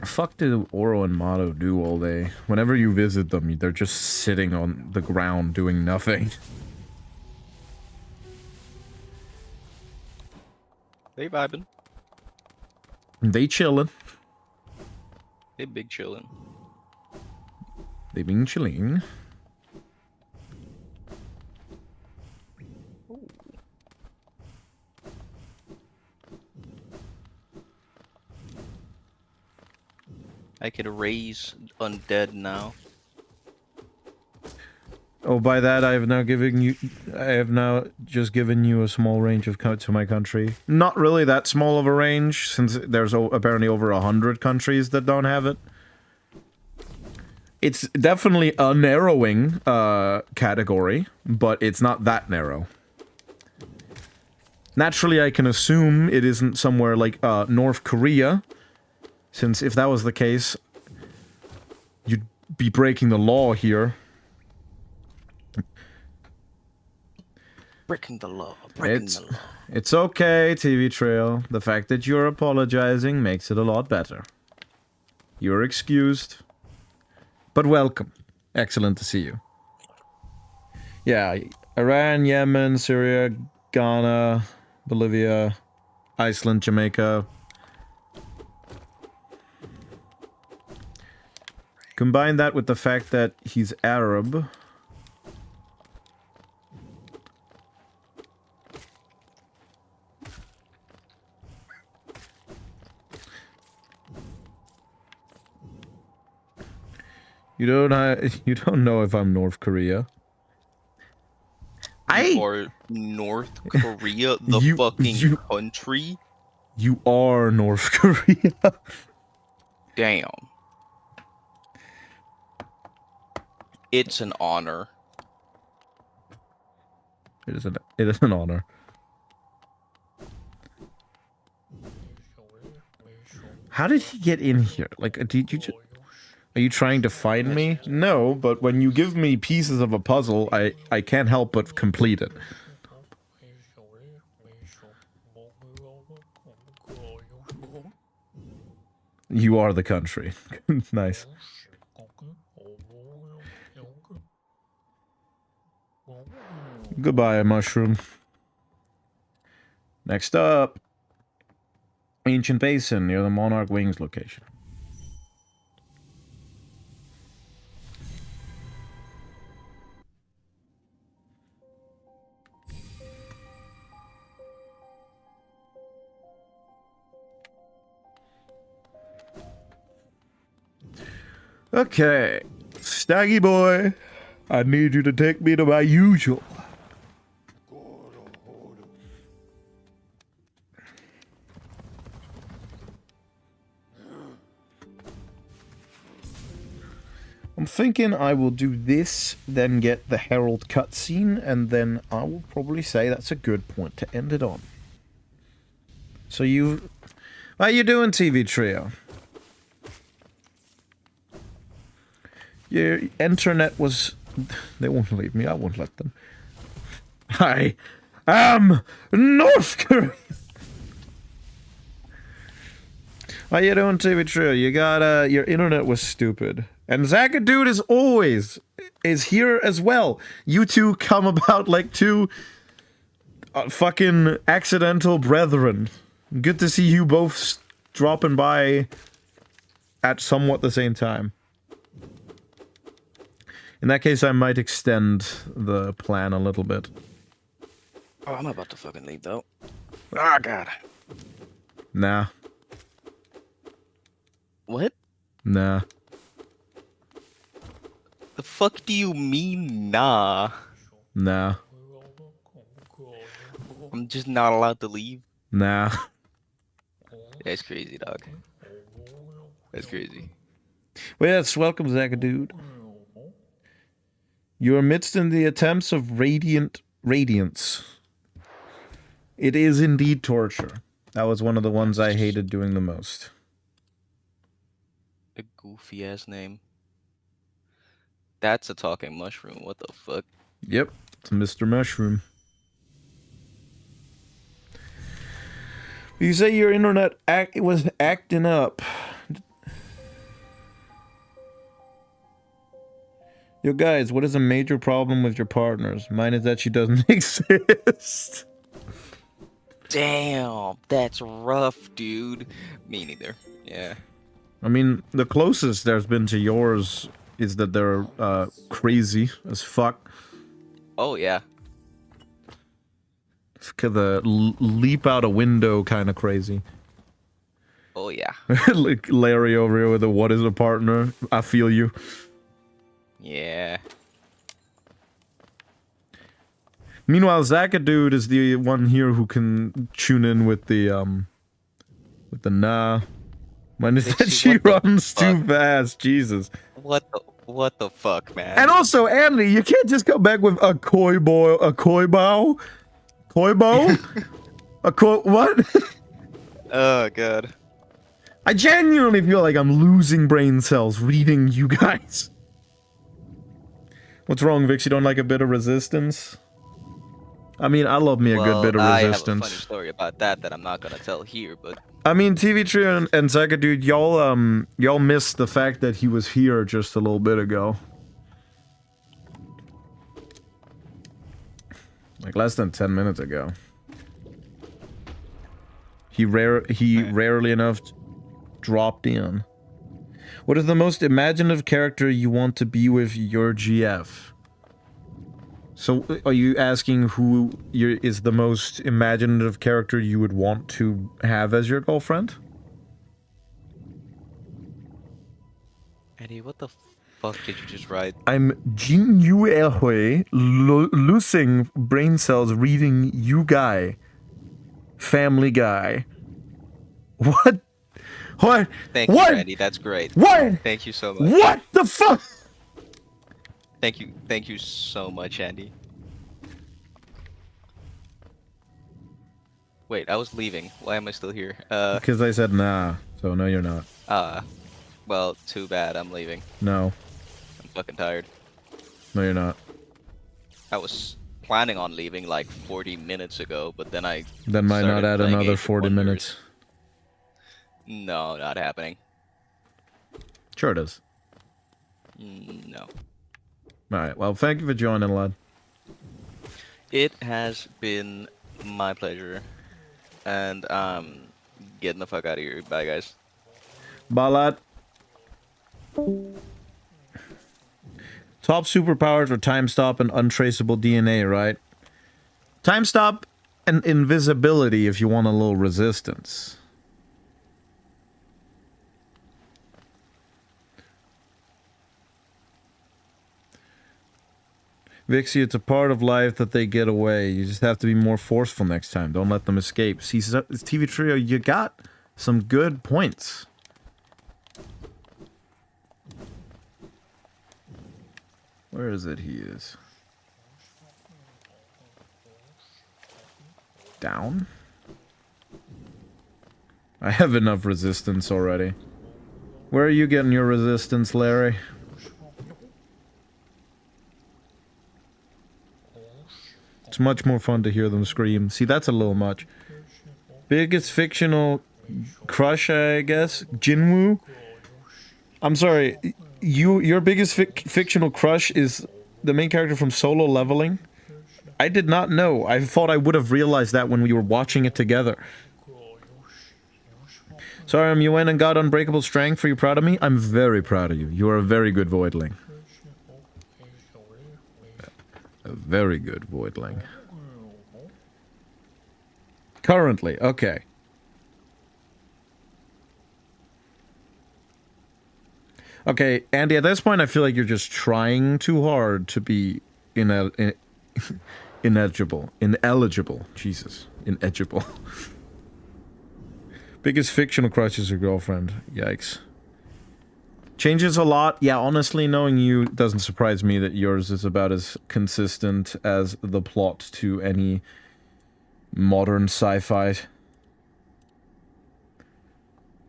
Fuck do Oro and Mato do all day? Whenever you visit them, they're just sitting on the ground doing nothing. They vibing. They chillin'. They big chillin'. They been chilling. I can raise undead now. Oh, by that I have now just given you a small range of to my country. Not really that small of a range, since there's apparently over 100 countries that don't have it. It's definitely a narrowing category, but it's not that narrow. Naturally, I can assume it isn't somewhere like North Korea, since if that was the case, you'd be breaking the law here. Breaking the law. Breaking the law. It's okay, TV Trail. The fact that you're apologizing makes it a lot better. You're excused. But welcome. Excellent to see you. Yeah, Iran, Yemen, Syria, Ghana, Bolivia, Iceland, Jamaica. Combine that with the fact that he's Arab. You don't know if I'm North Korea. Or North Korea, the fucking country? You are North Korea. Damn. It's an honor. It is an honor. How did he get in here? Like, did you just... Are you trying to find me? No, but when you give me pieces of a puzzle, I can't help but complete it. You are the country. Nice. Goodbye, mushroom. Next up. Ancient Basin, near the Monarch Wings location. Okay, Staggy boy, I need you to take me to my usual. I'm thinking I will do this, then get the Herald cutscene, and then I will probably say that's a good point to end it on. So how you doing, TV Trio? Your internet was... They won't leave me, I won't let them. I am North Korea! How you doing, TV Trio? You got, your internet was stupid. And Zagadude is here as well. You two come about like two fucking accidental brethren. Good to see you both dropping by at somewhat the same time. In that case, I might extend the plan a little bit. Oh, I'm about to fucking leave, though. Oh, God. Nah. What? Nah. The fuck do you mean, nah? Nah. I'm just not allowed to leave? Nah. That's crazy, dog. That's crazy. Well, yes, welcome, Zagadude. You're amidst in the attempts of radiance. It is indeed torture. That was one of the ones I hated doing the most. A goofy ass name. That's a talking mushroom. What the fuck? Yep, it's Mr. Mushroom. You say your internet was acting up. Yo, guys, what is a major problem with your partners? Mine is that she doesn't exist. Damn, that's rough, dude. Me neither. Yeah. I mean, the closest there's been to yours is that they're crazy as fuck. Oh, yeah. The leap out a window kind of crazy. Oh yeah. Like Larry over here with the what is a partner? I feel you. Yeah. Meanwhile, Zakadude is the one here who can tune in with the nah. When is that Dixie, she what the runs too fuck? fast, Jesus. What the fuck, man? And also, Andy, you can't just come back with a koi bow, a koi bow? Koi bow? A koi, what? Oh god. I genuinely feel like I'm losing brain cells reading you guys. What's wrong, Vix? You don't like a bit of resistance? I mean, I love me a good bit of I have a resistance. funny story about that I'm not gonna tell here, but I mean, TV Trio and Zakadude, y'all missed the fact that he was here just a little bit ago. Like less than 10 minutes ago. He rarely enough dropped in. What is the most imaginative character you want to be with your GF? So, are you asking who is the most imaginative character you would want to have as your girlfriend? Eddie, what the fuck did you just write? I'm genuinely losing brain cells reading you guy. Family Guy. What? What? Thank you, What? Randy. That's great. What? Thank you so much. What the fuck? Thank you so much, Andy. Wait, I was leaving. Why am I still here? Because I said nah, so no you're not. Well, too bad. I'm leaving. No. I'm fucking tired. No you're not. I was planning on leaving like 40 minutes ago, but then I Then might not started add playing another Age of 40 Wonders. minutes. No, not happening. Sure it is. No. Alright, well thank you for joining, lad. It has been my pleasure. And getting the fuck out of here. Bye, guys. Bye, lad. Top superpowers are time stop and untraceable DNA, right? Time stop and invisibility if you want a little resistance. Vixie, it's a part of life that they get away. You just have to be more forceful next time. Don't let them escape. See, TV Trio, you got some good points. Where is it? He is. Down? I have enough resistance already. Where are you getting your resistance, Larry? It's much more fun to hear them scream. See, that's a little much. Biggest fictional crush, I guess? Jinwoo? I'm sorry, your biggest fictional crush is the main character from Solo Leveling? I did not know. I thought I would have realized that when we were watching it together. Sorry, you went and got Unbreakable Strength. Are you proud of me? I'm very proud of you. You are a very good Voidling. A very good Voidling. Currently, okay. Okay, Andy, at this point I feel like you're just trying too hard to be ineligible. Jesus. Ineligible. Biggest fictional crush is your girlfriend. Yikes. Changes a lot. Yeah, honestly, knowing you doesn't surprise me that yours is about as consistent as the plot to any modern sci-fi.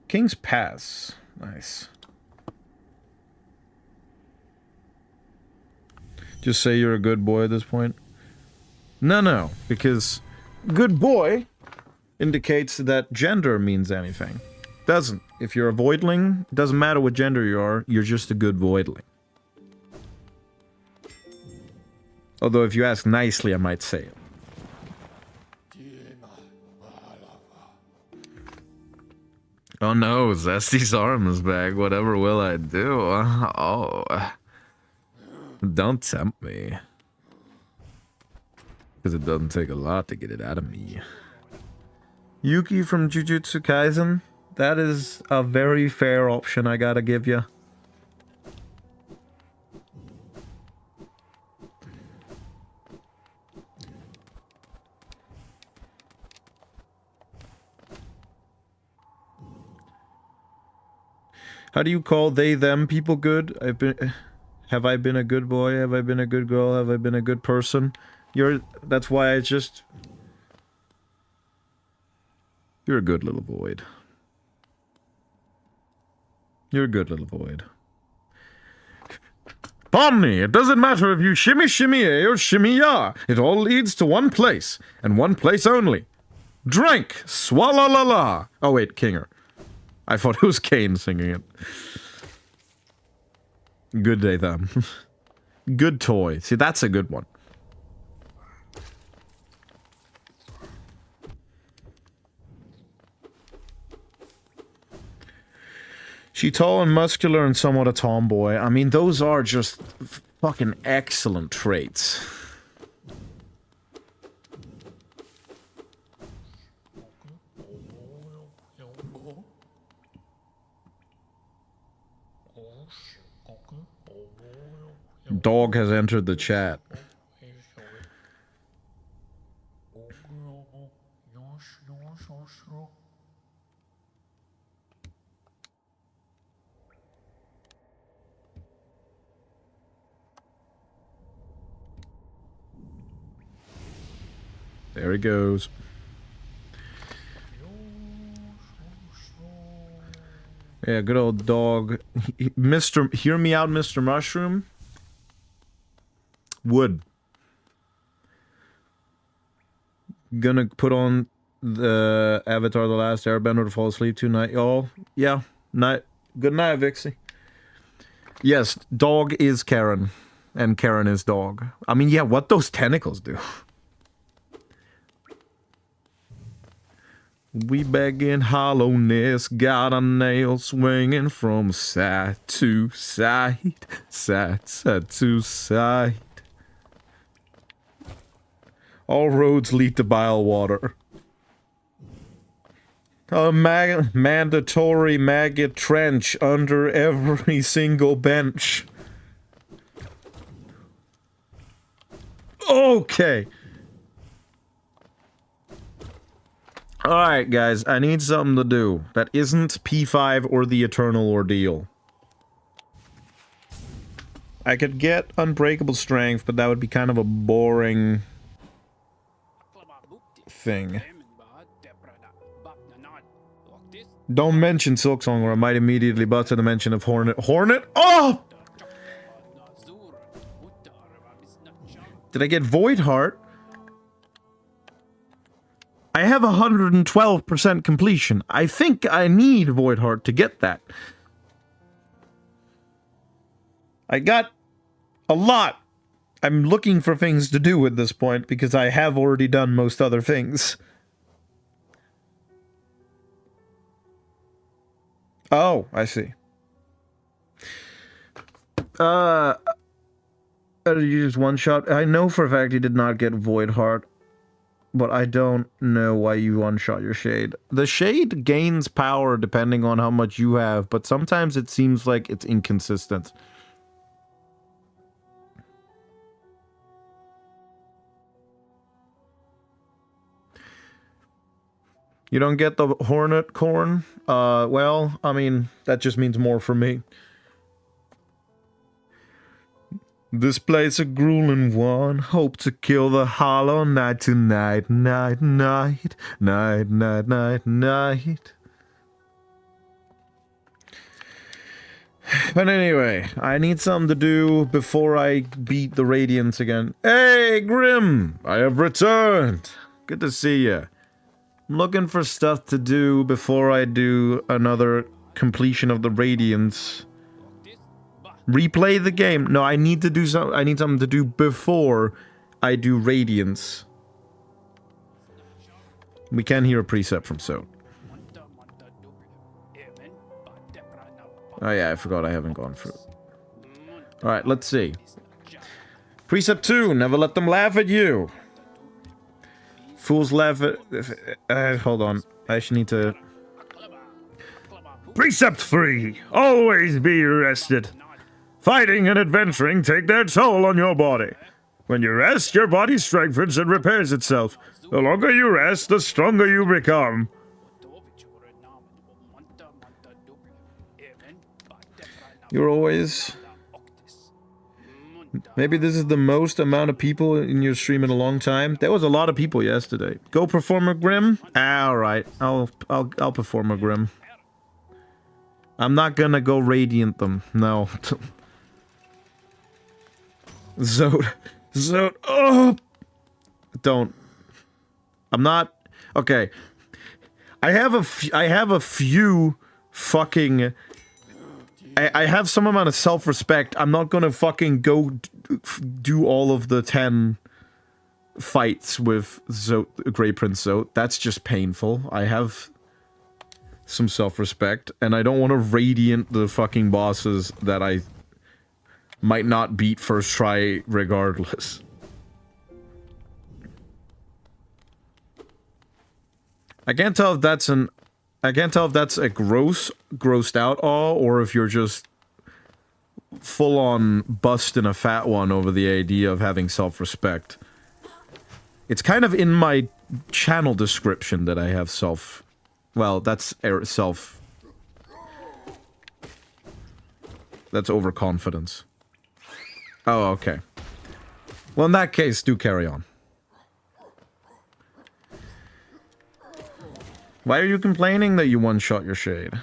King's Pass. Nice. Just say you're a good boy at this point? No, because good boy indicates that gender means anything. Doesn't. If you're a voidling, it doesn't matter what gender you are, you're just a good voidling. Although if you ask nicely, I might say it. Oh no, Zesty's arm is back. Whatever will I do? Oh. Don't tempt me. Because it doesn't take a lot to get it out of me. Yuki from Jujutsu Kaisen? That is a very fair option I gotta give you. How do you call they them people good? Have I been a good boy? Have I been a good girl? Have I been a good person? That's why I just... You're a good little void. You're a good little void. Pomni, it doesn't matter if you shimmy shimmy a or shimmy ya. It all leads to one place, and one place only. Drink! Swalla la la! Oh wait, Kinger. I thought it was Kane singing it. Good day, them. Good toy. See, that's a good one. She tall and muscular and somewhat a tomboy. I mean, those are just fucking excellent traits. Dog has entered the chat. There he goes. Yeah, good old dog. Mr. Hear me out, Mr. Mushroom. Wood. Gonna put on the Avatar The Last Airbender to fall asleep tonight, y'all. Yeah, night. Good night, Vixie. Yes, dog is Karen. And Karen is dog. I mean, yeah, what those tentacles do. We begging hollowness, got a nail swinging from side to side, side to side. All roads lead to Bilewater. A mandatory maggot trench under every single bench. Okay. Alright, guys, I need something to do that isn't P5 or the Eternal Ordeal. I could get Unbreakable Strength, but that would be kind of a boring thing. Don't mention Silksong or I might immediately butt to the mention of Hornet. Hornet? Oh! Did I get Void Heart? I have 112% completion. I think I need Void Heart to get that. I got a lot. I'm looking for things to do at this point because I have already done most other things. Oh, I see. Did you just one shot? I know for a fact you did not get Void Heart. But I don't know why you one-shot your Shade. The Shade gains power depending on how much you have, but sometimes it seems like it's inconsistent. You don't get the Hornet Corn? Well, I mean, that just means more for me. This place a grueling one. Hope to kill the hollow night tonight. Night, night, night, night, night, night. But anyway, I need something to do before I beat the Radiance again. Hey, Grim! I have returned! Good to see you. I'm looking for stuff to do before I do another completion of the Radiance. Replay the game. No, I need to do something. I need something to do before I do Radiance. We can hear a precept from So. Oh yeah, I forgot I haven't gone through. Alright, let's see. Precept 2, never let them laugh at you. Fools laugh at... hold on. I actually need to... Precept 3. Always be rested. Fighting and adventuring take their toll on your body. When you rest, your body strengthens and repairs itself. The longer you rest, the stronger you become. You're always... Maybe this is the most amount of people in your stream in a long time. There was a lot of people yesterday. Go perform a Grim? Alright, I'll perform a Grim. I'm not gonna go Radiant them, no. Zod, oh! Don't. I'm not... Okay. I have a few fucking... I have some amount of self-respect. I'm not gonna fucking go do all of the 10 fights with Grey Prince Zote. That's just painful. I have some self-respect, and I don't want to Radiant the fucking bosses that I might not beat first try regardless. I can't tell if that's a grossed out awe, or if you're just full on busting a fat one over the idea of having self-respect. It's kind of in my channel description that I have well, that's that's overconfidence. Oh, okay. Well, in that case, do carry on. Why are you complaining that you one-shot your shade?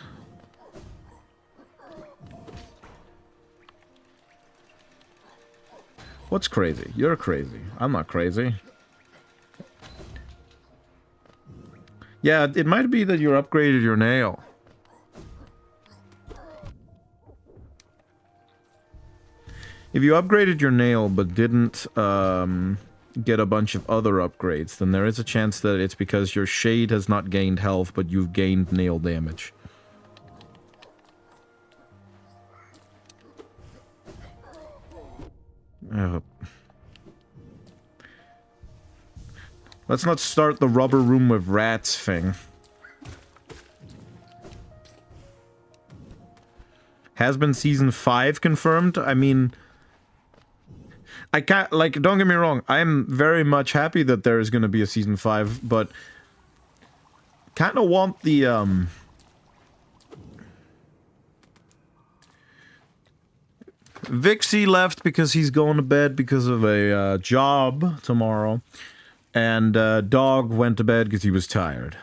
What's crazy? You're crazy. I'm not crazy. Yeah, it might be that you upgraded your nail. If you upgraded your nail but didn't get a bunch of other upgrades, then there is a chance that it's because your shade has not gained health, but you've gained nail damage. Let's not start the rubber room with rats thing. Has been season 5 confirmed? I mean... I can't, like, don't get me wrong, I'm very much happy that there is going to be a season 5, but kind of want the, Vixie left because he's going to bed because of a, job tomorrow, and, Dog went to bed because he was tired.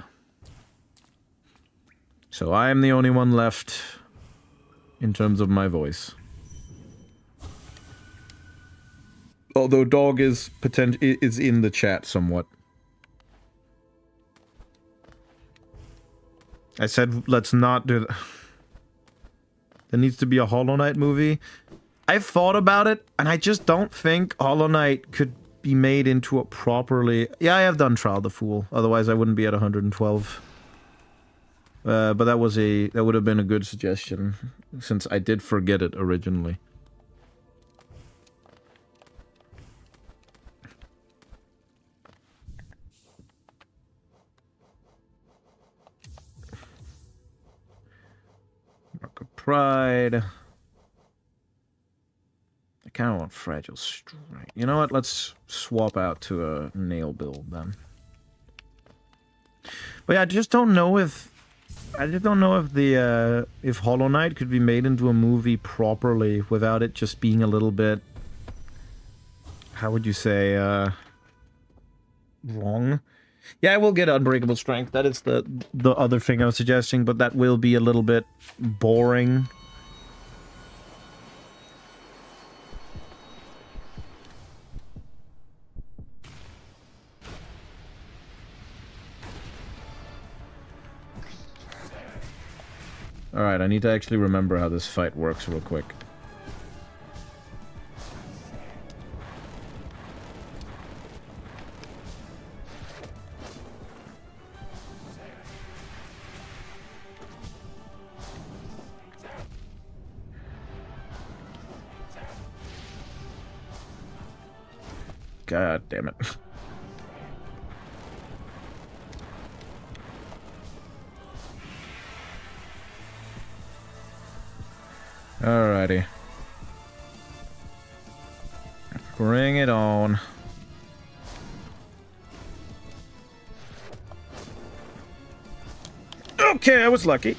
So I am the only one left in terms of my voice. Although Dog is in the chat somewhat. I said let's not do that. There needs to be a Hollow Knight movie. I've thought about it, and I just don't think Hollow Knight could be made into a properly... Yeah, I have done Trial the Fool. Otherwise, I wouldn't be at 112. But that would have been a good suggestion, since I did forget it originally. Mark of Pride. I kind of want Fragile Strike. You know what? Let's swap out to a nail build then. But yeah, I just don't know if the if Hollow Knight could be made into a movie properly without it just being a little bit, how would you say, wrong. Yeah, I will get Unbreakable Strength. That is the other thing I was suggesting, but that will be a little bit boring. Alright, I need to actually remember how this fight works real quick. God damn it. Alrighty. Bring it on. Okay, I was lucky.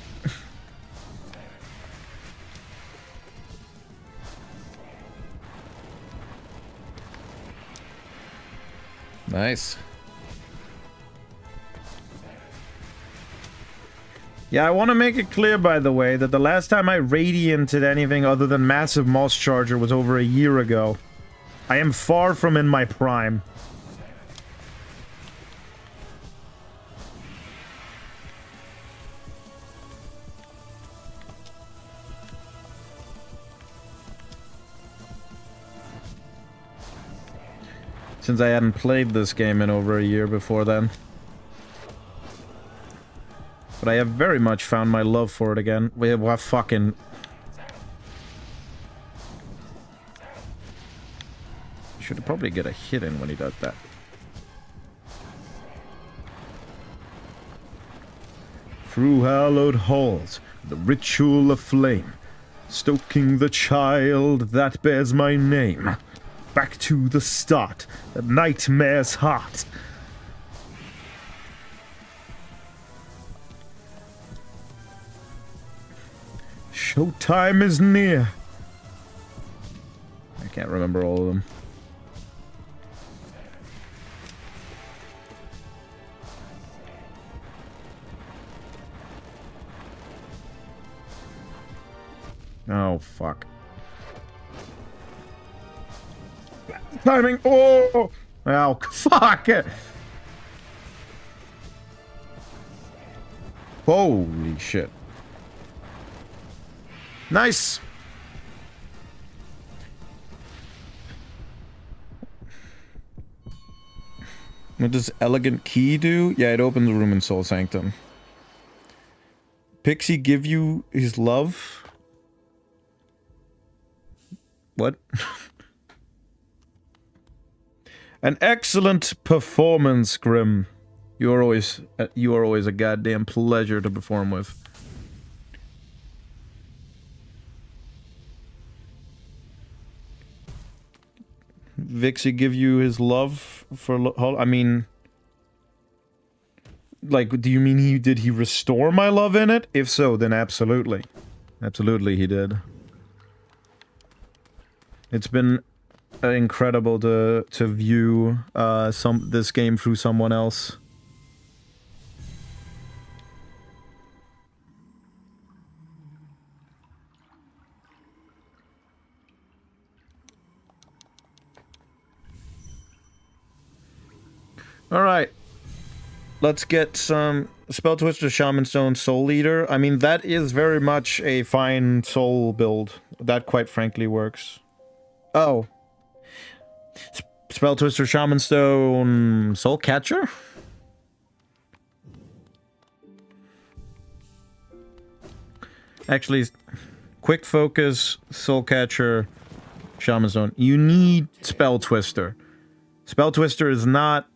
Nice. Yeah, I want to make it clear, by the way, that the last time I radianted anything other than Massive Moss Charger was over a year ago. I am far from in my prime. Since I hadn't played this game in over a year before then. But I have very much found my love for it again. What fucking... Should probably get a hit in when he does that. Through hallowed halls, the ritual of flame, stoking the child that bears my name. Back to the start, the nightmare's heart. Showtime is near. I can't remember all of them. Oh, fuck. Timing! Oh! Oh, fuck! Holy shit. Nice! What does Elegant Key do? Yeah, it opens a room in Soul Sanctum. Pixie give you his love? What? An excellent performance, Grim. You are always a goddamn pleasure to perform with. Vixie give you his love for... I mean... Like, do you mean did he restore my love in it? If so, then absolutely. Absolutely he did. It's been incredible to view this game through someone else. Alright. Let's get some Spell Twister, Shaman Stone, Soul Eater. I mean, that is very much a fine soul build. That quite frankly works. Oh. Spell Twister, Shaman Stone, Soul Catcher? Actually, Quick Focus, Soul Catcher, Shaman Stone. You need Spell Twister. Spell Twister is not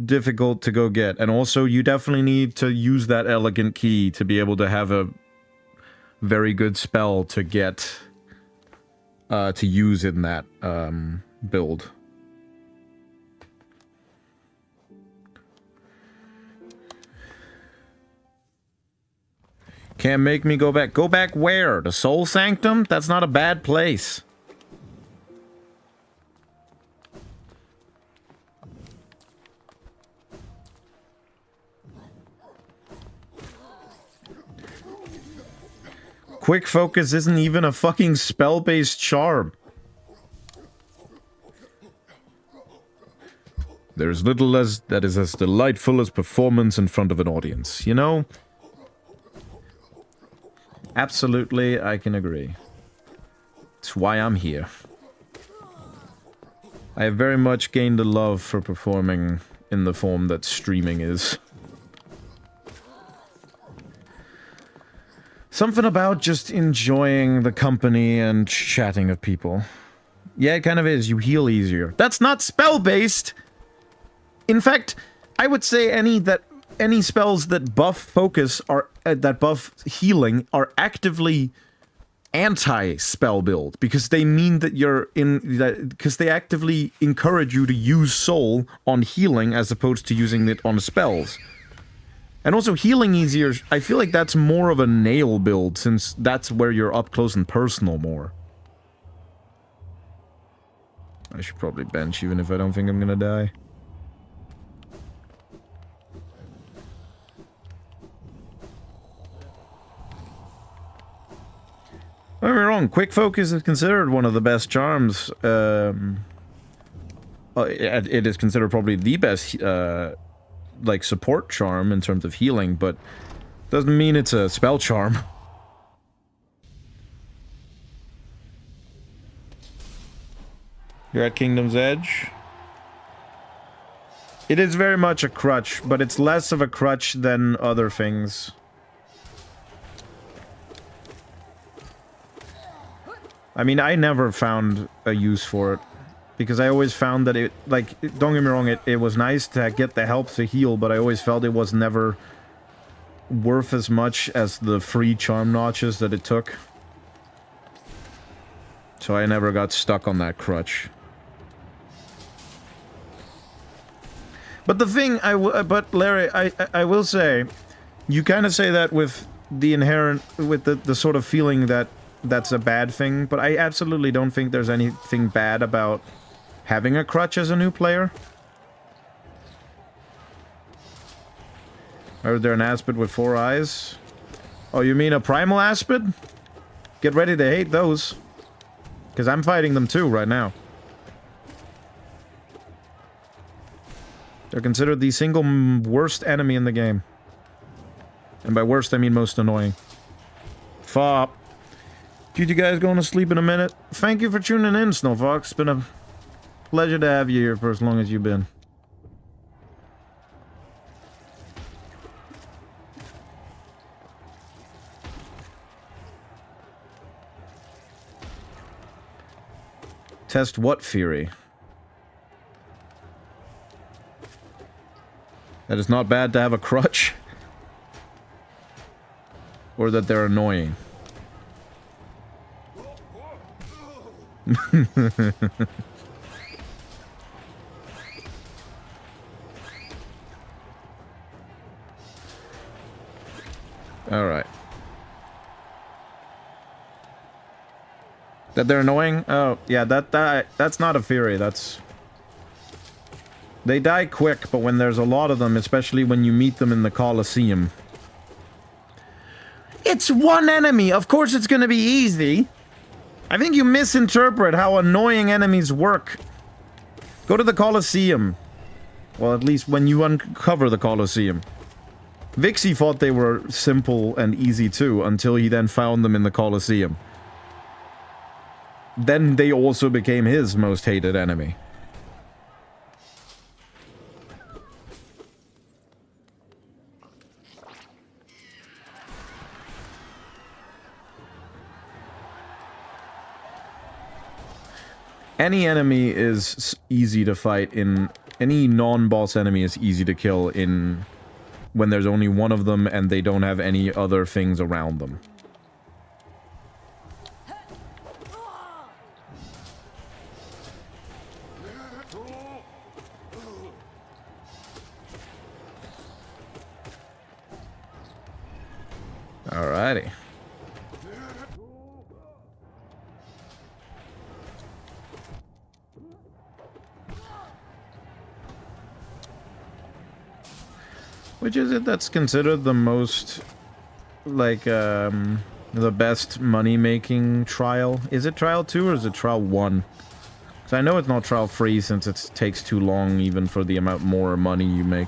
difficult to go get, and also you definitely need to use that Elegant Key to be able to have a very good spell to get to use in that build. Can't make me go back. Go back where? To Soul Sanctum? That's not a bad place. Quick Focus isn't even a fucking spell-based charm. There's little that is as delightful as performance in front of an audience, you know? Absolutely, I can agree. It's why I'm here. I have very much gained a love for performing in the form that streaming is. Something about just enjoying the company and chatting of people. Yeah, it kind of is. You heal easier. That's not spell-based! In fact, I would say any spells that buff focus are that buff healing are actively anti-spell build, because they mean that you're in that, because they actively encourage you to use soul on healing as opposed to using it on spells. And also healing easier, I feel like that's more of a nail build, since that's where you're up close and personal more. I should probably bench even if I don't think I'm gonna die. Don't get me wrong, Quick Focus is considered one of the best charms. It is considered probably the best, like, support charm in terms of healing, but doesn't mean it's a spell charm. You're at Kingdom's Edge. It is very much a crutch, but it's less of a crutch than other things. I mean, I never found a use for it, because I always found that it, like, don't get me wrong, it was nice to get the help to heal, but I always felt it was never worth as much as the free charm notches that it took. So I never got stuck on that crutch. But the thing, but Larry, I will say, you kind of say that with the inherent, with the sort of feeling that that's a bad thing, but I absolutely don't think there's anything bad about having a crutch as a new player. Or there an Aspid with 4 eyes? Oh, you mean a primal Aspid? Get ready to hate those. Because I'm fighting them too right now. They're considered the single worst enemy in the game. And by worst, I mean most annoying. Fop. Dude, you guys going to sleep in a minute? Thank you for tuning in, Snowfox. It's been a pleasure to have you here for as long as you've been. Test what Fury? That it's not bad to have a crutch? Or that they're annoying? Alright. That they're annoying? Oh, yeah, that's not a Fury, that's... They die quick, but when there's a lot of them, especially when you meet them in the Colosseum... It's one enemy! Of course it's gonna be easy! I think you misinterpret how annoying enemies work. Go to the Colosseum. Well, at least when you uncover the Colosseum. Vixie thought they were simple and easy too, until he then found them in the Colosseum. Then they also became his most hated enemy. Any enemy is easy to fight in... Any non-boss enemy is easy to kill in... when there's only one of them and they don't have any other things around them. Alrighty. Which is it that's considered the most, like, the best money-making trial? Is it Trial 2 or is it Trial 1? Because I know it's not Trial 3 since it takes too long even for the amount more money you make.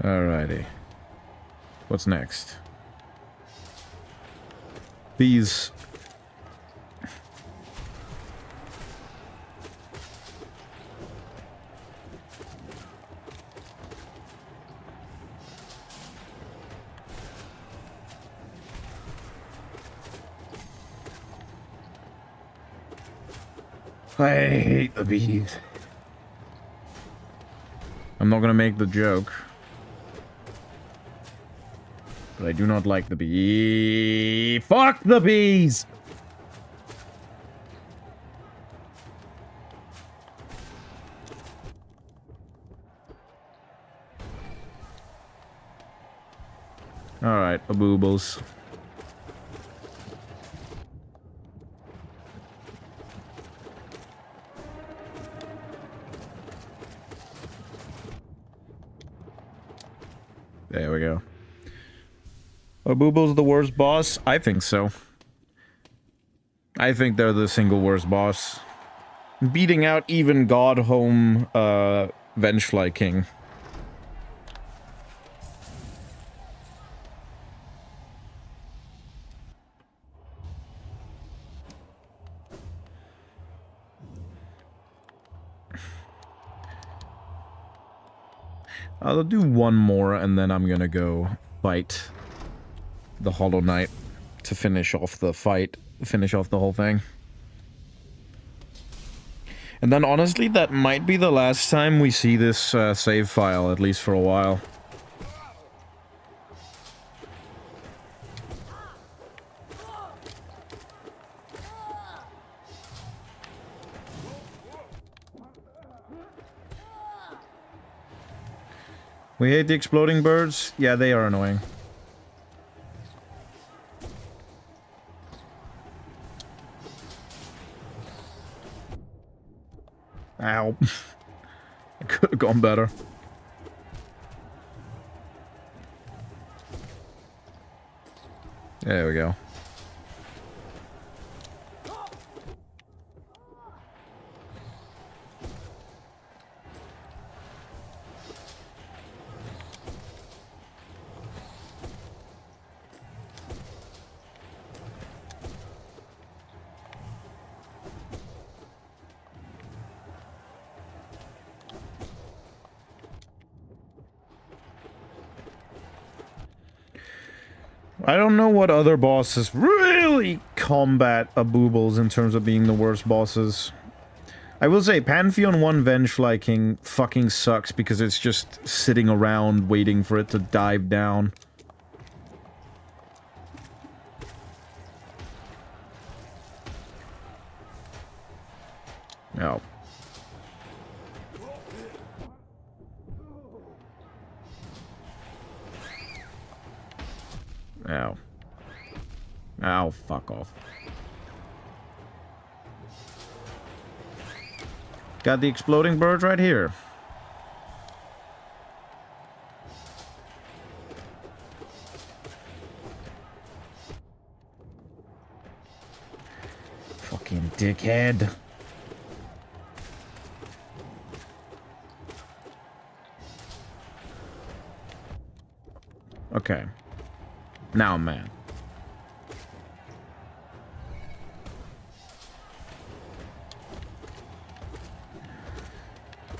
Alrighty. What's next? These... I hate the bees. I'm not gonna make the joke. But I do not like the bee. Fuck the bees! Alright, a boobles. There we go. Are Boobles the worst boss? I think so. I think they're the single worst boss. Beating out even Godhome, Vengefly King. I'll do one more and then I'm gonna go fight the Hollow Knight to finish off the fight, finish off the whole thing. And then honestly, that might be the last time we see this save file, at least for a while. We hate the exploding birds? Yeah, they are annoying. Ow. It could have gone better. There we go. I don't know what other bosses really combat Aboobles in terms of being the worst bosses. I will say, Pantheon 1 Vengefly King fucking sucks because it's just sitting around waiting for it to dive down. Oh. Ow. Ow, fuck off. Got the exploding birds right here. Fucking dickhead. Okay. Now I'm mad.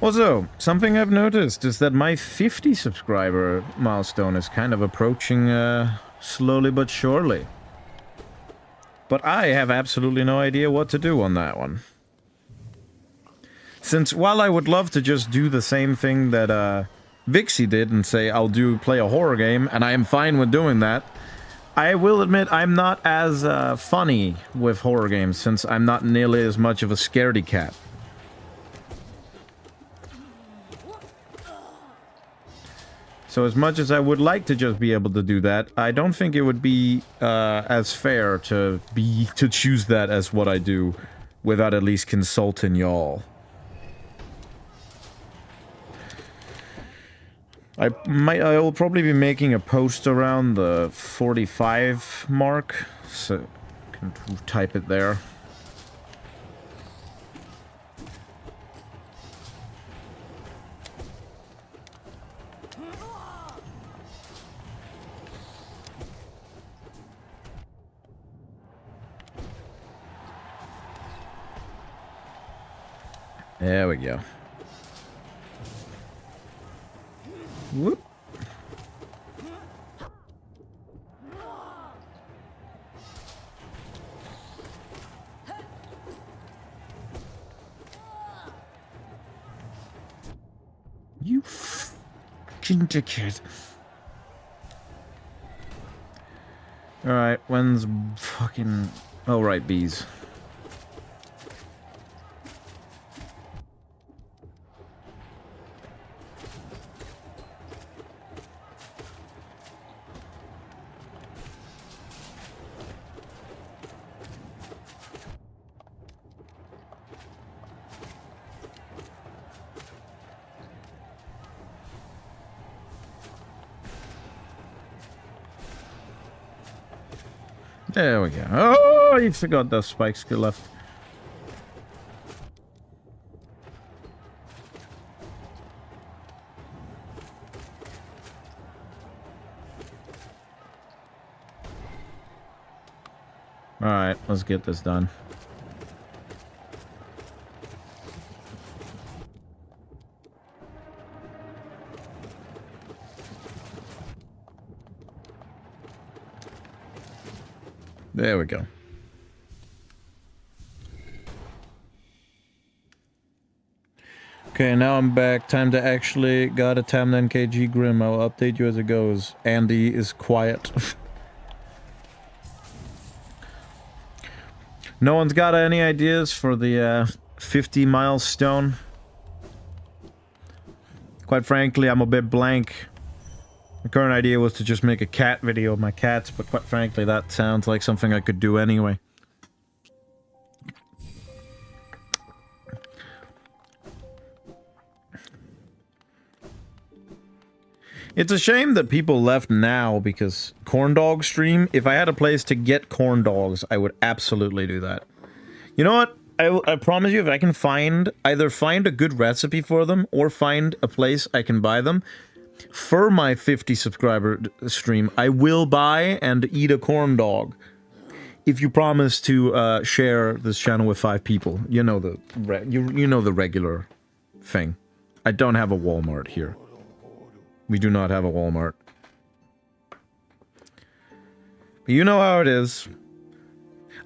Also, something I've noticed is that my 50 subscriber milestone is kind of approaching slowly but surely. But I have absolutely no idea what to do on that one. Since while I would love to just do the same thing that Vixie did and say I'll play a horror game, and I am fine with doing that, I will admit I'm not as funny with horror games since I'm not nearly as much of a scaredy cat. So as much as I would like to just be able to do that, I don't think it would be as fair to choose that as what I do without at least consulting y'all. I will probably be making a post around the 45 mark, so I can type it there. There we go. Whoop. You fucking dickhead. Alright, when's fucking... Oh, right, bees. There we go. Oh, you forgot the spike skill left. Alright, let's get this done. There we go. Okay, now I'm back. Time to actually got a Tamden KG Grim. I'll update you as it goes. Andy is quiet. No one's got any ideas for the 50 milestone? Quite frankly, I'm a bit blank. The current idea was to just make a cat video of my cats, but quite frankly, that sounds like something I could do anyway. It's a shame that people left now because corn dog stream, if I had a place to get corn dogs, I would absolutely do that. You know what? I promise you, if I can either find a good recipe for them or find a place I can buy them, for my 50 subscriber stream, I will buy and eat a corn dog. If you promise to share this channel with 5 people, you know the you know the regular thing. I don't have a Walmart here. We do not have a Walmart. You know how it is.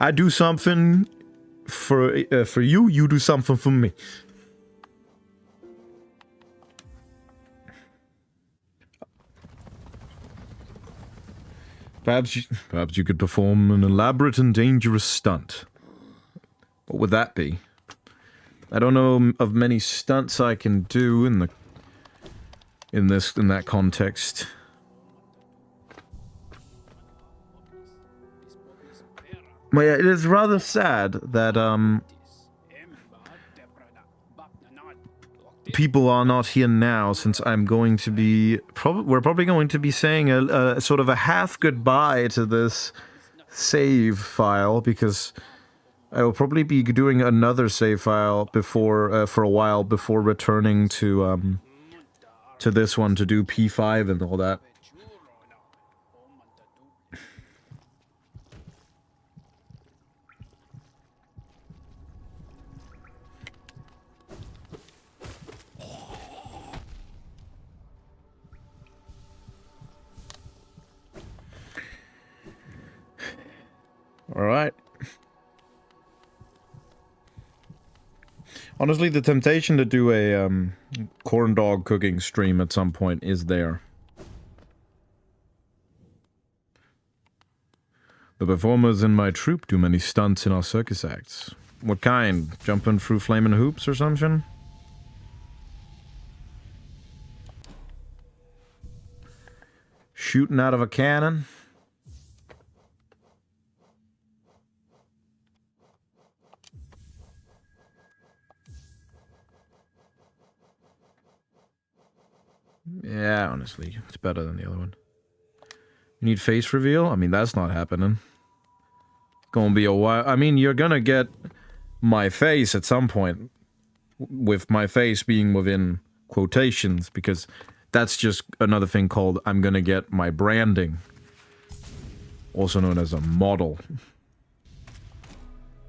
I do something for you. You do something for me. Perhaps you could perform an elaborate and dangerous stunt. What would that be? I don't know of many stunts I can do in that context. But yeah, it is rather sad that people are not here now, since I'm going to be we're probably going to be saying a sort of a half goodbye to this save file, because I will probably be doing another save file before for a while before returning to this one to do P5 and all that. All right. Honestly, the temptation to do a corn dog cooking stream at some point is there. The performers in my troupe do many stunts in our circus acts. What kind? Jumping through flaming hoops or something? Shooting out of a cannon? Yeah, honestly, it's better than the other one. You need face reveal? I mean, that's not happening. Gonna be a while. I mean, you're gonna get my face at some point, with my face being within quotations, because that's just another thing called I'm gonna get my branding, also known as a model.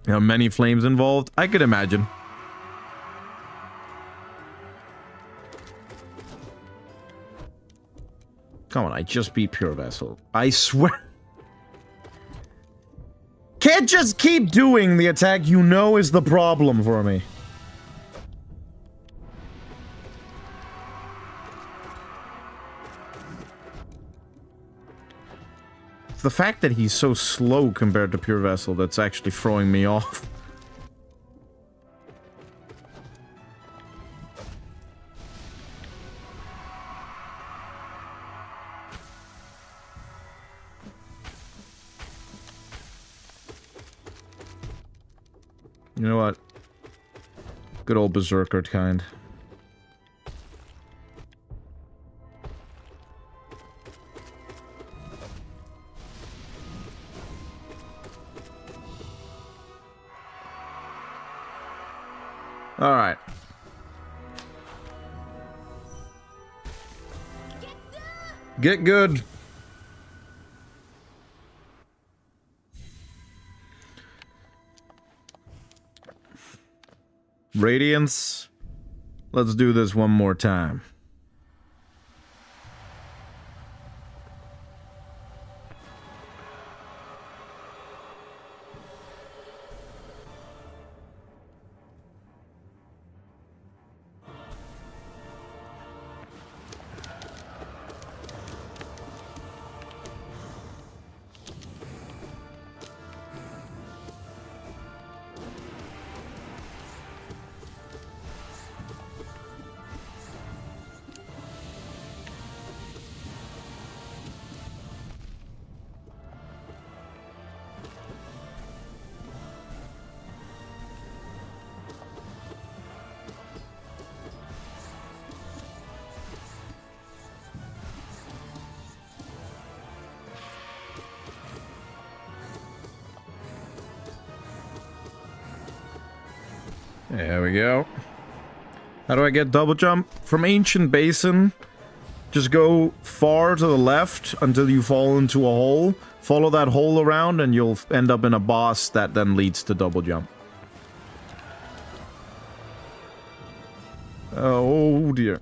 There are many flames involved, I could imagine. Come on, I just beat Pure Vessel. I swear. Can't just keep doing the attack you know is the problem for me. the fact that he's so slow compared to Pure Vessel that's actually throwing me off. You know what? Good old Berserker kind. Alright. Get good. Radiance. Let's do this one more time. There we go. How do I get double jump? From Ancient Basin, just go far to the left until you fall into a hole. Follow that hole around and you'll end up in a boss that then leads to double jump. Oh dear.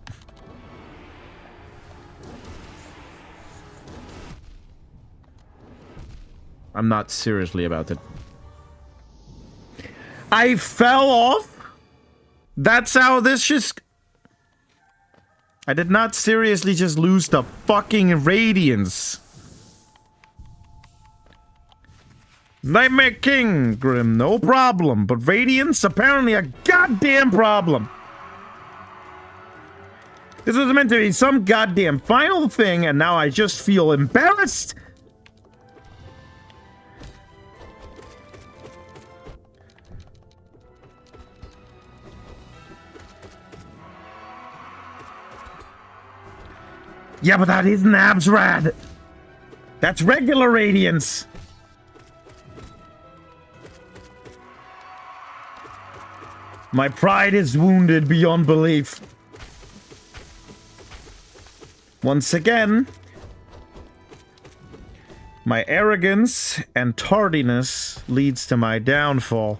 I'm not seriously about it. I fell off? That's how this just... I did not seriously just lose the fucking Radiance. Nightmare King, Grim, no problem. But Radiance, apparently a goddamn problem. This was meant to be some goddamn final thing, and now I just feel embarrassed. Yeah, but that isn't Absrad. That's regular Radiance. My pride is wounded beyond belief. Once again, my arrogance and tardiness leads to my downfall.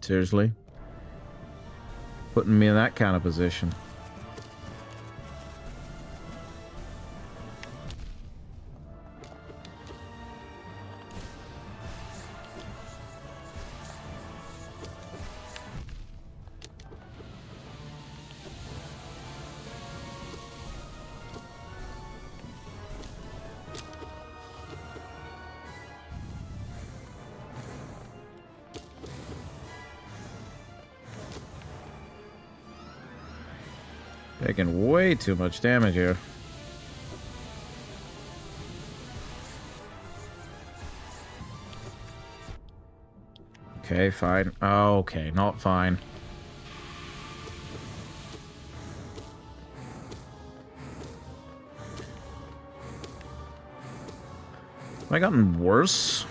Seriously? Putting me in that kind of position. Taking way too much damage here. Okay, fine. Oh, okay, not fine. Have I gotten worse?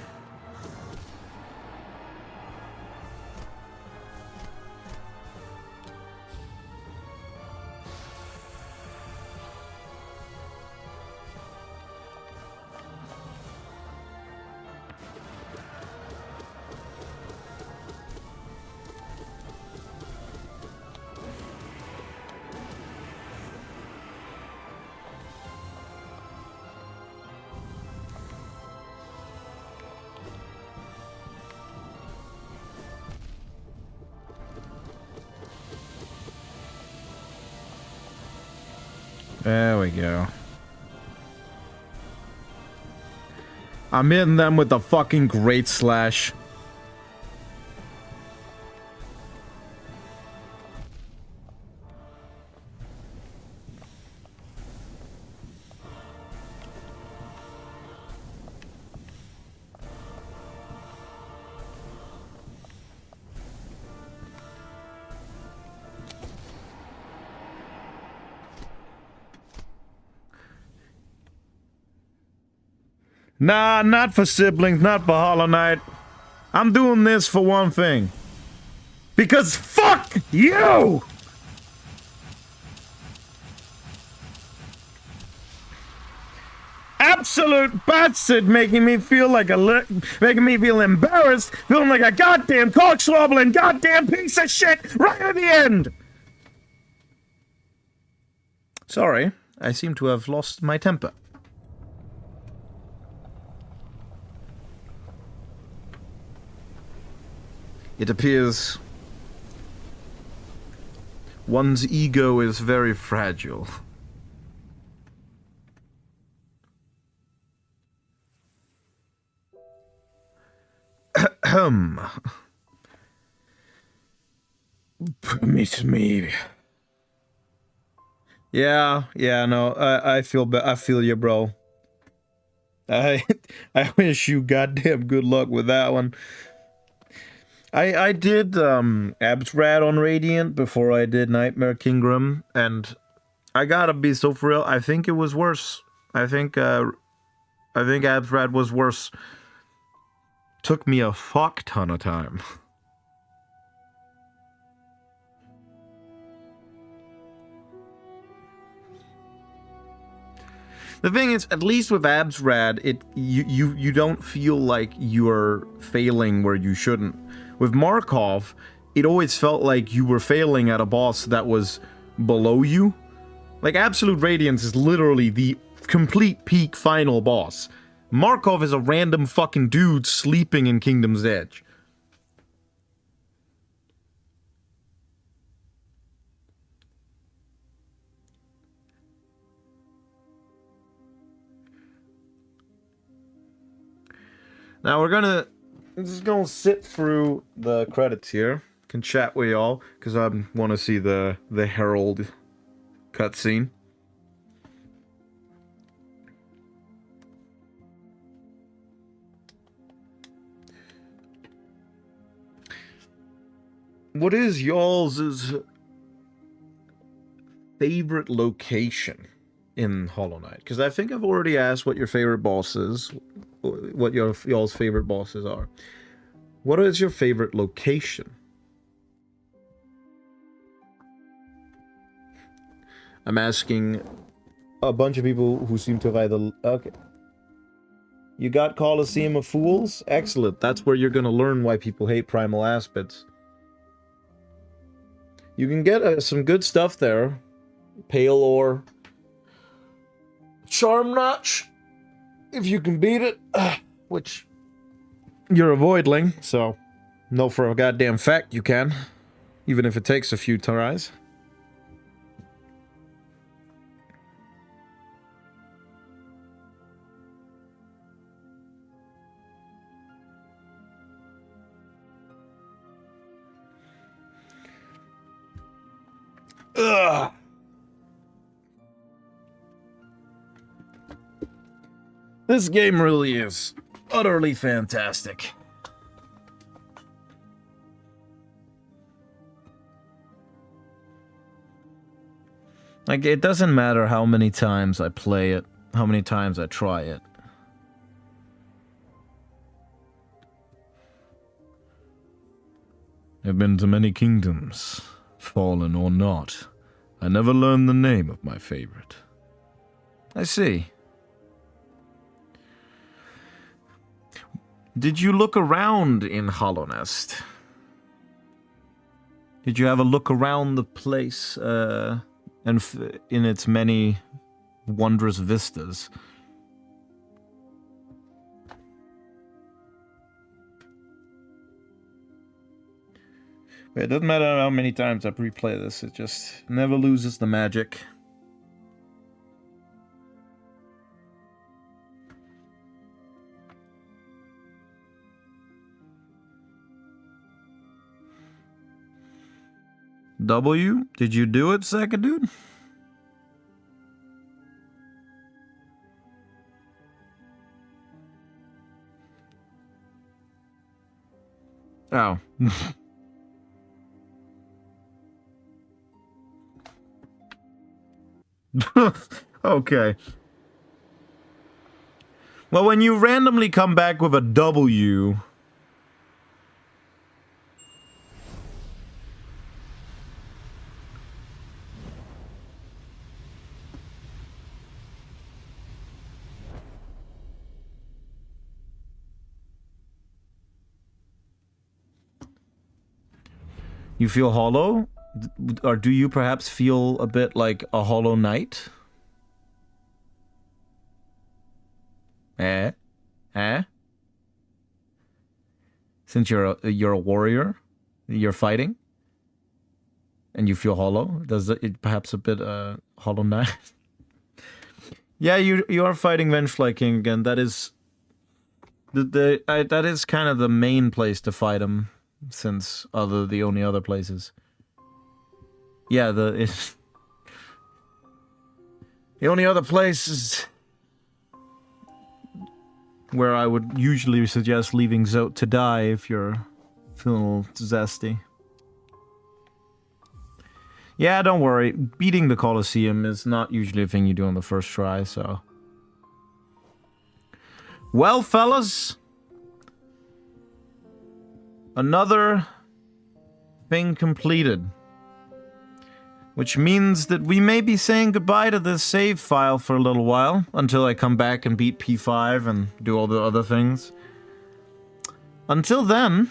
There we go. I'm hitting them with the fucking Great Slash. Nah, not for siblings, not for Hollow Knight. I'm doing this for one thing. Because fuck you! Absolute bastard making me feel like making me feel embarrassed, feeling like a goddamn cockswobbling goddamn piece of shit right at the end! Sorry, I seem to have lost my temper. It appears one's ego is very fragile. Permit me. Yeah, no, I feel you, bro. I wish you goddamn good luck with that one. I did Absrad on Radiant before I did Nightmare Kingdom, and I gotta be so for real, I think it was worse. I think Absrad was worse. Took me a fuck ton of time. The thing is, at least with Absrad, you don't feel like you're failing where you shouldn't. With Markov, it always felt like you were failing at a boss that was below you. Like, Absolute Radiance is literally the complete peak final boss. Markov is a random fucking dude sleeping in Kingdom's Edge. Now we're just gonna sit through the credits here. Can chat with y'all because I want to see the Herald cutscene. What is y'all's favorite location in Hollow Knight? Because I think I've already asked what your favorite boss is, what y'all's favorite bosses are. What is your favorite location? I'm asking a bunch of people who seem to have either... Okay. You got Coliseum of Fools? Excellent. That's where you're gonna learn why people hate Primal Aspects. You can get some good stuff there. Pale Ore. Charm Notch. If you can beat it. Which you're avoiding, so know for a goddamn fact you can. Even if it takes a few tries. Ugh. This game really is utterly fantastic. Like, it doesn't matter how many times I play it, how many times I try it. I've been to many kingdoms, fallen or not. I never learned the name of my favorite. I see. Did you look around in Hallownest? Did you have a look around the place, and in its many wondrous vistas? It doesn't matter how many times I replay this, it just never loses the magic. W, did you do it, second dude? Oh. Okay. Well, when you randomly come back with a W... You feel hollow? Or do you perhaps feel a bit like a hollow knight? Eh? Since you're a warrior, you're fighting, and you feel hollow. Does it perhaps a bit hollow knight? Yeah, you are fighting Vengefly King again. That is that is kind of the main place to fight him, since the only other places. Yeah, the only other place is where I would usually suggest leaving Zote to die if you're feeling zesty. Yeah, don't worry. Beating the Colosseum is not usually a thing you do on the first try, so... Well, fellas... Another thing completed. Which means that we may be saying goodbye to this save file for a little while, until I come back and beat P5 and do all the other things. Until then...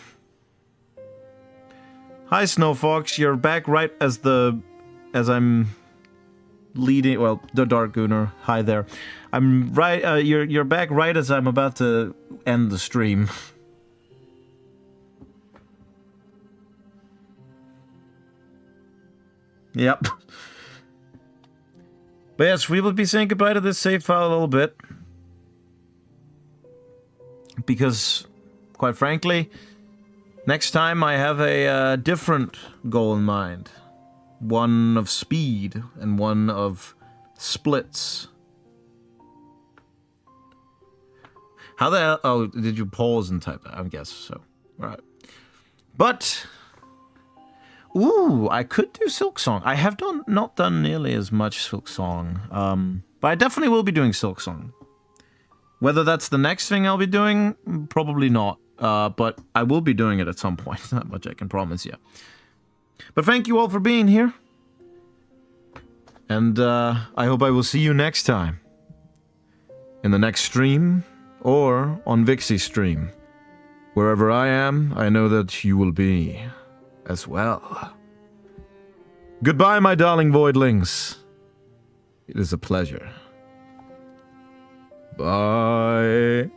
Hi, Snowfox, you're back right as I'm leading, well, the Dark Gunner, hi there. I'm right, you're back right as I'm about to end the stream. Yep. But yes, we will be saying goodbye to this save file a little bit. Because, quite frankly, next time I have a different goal in mind. One of speed and one of splits. How the hell? Oh, did you pause and type that? I guess so. Alright. But... Ooh, I could do Silksong. I have not done nearly as much Silksong. But I definitely will be doing Silksong. Whether that's the next thing I'll be doing, probably not. But I will be doing it at some point. That much I can promise you. But thank you all for being here. And I hope I will see you next time. In the next stream, or on Vixie's stream. Wherever I am, I know that you will be as well. Goodbye, my darling voidlings. It is a pleasure. Bye.